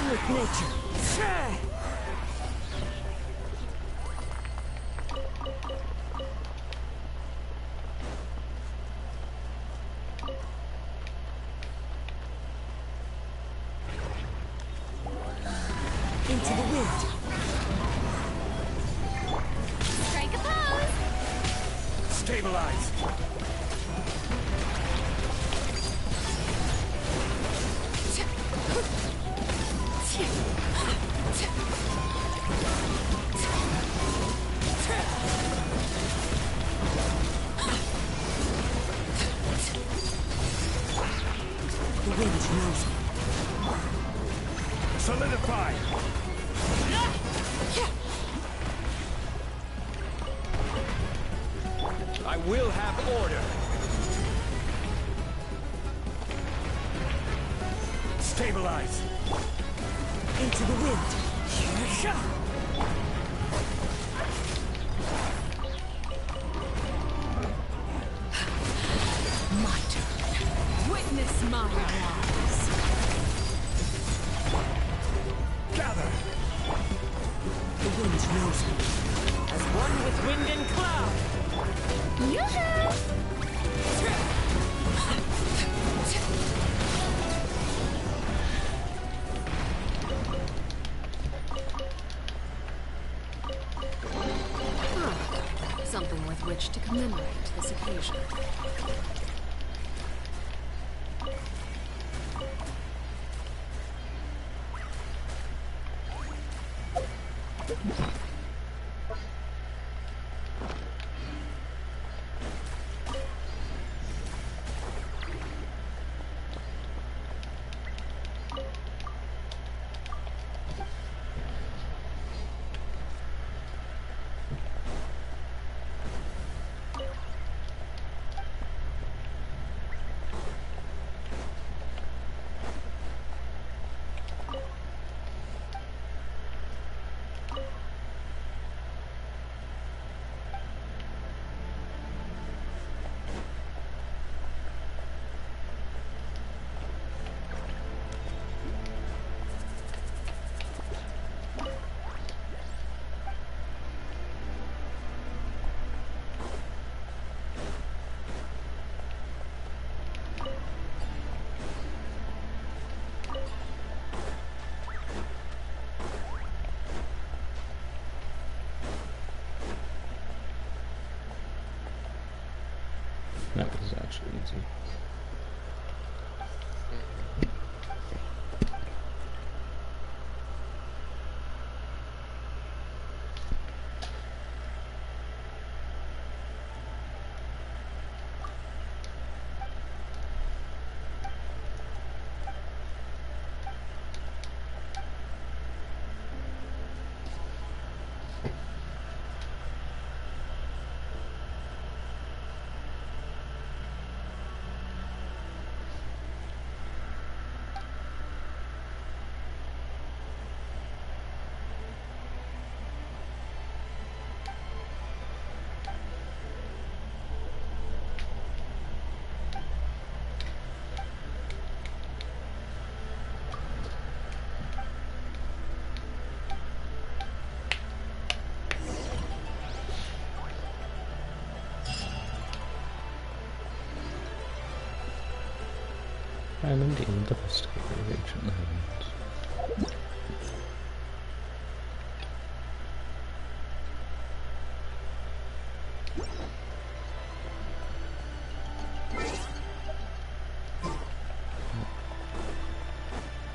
one with nature. Into the wind. Strike a pose! Stabilize. The wind knows me. Solidify. I will have order. Stabilize. Into the wind. My turn. Witness my rise. Gather. The wind knows me. As one with wind and cloud. Something with which to commemorate this occasion. That was actually easy. I'm indeed devastated of ancient lands.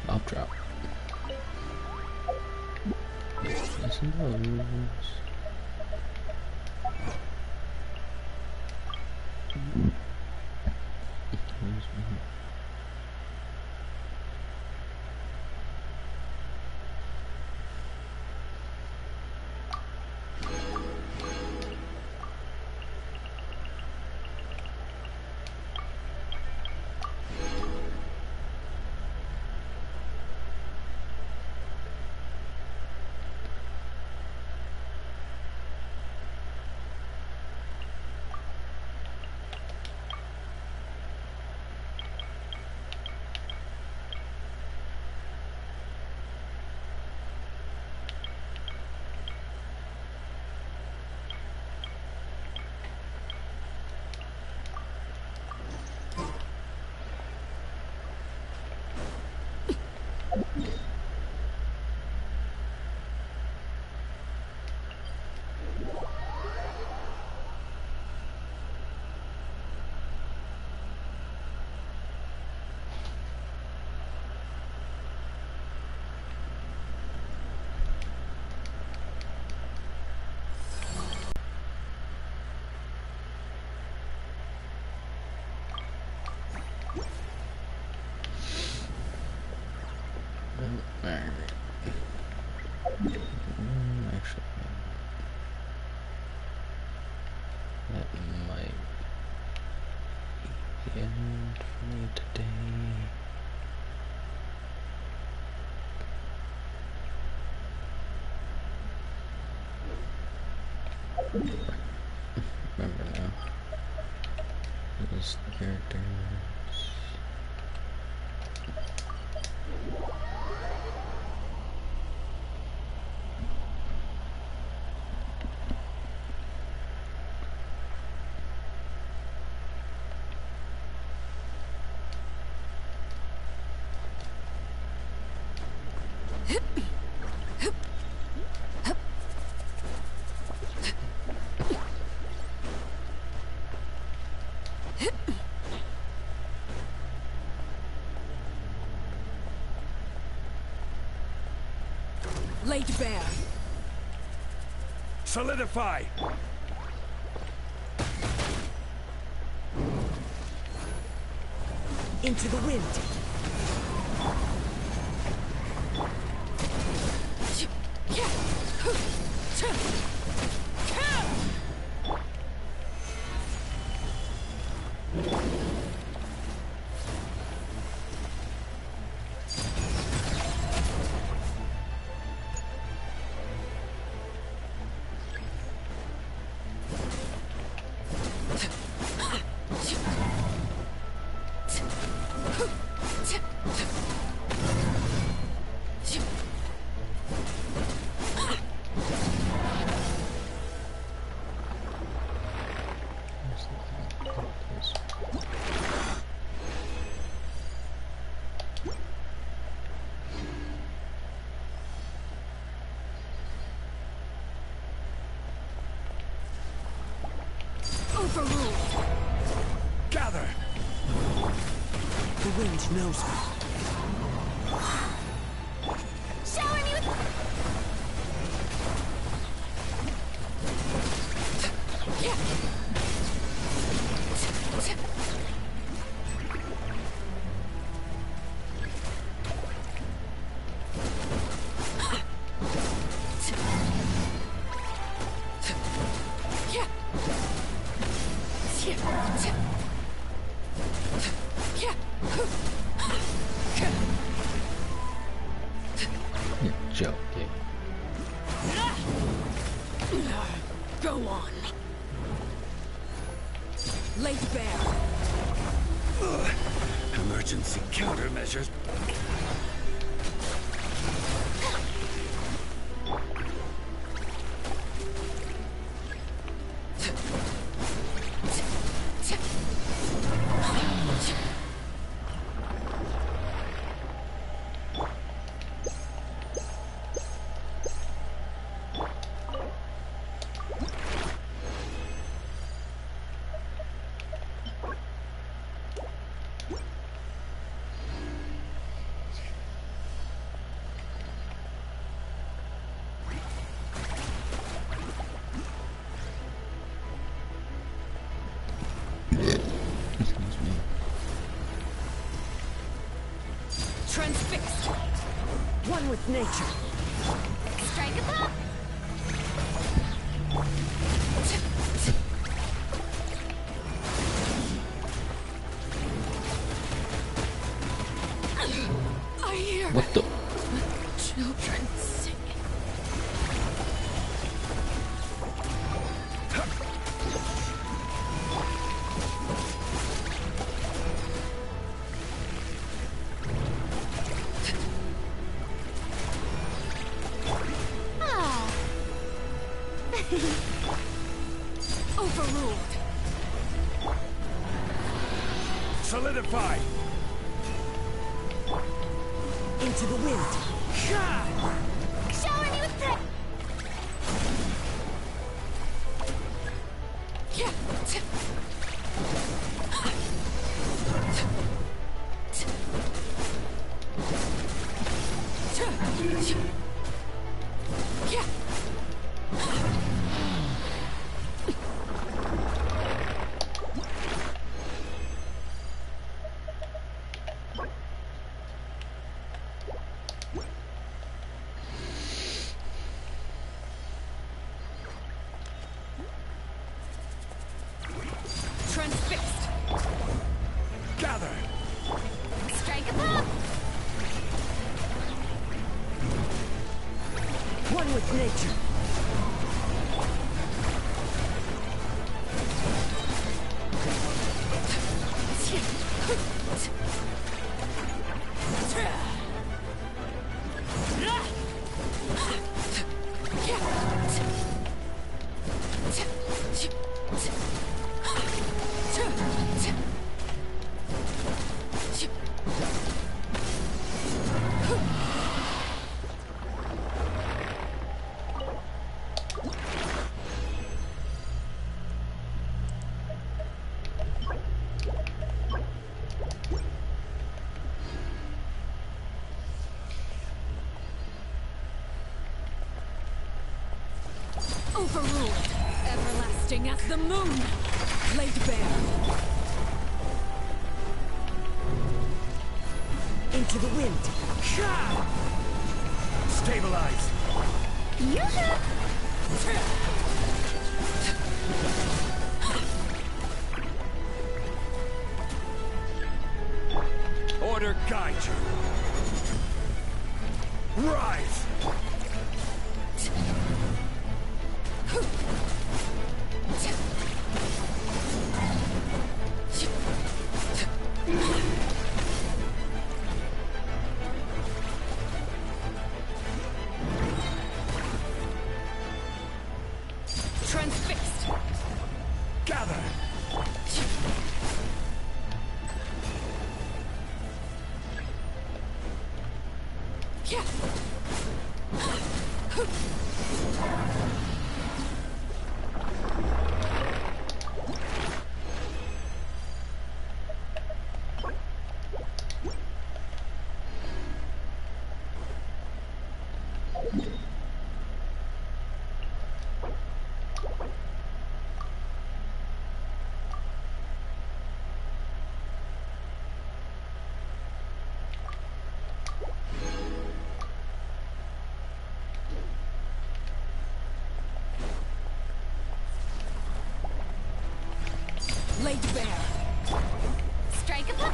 Up drop. Yes and those. Remember now. This character. Laid bare. Solidify! Into the wind. Overruled. Gather! The wind knows me. Shower me with... You're joking. Go on. Laid bare. Emergency countermeasures. Transfixed. One with nature. Strike a pop! I hear What the? children singing. Overruled. Solidify! Into the wind. Shower me with the... Transfixed. Gather! Strike a pop! One with nature. Overruled. Everlasting as the moon. Laid bare. Into the wind. Stabilize. Order guide you. Rise. Transfixed. Gather. Yeah. Laid bare. Strike a pop.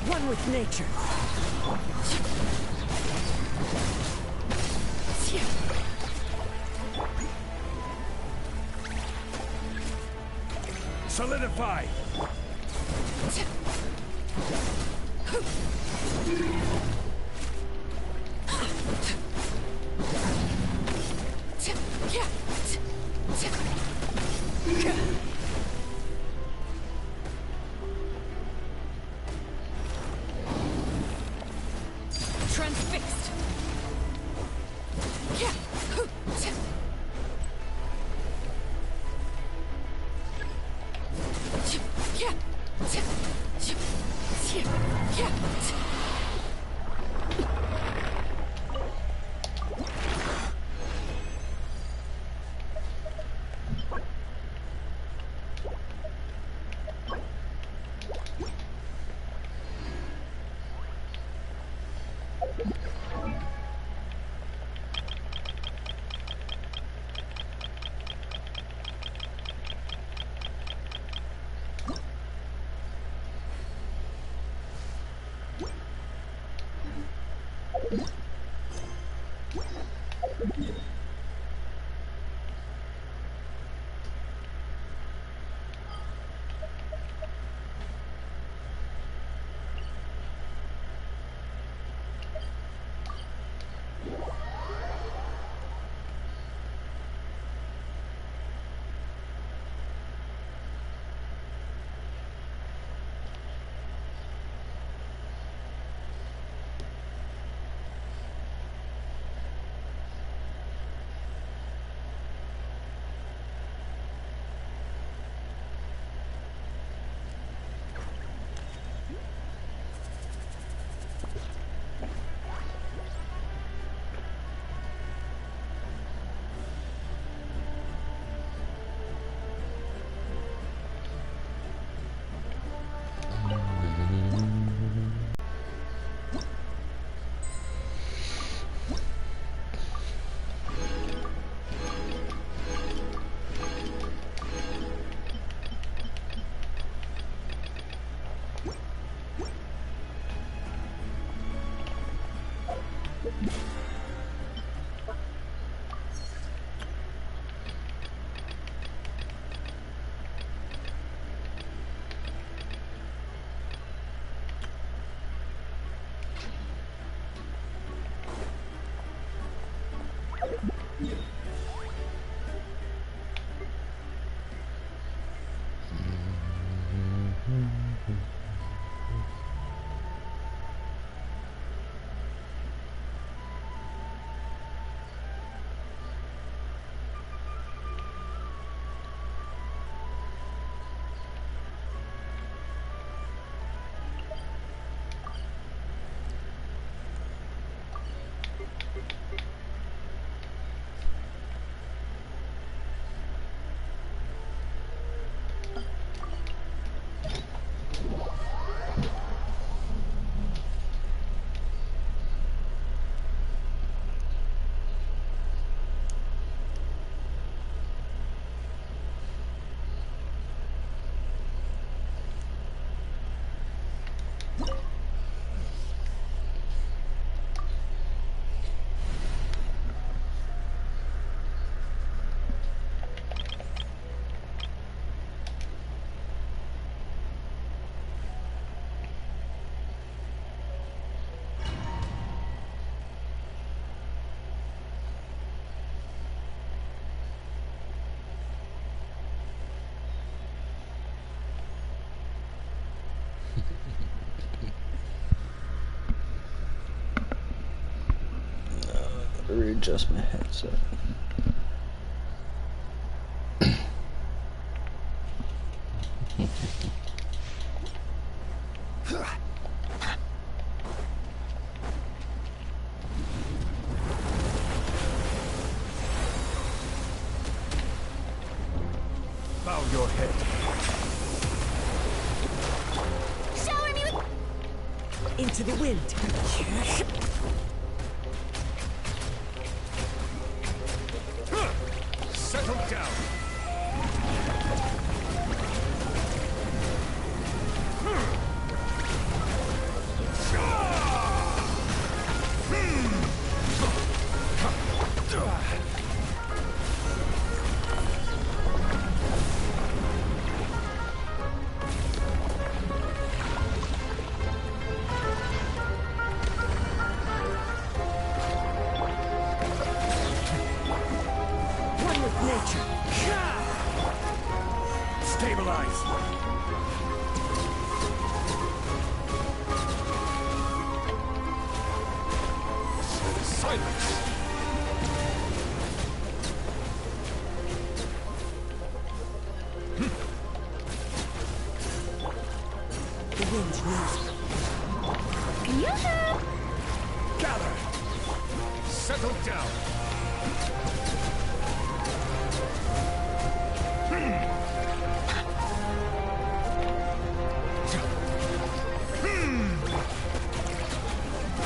One with nature. Solidify. Transfixed. adjust my headset. Bow your head. Shower me with... Into the wind. Settle down. One with nature. Stabilize. Silence. The wind knows. Gather. Settle down.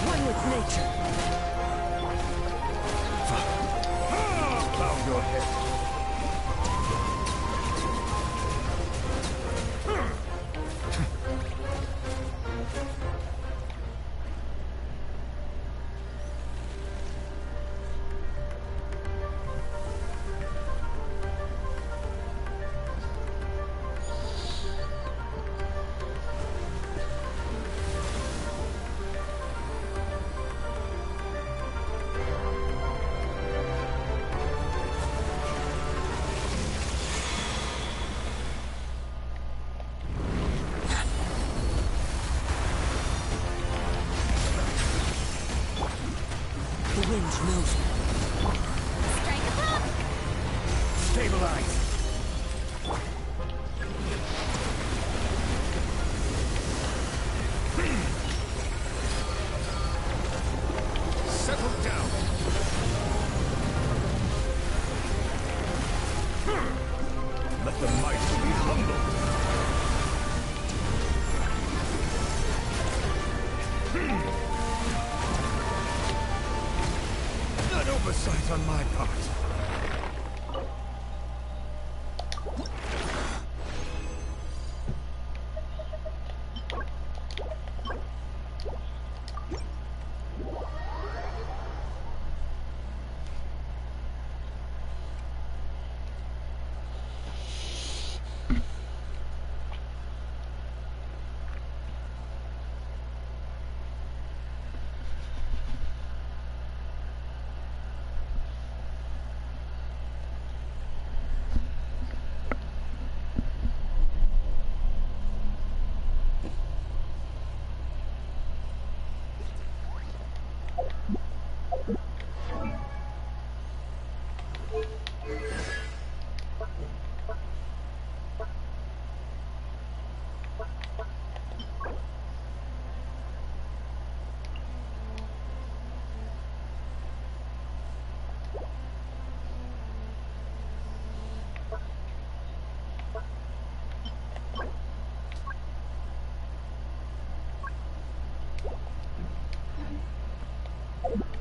One with nature. Bow your head. The wind knows me. Stabilize. Settle down. Let the mighty be humbled. An oversight on my part.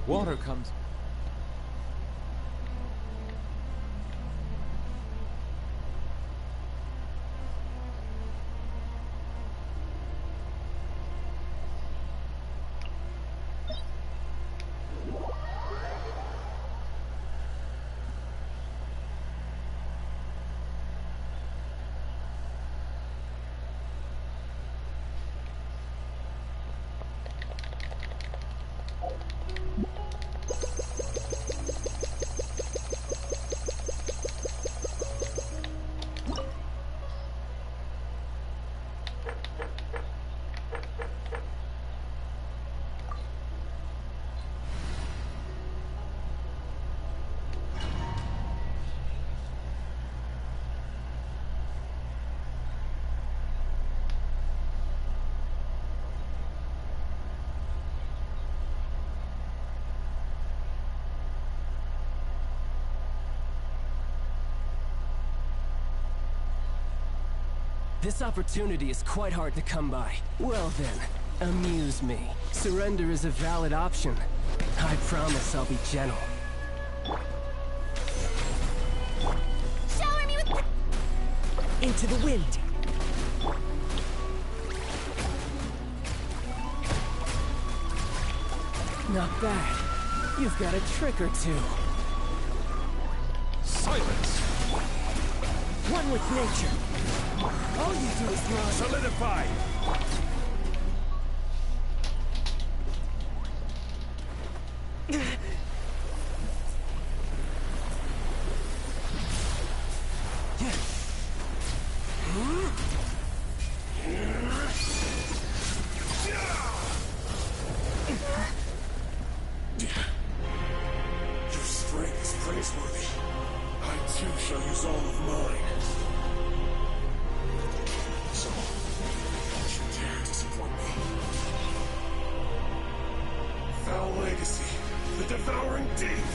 Water comes. This opportunity is quite hard to come by. Well then, amuse me. Surrender is a valid option. I promise I'll be gentle. Shower me with... Into the wind. Not bad. You've got a trick or two. Silence! One with nature. All you do is run. Solidify! Your strength is praiseworthy. I too shall use all of mine. So, don't you dare disappoint me. Foul legacy, the devouring deep.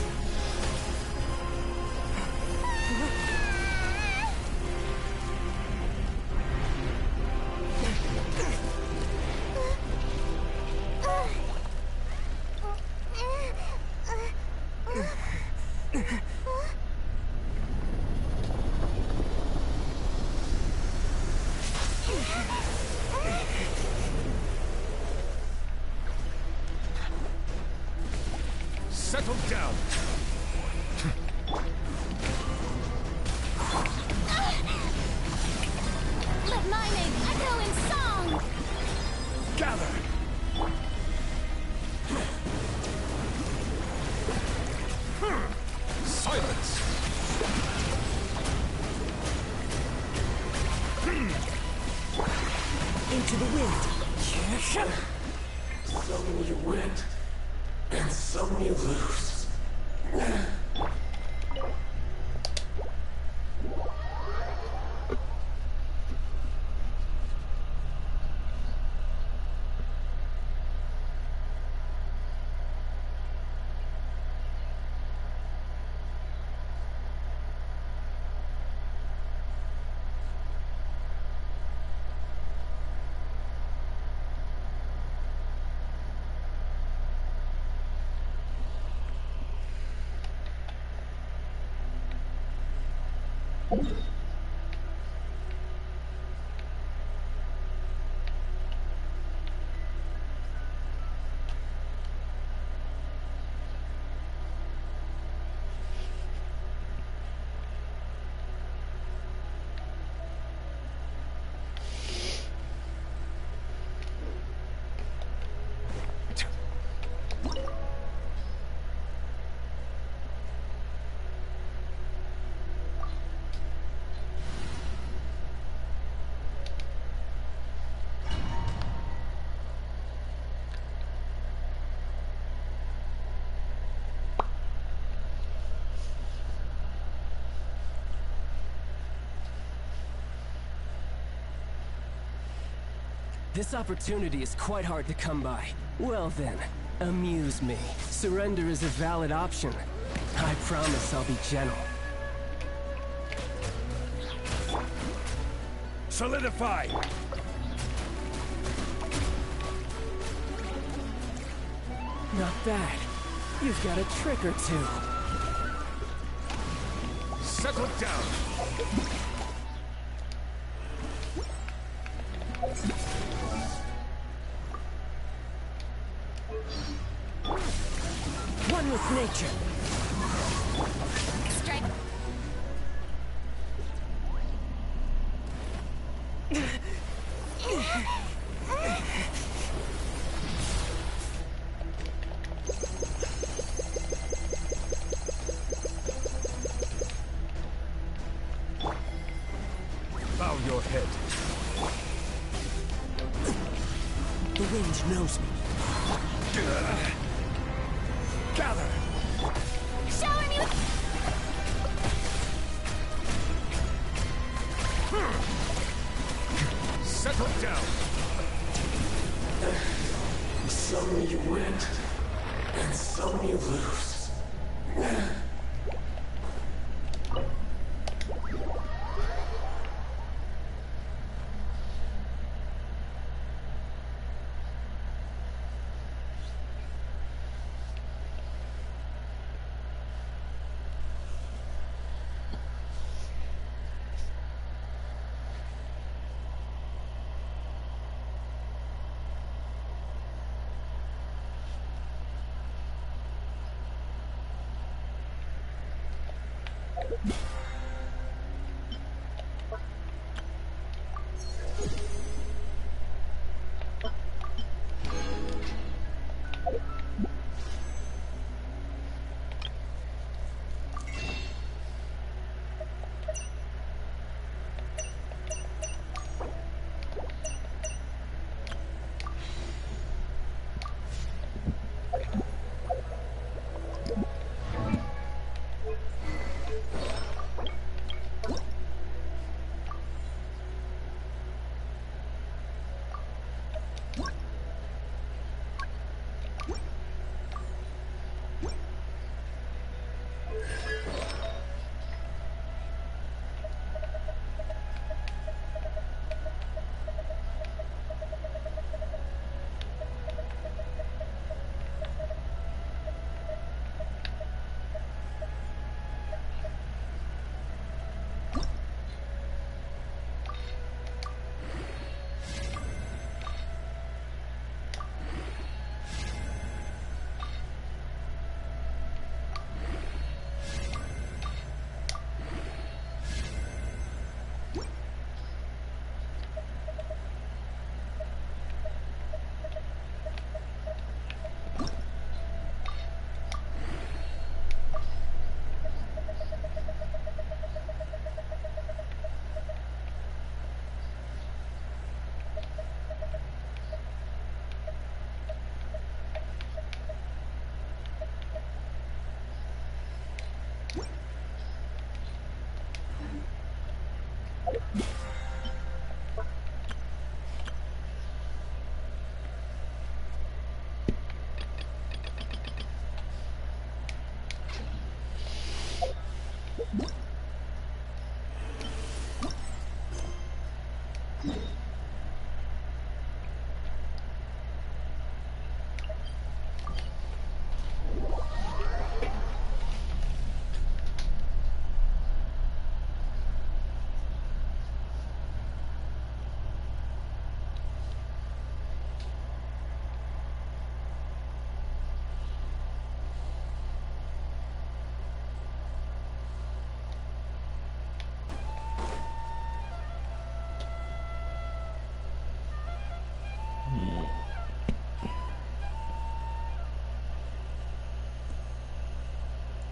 Settle down! Let my name echo in song! Gather! Silence! Into the wind. Some you win, and some you lose. This opportunity is quite hard to come by. Well then, amuse me. Surrender is a valid option. I promise I'll be gentle. Solidify! Not bad. You've got a trick or two. Settle down! One with nature. Strike. Bow your head. The wind knows me. Gather! Shower me with... Settle down! Some you win, and some you lose.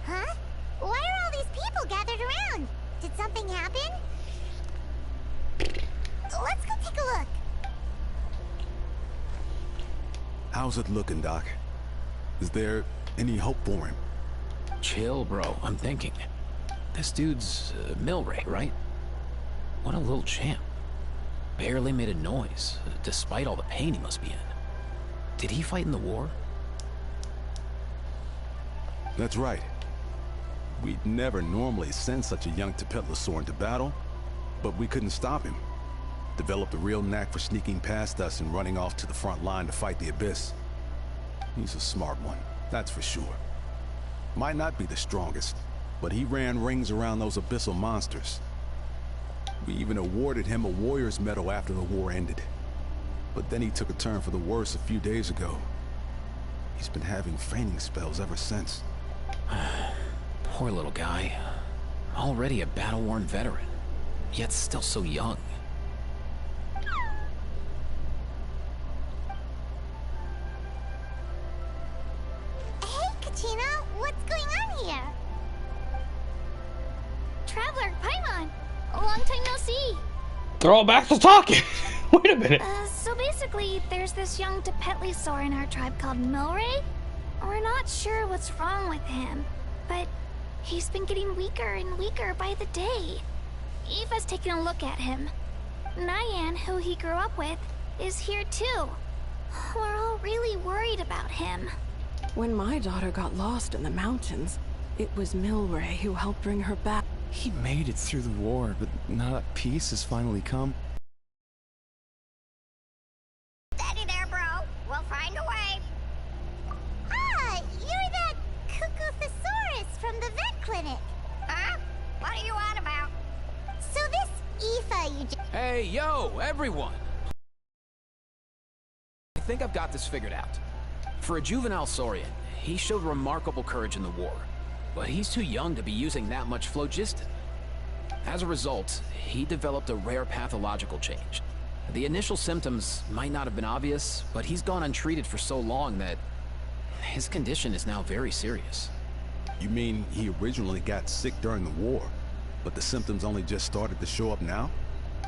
Huh? Why are all these people gathered around? Did something happen? Let's go take a look. How's it looking, Doc? Is there any hope for him? Chill, bro. I'm thinking. This dude's Milray, right? What a little champ. Barely made a noise, despite all the pain he must be in. Did he fight in the war? That's right. We'd never normally send such a young Tepetlosaur into battle, but we couldn't stop him. Developed a real knack for sneaking past us and running off to the front line to fight the Abyss. He's a smart one, that's for sure. Might not be the strongest, but he ran rings around those abyssal monsters. We even awarded him a Warrior's Medal after the war ended. But then he took a turn for the worse a few days ago. He's been having fainting spells ever since. Poor little guy. Already a battle-worn veteran, yet still so young. Hey, Katina, what's going on here? Traveler, Paimon! A long time no see! They're all back to talking! Wait a minute. So basically, there's this young Tepetlosaur in our tribe called Milray. We're not sure what's wrong with him, but he's been getting weaker and weaker by the day. Eva's taking a look at him. Nyan, who he grew up with, is here too. We're all really worried about him. When my daughter got lost in the mountains, it was Milray who helped bring her back. He made it through the war, but now that peace has finally come. Steady there, bro. We'll find a way. Ah, you're that Cuckoo-thesaurus from the vet clinic. Huh? What are you on about? So this Aoife you just... Hey, yo, everyone! I think I've got this figured out. For a juvenile Saurian, he showed remarkable courage in the war. but he's too young to be using that much phlogiston. As a result, he developed a rare pathological change. The initial symptoms might not have been obvious, but he's gone untreated for so long that his condition is now very serious. You mean he originally got sick during the war, but the symptoms only just started to show up now?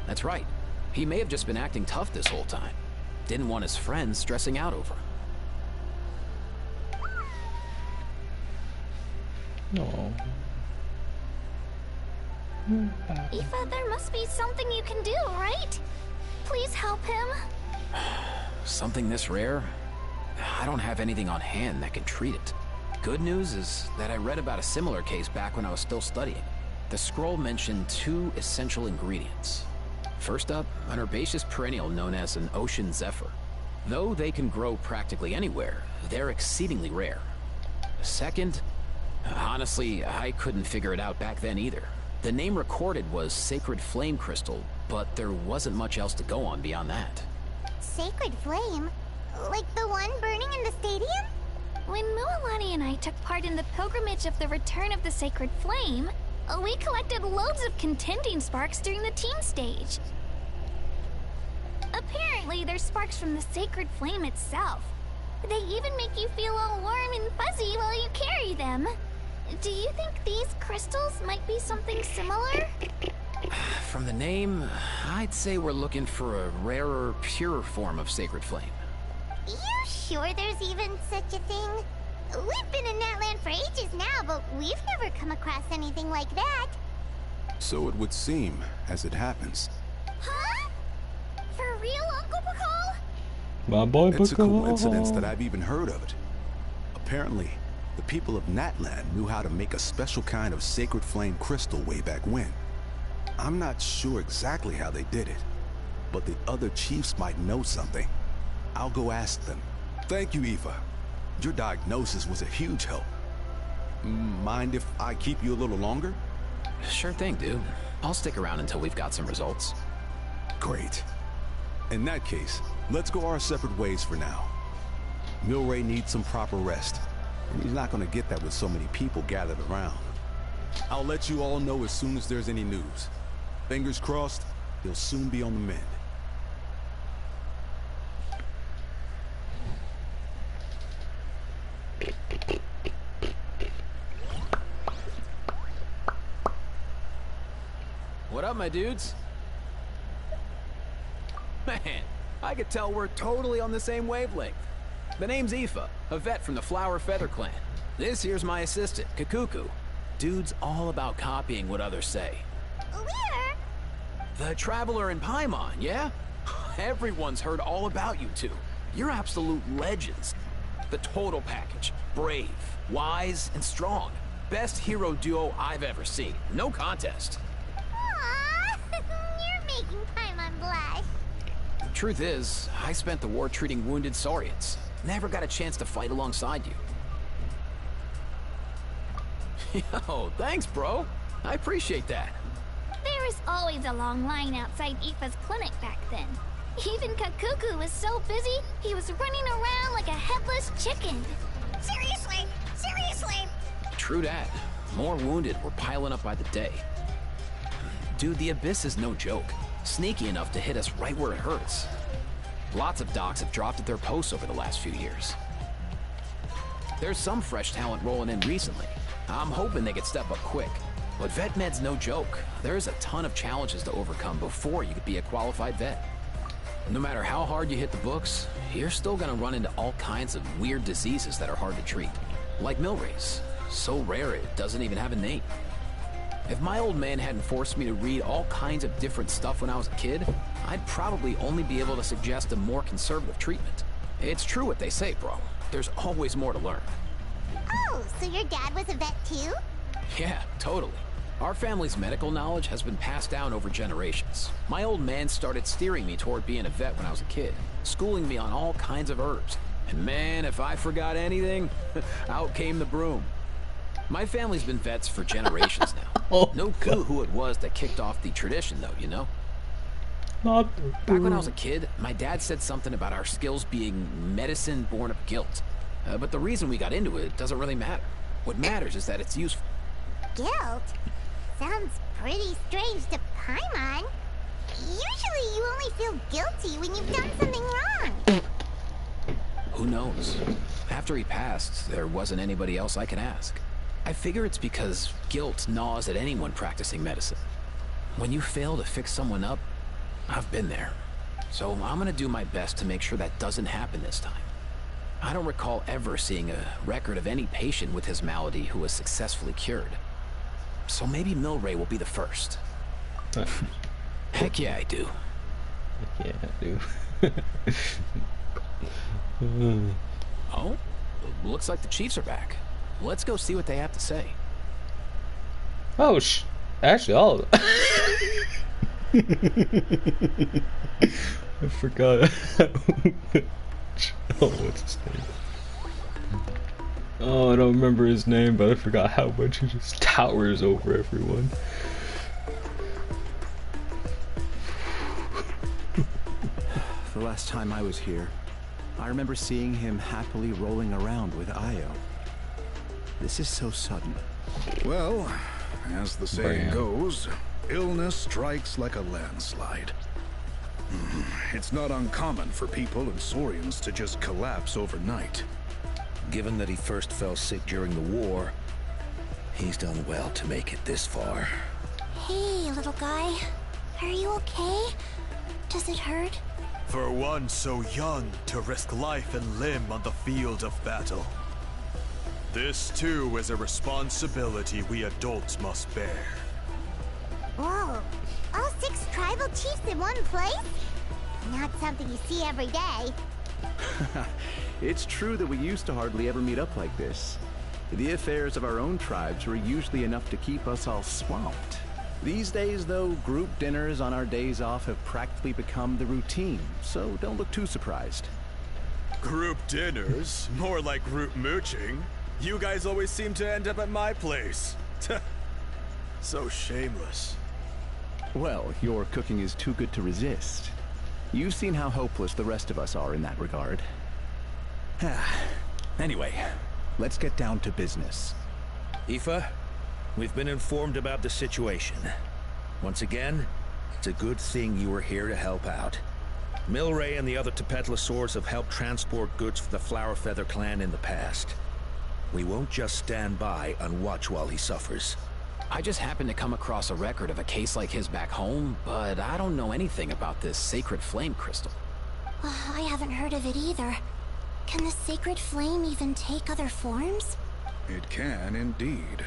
That's right. He may have just been acting tough this whole time. Didn't want his friends stressing out over him. No. Aoife, there must be something you can do, right? Please help him. Something this rare? I don't have anything on hand that can treat it. Good news is that I read about a similar case back when I was still studying. The scroll mentioned 2 essential ingredients. First up, an herbaceous perennial known as an ocean zephyr. Though they can grow practically anywhere, they're exceedingly rare. Second, honestly, I couldn't figure it out back then either. The name recorded was Sacred Flame Crystal, but there wasn't much else to go on beyond that. Sacred Flame? Like the one burning in the stadium? When Mualani and I took part in the pilgrimage of the Return of the Sacred Flame, we collected loads of contending sparks during the team stage. Apparently, they're sparks from the Sacred Flame itself. They even make you feel all warm and fuzzy while you carry them. Do you think these crystals might be something similar? From the name, I'd say we're looking for a rarer, purer form of Sacred Flame. You sure there's even such a thing? We've been in that land for ages now, but we've never come across anything like that. So it would seem, as it happens. Huh? For real, Uncle Bacall? My boy It's a Bacall. coincidence that I've even heard of it. Apparently, the people of Natland knew how to make a special kind of sacred flame crystal way back when. I'm not sure exactly how they did it, but the other chiefs might know something. I'll go ask them. Thank you, Aoife. Your diagnosis was a huge help. Mind if I keep you a little longer? Sure thing, dude. I'll stick around until we've got some results. Great. In that case, let's go our separate ways for now. Milray needs some proper rest, and he's not going to get that with so many people gathered around. I'll let you all know as soon as there's any news. Fingers crossed, he'll soon be on the mend. What up, my dudes? Man, I could tell we're totally on the same wavelength. The name's Aoife, a vet from the Flower Feather Clan. This here's my assistant, Kakuku. Dude's all about copying what others say. Where? The Traveler in Paimon, yeah? Everyone's heard all about you two. You're absolute legends. The total package. Brave, wise, and strong. Best hero duo I've ever seen. No contest. Aww, you're making Paimon blush. The truth is, I spent the war treating wounded Saurians. Never got a chance to fight alongside you. Yo, thanks, bro. I appreciate that. There was always a long line outside Aoife's clinic back then. Even Kakuku was so busy, he was running around like a headless chicken. Seriously? Seriously? True that. More wounded were piling up by the day. Dude, the Abyss is no joke. Sneaky enough to hit us right where it hurts. Lots of docs have dropped at their posts over the last few years. There's some fresh talent rolling in recently. I'm hoping they could step up quick. But vet med's no joke. There's a ton of challenges to overcome before you could be a qualified vet. No matter how hard you hit the books, you're still gonna run into all kinds of weird diseases that are hard to treat. Like Milray's. So rare it doesn't even have a name. If my old man hadn't forced me to read all kinds of different stuff when I was a kid, I'd probably only be able to suggest a more conservative treatment. It's true what they say, bro. There's always more to learn. Oh, so your dad was a vet too? Yeah, totally. Our family's medical knowledge has been passed down over generations. My old man started steering me toward being a vet when I was a kid, schooling me on all kinds of herbs. And man, if I forgot anything, out came the broom. My family's been vets for generations now. No clue who it was that kicked off the tradition, though, you know? Back when I was a kid, my dad said something about our skills being medicine born of guilt. But the reason we got into it doesn't really matter. What matters is that it's useful. Guilt? Sounds pretty strange to Paimon. Usually you only feel guilty when you've done something wrong. Who knows? After he passed, there wasn't anybody else I could ask. I figure it's because guilt gnaws at anyone practicing medicine. When you fail to fix someone up, I've been there. So I'm gonna do my best to make sure that doesn't happen this time. I don't recall ever seeing a record of any patient with his malady who was successfully cured. So maybe Milray will be the first. Heck yeah, I do. Heck yeah, I do. Oh? Looks like the Chiefs are back. Let's go see what they have to say. Oh, actually, all of them. I forgot. Oh, what's his name? Oh, I don't remember his name, but I forgot how much he just towers over everyone. The last time I was here, I remember seeing him happily rolling around with Io. This is so sudden. Well, as the saying goes, illness strikes like a landslide. It's not uncommon for people and Saurians to just collapse overnight. Given that he first fell sick during the war, he's done well to make it this far. Hey, little guy. Are you okay? Does it hurt? For one so young to risk life and limb on the field of battle. This too is a responsibility we adults must bear. Whoa, all 6 tribal chiefs in one place? Not something you see every day. It's true that we used to hardly ever meet up like this. The affairs of our own tribes were usually enough to keep us all swamped. These days, though, group dinners on our days off have practically become the routine, so don't look too surprised. Group dinners? More like group mooching. You guys always seem to end up at my place. So shameless. Well, your cooking is too good to resist. You've seen how hopeless the rest of us are in that regard. Anyway, let's get down to business. Aoife, we've been informed about the situation. Once again, it's a good thing you were here to help out. Milray and the other Tepetlosaurs have helped transport goods for the Flowerfeather clan in the past. We won't just stand by and watch while he suffers. I just happened to come across a record of a case like his back home, but I don't know anything about this sacred flame crystal. I haven't heard of it either. Can the sacred flame even take other forms? It can indeed.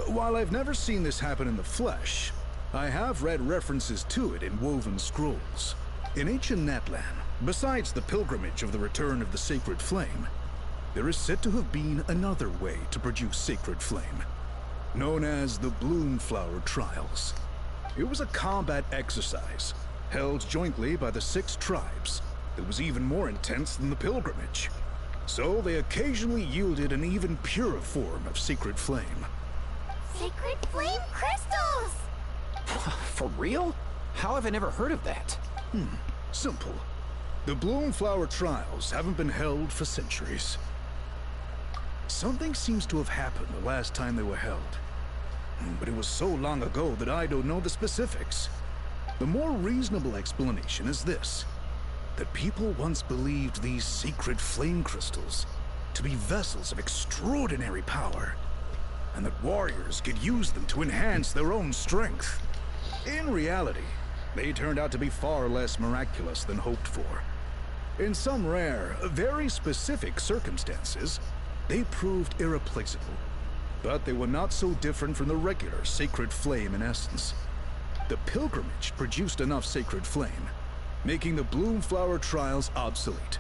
While I've never seen this happen in the flesh, I have read references to it in woven scrolls. In ancient Natlan, besides the pilgrimage of the return of the sacred flame, there is said to have been another way to produce sacred flame, known as the Bloomflower Trials. It was a combat exercise, held jointly by the 6 tribes, that was even more intense than the pilgrimage. So they occasionally yielded an even purer form of sacred flame. Sacred flame crystals! For real? How have I never heard of that? Simple. The Bloomflower Trials haven't been held for centuries. Something seems to have happened the last time they were held. But it was so long ago that I don't know the specifics. The more reasonable explanation is this: that people once believed these sacred flame crystals to be vessels of extraordinary power, and that warriors could use them to enhance their own strength. In reality, they turned out to be far less miraculous than hoped for. In some rare, very specific circumstances, they proved irreplaceable. But they were not so different from the regular sacred flame in essence. The pilgrimage produced enough sacred flame, making the Bloomflower Trials obsolete,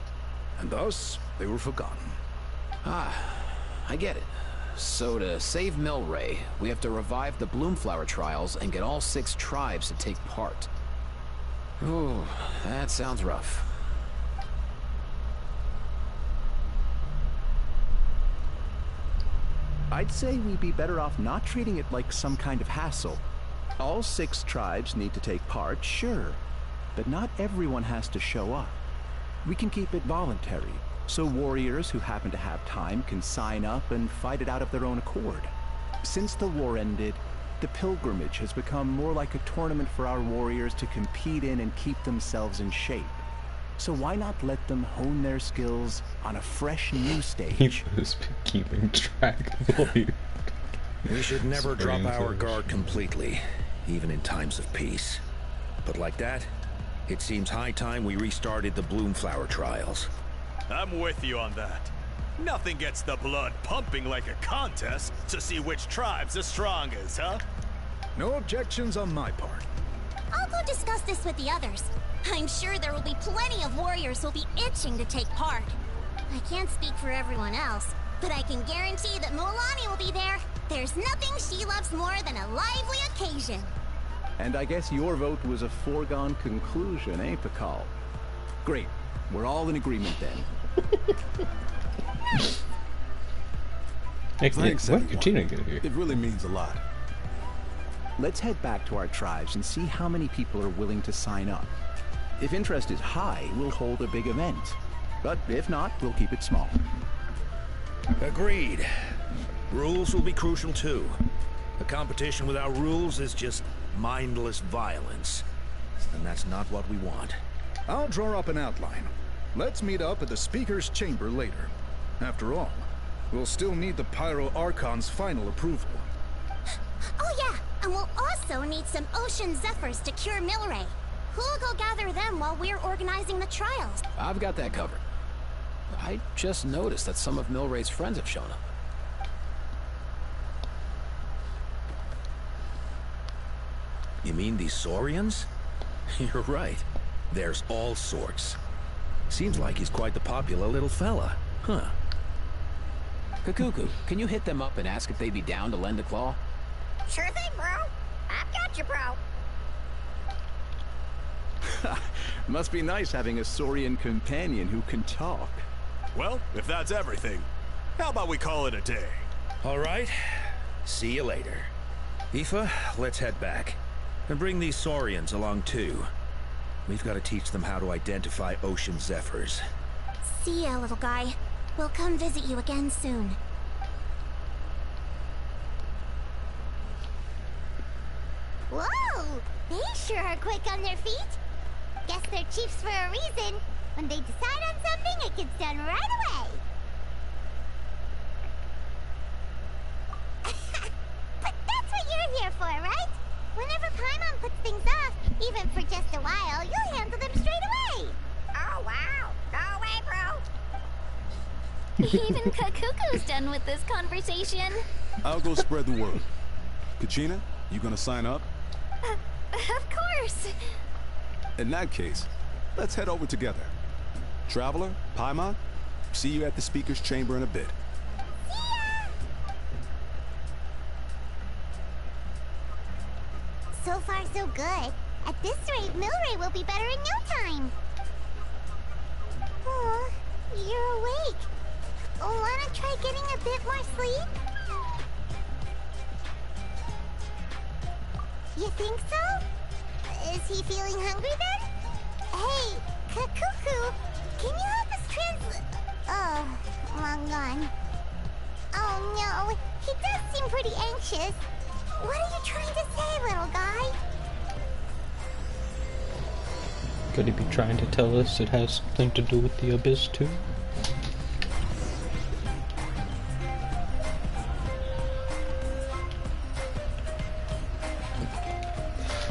and thus they were forgotten. I get it. So to save Milray, we have to revive the Bloomflower Trials and get all 6 tribes to take part. Ooh, that sounds rough. I'd say we'd be better off not treating it like some kind of hassle. All 6 tribes need to take part, sure, but not everyone has to show up. We can keep it voluntary, so warriors who happen to have time can sign up and fight it out of their own accord. Since the war ended, the pilgrimage has become more like a tournament for our warriors to compete in and keep themselves in shape. So why not let them hone their skills on a fresh new stage? He's keeping track of you. We should never drop our guard completely, even in times of peace. But like that, it seems high time we restarted the Bloomflower trials. I'm with you on that. Nothing gets the blood pumping like a contest to see which tribe's the strongest, huh? No objections on my part. I'll go discuss this with the others. I'm sure there will be plenty of warriors who'll be itching to take part. I can't speak for everyone else, but I can guarantee that Mualani will be there. There's nothing she loves more than a lively occasion. And I guess your vote was a foregone conclusion, eh, Pakal? Great. We're all in agreement then. Thanks, what did Tina get here? It really means a lot. Let's head back to our tribes and see how many people are willing to sign up. If interest is high, we'll hold a big event. But if not, we'll keep it small. Agreed. Rules will be crucial too. A competition without rules is just mindless violence. And that's not what we want. I'll draw up an outline. Let's meet up at the Speaker's Chamber later. After all, we'll still need the Pyro Archon's final approval. Oh yeah, and we'll also need some Ocean Zephyrs to cure Milray. Who'll go gather them while we're organizing the trials? I've got that covered. I just noticed that some of Milray's friends have shown up. You mean these Saurians? You're right. There's all sorts. Seems like he's quite the popular little fella. Huh. Kakuku, can you hit them up and ask if they'd be down to lend a claw? Sure thing, bro. I've got you, bro. Must be nice having a Saurian companion who can talk. Well, if that's everything, how about we call it a day? All right. See you later. Aoife, let's head back. And bring these Saurians along too. We've got to teach them how to identify Ocean Zephyrs. See ya, little guy. We'll come visit you again soon. Whoa! They sure are quick on their feet. Guess they're chiefs for a reason. When they decide on something, it gets done right away. But that's what you're here for, right? Whenever Paimon puts things off, even for just a while, you'll handle them straight away. Oh, wow. Go away, bro. Even Kakuku's done with this conversation. I'll go spread the word. Kachina, you gonna sign up? Of course. In that case, let's head over together. Traveler, Paimon, see you at the Speaker's Chamber in a bit. So far, so good. At this rate, Milray will be better in no time. Aw, you're awake. Wanna try getting a bit more sleep? You think so? Is he feeling hungry then? Hey, Kakuku, can you help us translate? Oh, long gone. Oh no, he does seem pretty anxious. What are you trying to say, little guy? Could he be trying to tell us it has something to do with the Abyss too?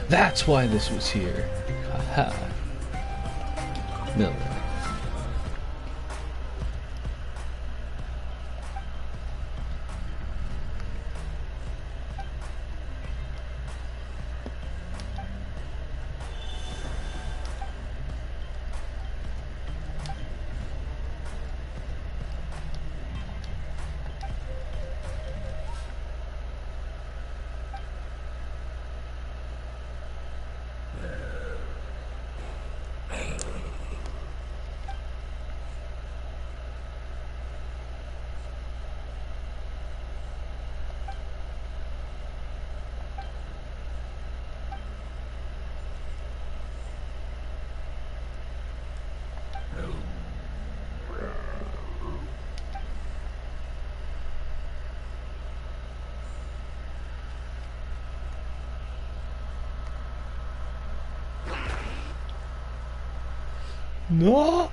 That's why this was here. Haha. Miller. No!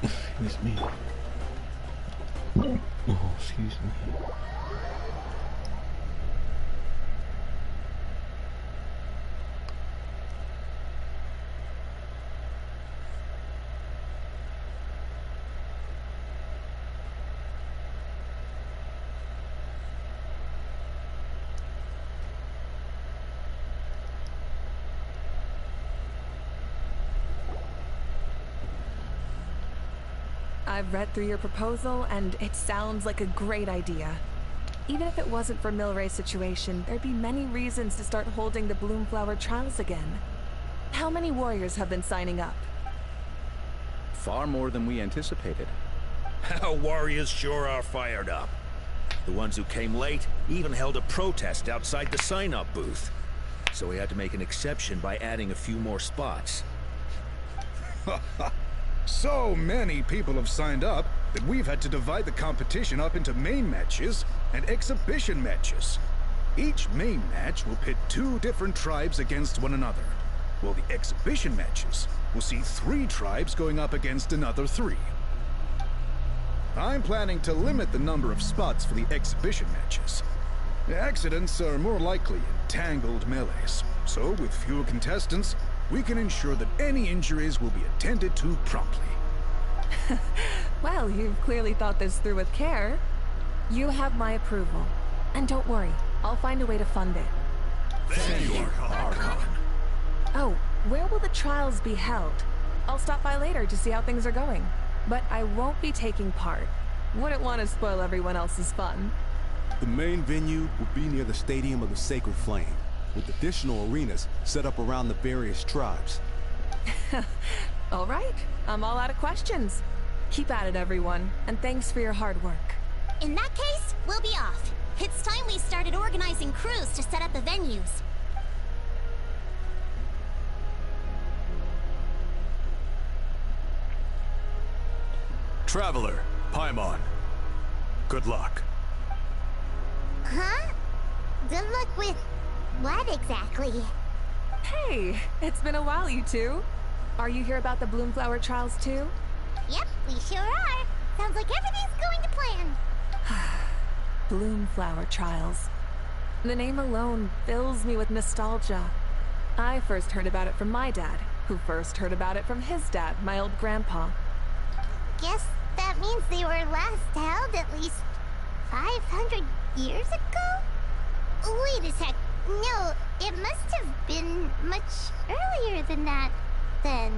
Excuse me. Oh, excuse me. I've read through your proposal, and it sounds like a great idea. Even if it wasn't for Milray's situation, there'd be many reasons to start holding the Bloomflower trials again. How many warriors have been signing up? Far more than we anticipated. Our warriors sure are fired up. The ones who came late even held a protest outside the sign-up booth. So we had to make an exception by adding a few more spots. So many people have signed up that we've had to divide the competition up into main matches and exhibition matches. Each main match will pit 2 different tribes against one another, while the exhibition matches will see 3 tribes going up against another 3. I'm planning to limit the number of spots for the exhibition matches. The accidents are more likely in tangled melees, so with fewer contestants, we can ensure that any injuries will be attended to promptly. Well, you've clearly thought this through with care. You have my approval. And don't worry, I'll find a way to fund it. Thank you, Archon. Oh, where will the trials be held? I'll stop by later to see how things are going. But I won't be taking part. Wouldn't want to spoil everyone else's fun. The main venue will be near the Stadium of the Sacred Flame, with additional arenas set up around the various tribes. All right, I'm all out of questions. Keep at it, everyone, and thanks for your hard work. In that case, we'll be off. It's time we started organizing crews to set up the venues. Traveler, Paimon. Good luck. Huh? Good luck with what exactly? Hey, it's been a while, you two. Are you here about the Bloomflower Trials too? Yep, we sure are. Sounds like everything's going to plan. Bloomflower Trials. The name alone fills me with nostalgia. I first heard about it from my dad, who first heard about it from his dad, my old grandpa. Guess that means they were last held at least 500 years ago? Wait a sec. No, it must have been much earlier than that, then.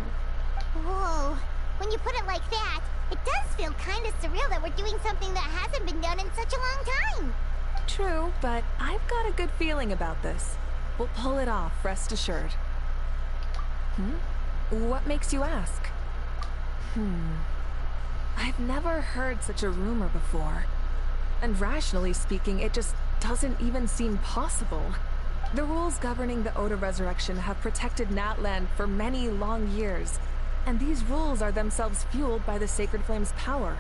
Whoa. When you put it like that, it does feel kind of surreal that we're doing something that hasn't been done in such a long time. True, but I've got a good feeling about this. We'll pull it off, rest assured. What makes you ask? I've never heard such a rumor before. And rationally speaking, it just doesn't even seem possible. The rules governing the Oda Resurrection have protected Natlan for many long years, and these rules are themselves fueled by the Sacred Flame's power.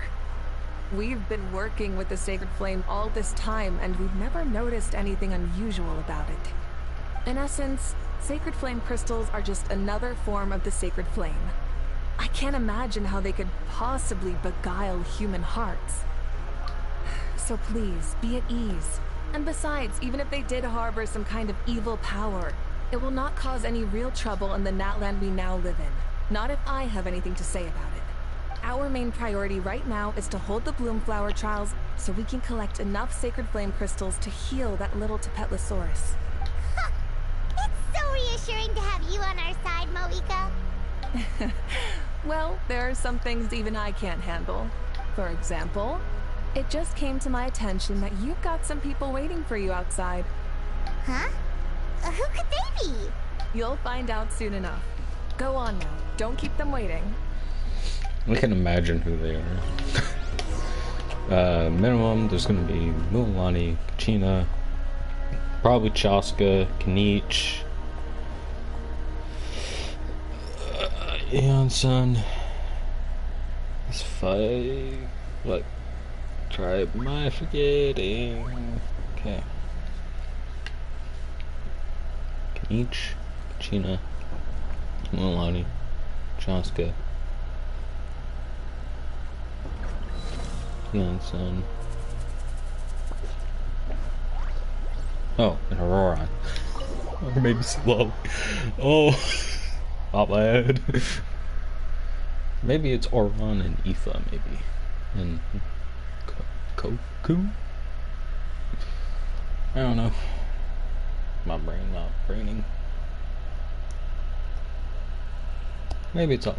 We've been working with the Sacred Flame all this time, and we've never noticed anything unusual about it. In essence, Sacred Flame crystals are just another form of the Sacred Flame. I can't imagine how they could possibly beguile human hearts. So please, be at ease. And besides, even if they did harbor some kind of evil power, it will not cause any real trouble in the Natlan we now live in. Not if I have anything to say about it. Our main priority right now is to hold the Bloomflower Trials so we can collect enough Sacred Flame crystals to heal that little Tepetlosaurus. It's so reassuring to have you on our side, Moika. Well, there are some things even I can't handle. For example, it just came to my attention that you've got some people waiting for you outside. Huh? Who could they be? You'll find out soon enough. Go on now. Don't keep them waiting. I can imagine who they are. Minimum, there's gonna be Mualani, Kachina, probably Chaska, Kanich, Aeon-san. That's 5. What tribe am I forgetting? Okay. Kanich, Kachina, Mualani, Chaska, Aeon-san. Oh, and Aurora. Or maybe Slow. Oh, my bad. Maybe it's Oron and Aoife, maybe. And Koku? I don't know. My brain not braining. Maybe it's all.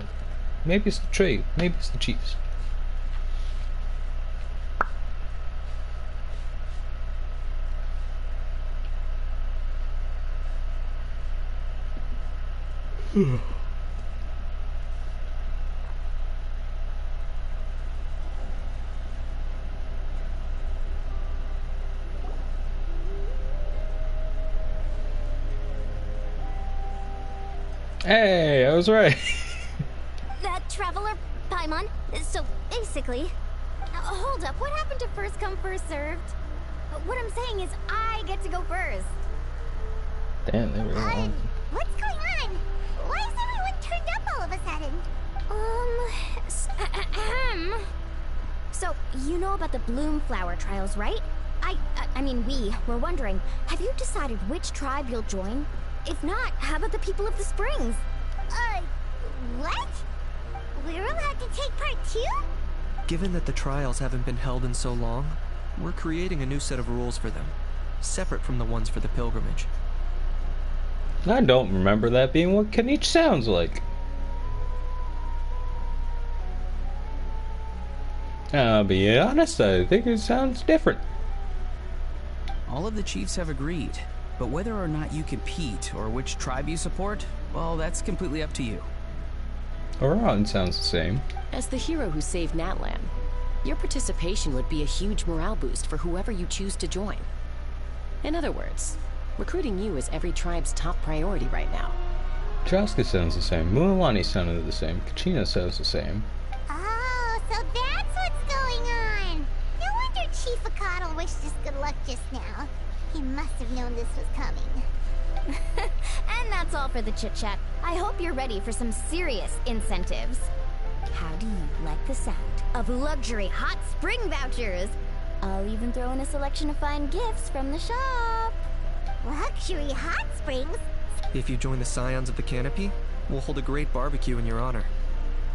Maybe it's the trade. Maybe it's the Chiefs. Hey, I was right. That Traveler, Paimon. So basically, hold up. What happened to first come, first served? What I'm saying is, I get to go first. Damn, they were wrong. What's going on? Why is everyone turned up all of a sudden? So, you know about the Bloomflower Trials, right? I mean, we were wondering, have you decided which tribe you'll join? If not, how about the people of the Springs? What? We're allowed to take part too? Given that the trials haven't been held in so long, we're creating a new set of rules for them, separate from the ones for the pilgrimage. I don't remember that being what Kanich sounds like. I'll be honest, I think it sounds different. All of the chiefs have agreed, but whether or not you compete or which tribe you support, well, that's completely up to you. Oron sounds the same. As the hero who saved Natlan, your participation would be a huge morale boost for whoever you choose to join. In other words, recruiting you is every tribe's top priority right now. Chaska sounds the same. Mualani sounded the same. Kachina sounds the same. Oh, so that's Chiefacotl wished us good luck just now. He must have known this was coming. And that's all for the chit-chat. I hope you're ready for some serious incentives. How do you like the sound of luxury hot spring vouchers? I'll even throw in a selection of fine gifts from the shop. Luxury hot springs? If you join the Scions of the Canopy, we'll hold a great barbecue in your honor.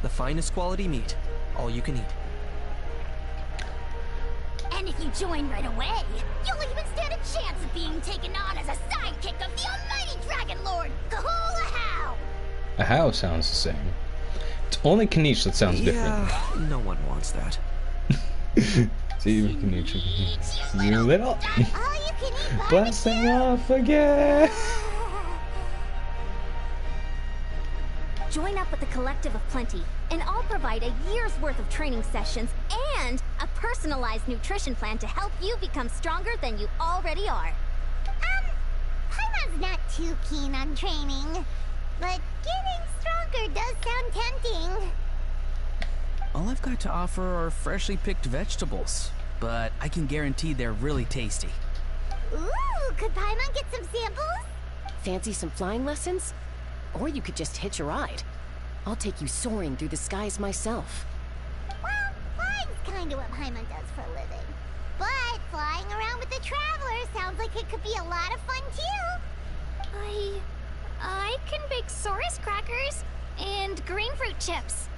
The finest quality meat, all you can eat. And if you join right away, you'll even stand a chance of being taken on as a sidekick of the almighty Dragon Lord, Kahula-How! A how sounds the same. It's only Kanish that sounds different. No one wants that. See, Kanish, you little. All you can eat Blast them off again! Join up with the Collective of Plenty, and I'll provide a year's worth of training sessions and a personalized nutrition plan to help you become stronger than you already are. Paimon's not too keen on training, but getting stronger does sound tempting. All I've got to offer are freshly picked vegetables, but I can guarantee they're really tasty. Ooh, could Paimon get some samples? Fancy some flying lessons? Or you could just hitch a ride. I'll take you soaring through the skies myself. Well, flying's kinda what Paimon does for a living. But flying around with the Traveler sounds like it could be a lot of fun too. I can bake Saurus crackers and green fruit chips.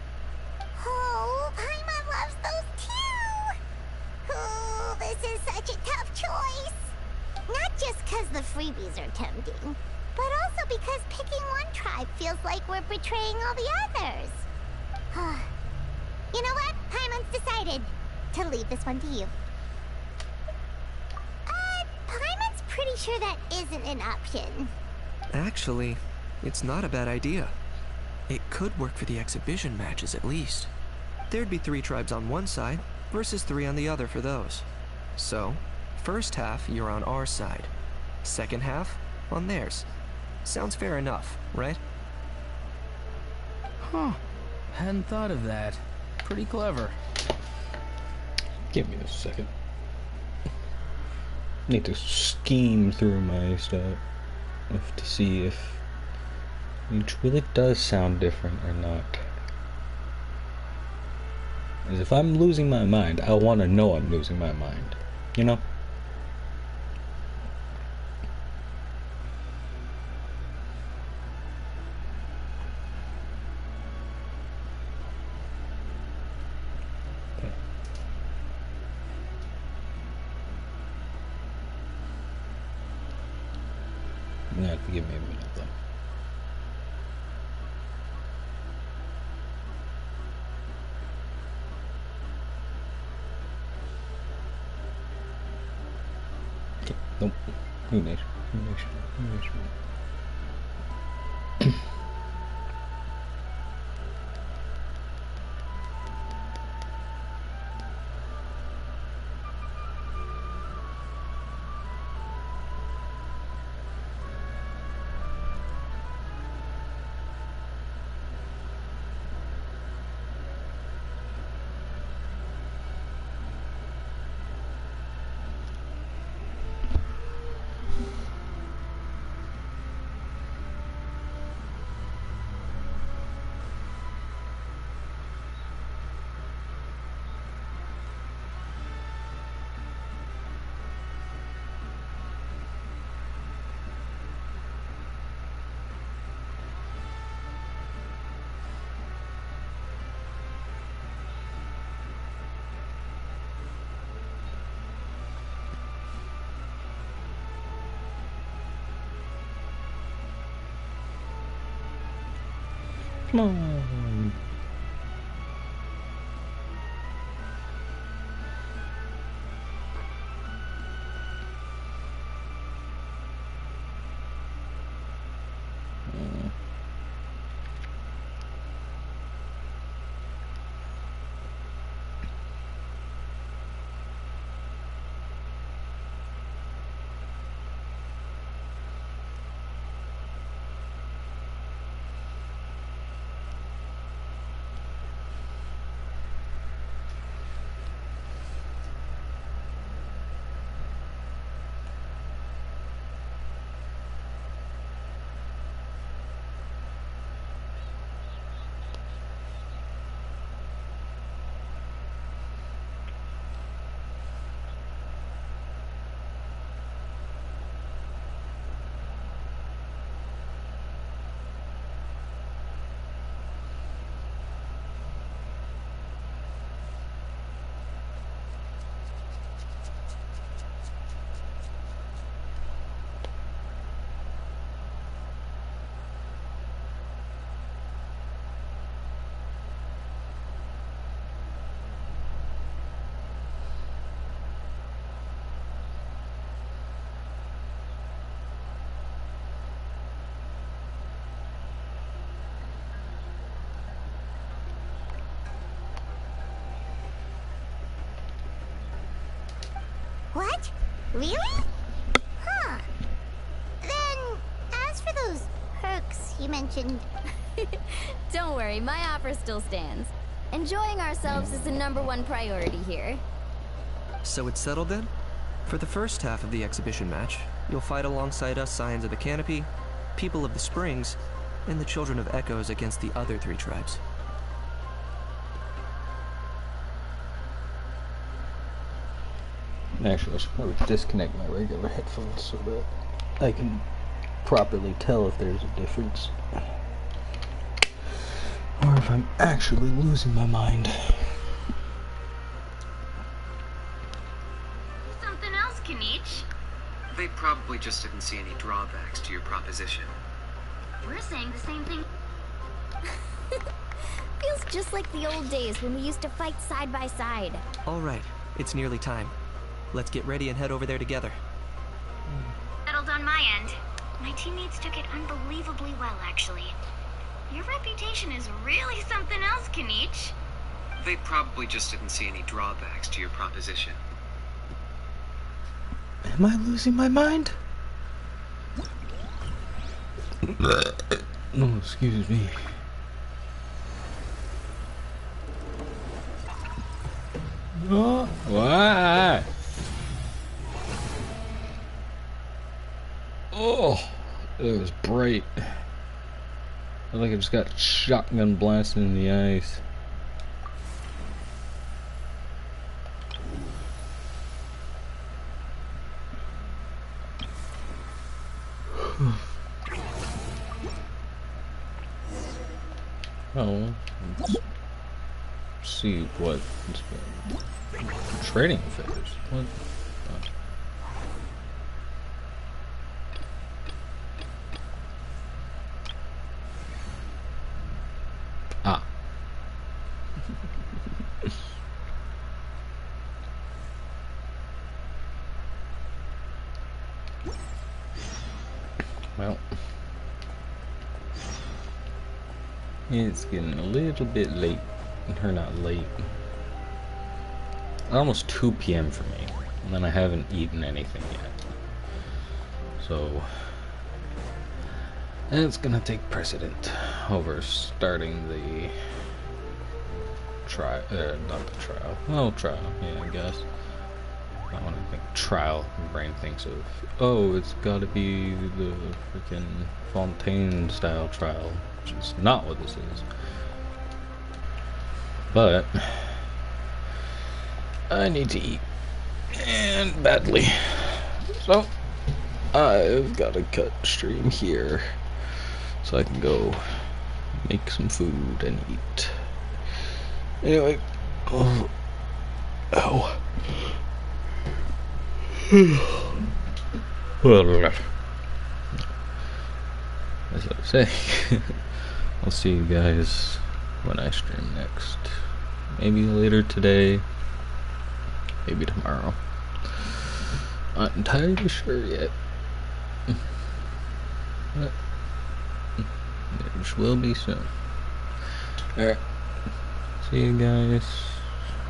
Oh, Paimon loves those too! Oh, this is such a tough choice. Not just 'cause the freebies are tempting, but also because picking one tribe feels like we're betraying all the others. You know what? Paimon's decided to leave this one to you. Paimon's pretty sure that isn't an option. Actually, it's not a bad idea. It could work for the exhibition matches at least. There'd be 3 tribes on one side versus 3 on the other for those. So, first half you're on our side, second half on theirs. Sounds fair enough, right? Huh. Hadn't thought of that. Pretty clever. Give me a second. Need to scheme through my stuff to see if each really does sound different or not. Because if I'm losing my mind, I want to know I'm losing my mind. You know? You're gonna have to give me a minute though. Okay, nope. Who knows? Who knows? Who knows? Come on. What? Really? Huh. Then, as for those perks you mentioned... Don't worry, my offer still stands. Enjoying ourselves is the #1 priority here. So it's settled then? For the first half of the exhibition match, you'll fight alongside us Scions of the Canopy, People of the Springs, and the Children of Echoes against the other 3 tribes. Actually, I should probably disconnect my regular headphones so that I can properly tell if there's a difference. Or if I'm actually losing my mind. Something else, Kanich? They probably just didn't see any drawbacks to your proposition. We're saying the same thing. Feels just like the old days when we used to fight side by side. All right, it's nearly time. Let's get ready and head over there together. Settled on my end. My teammates took it unbelievably well, actually. Your reputation is really something else, Kanich. They probably just didn't see any drawbacks to your proposition. Am I losing my mind? No, excuse me. Oh, why? Oh, it was bright. I feel like I just got shotgun blasted in the eyes. Oh, let's see what trading affairs. What? Ah. Well, it's getting a little bit late. Or not late. Almost 2 p.m. for me, and then I haven't eaten anything yet. So it's gonna take precedent over starting the trial. Not the trial. Well, trial. Yeah, I guess. I want to think trial. My brain thinks of, oh, it's got to be the freaking Fontaine style trial, which is not what this is. But I need to eat, and badly. So I've got to cut stream here so I can go make some food and eat. Anyway, ow. Well, as I say, I'll see you guys when I stream next. Maybe later today, maybe tomorrow. Not entirely sure yet. But it will be soon. Alright. See you guys.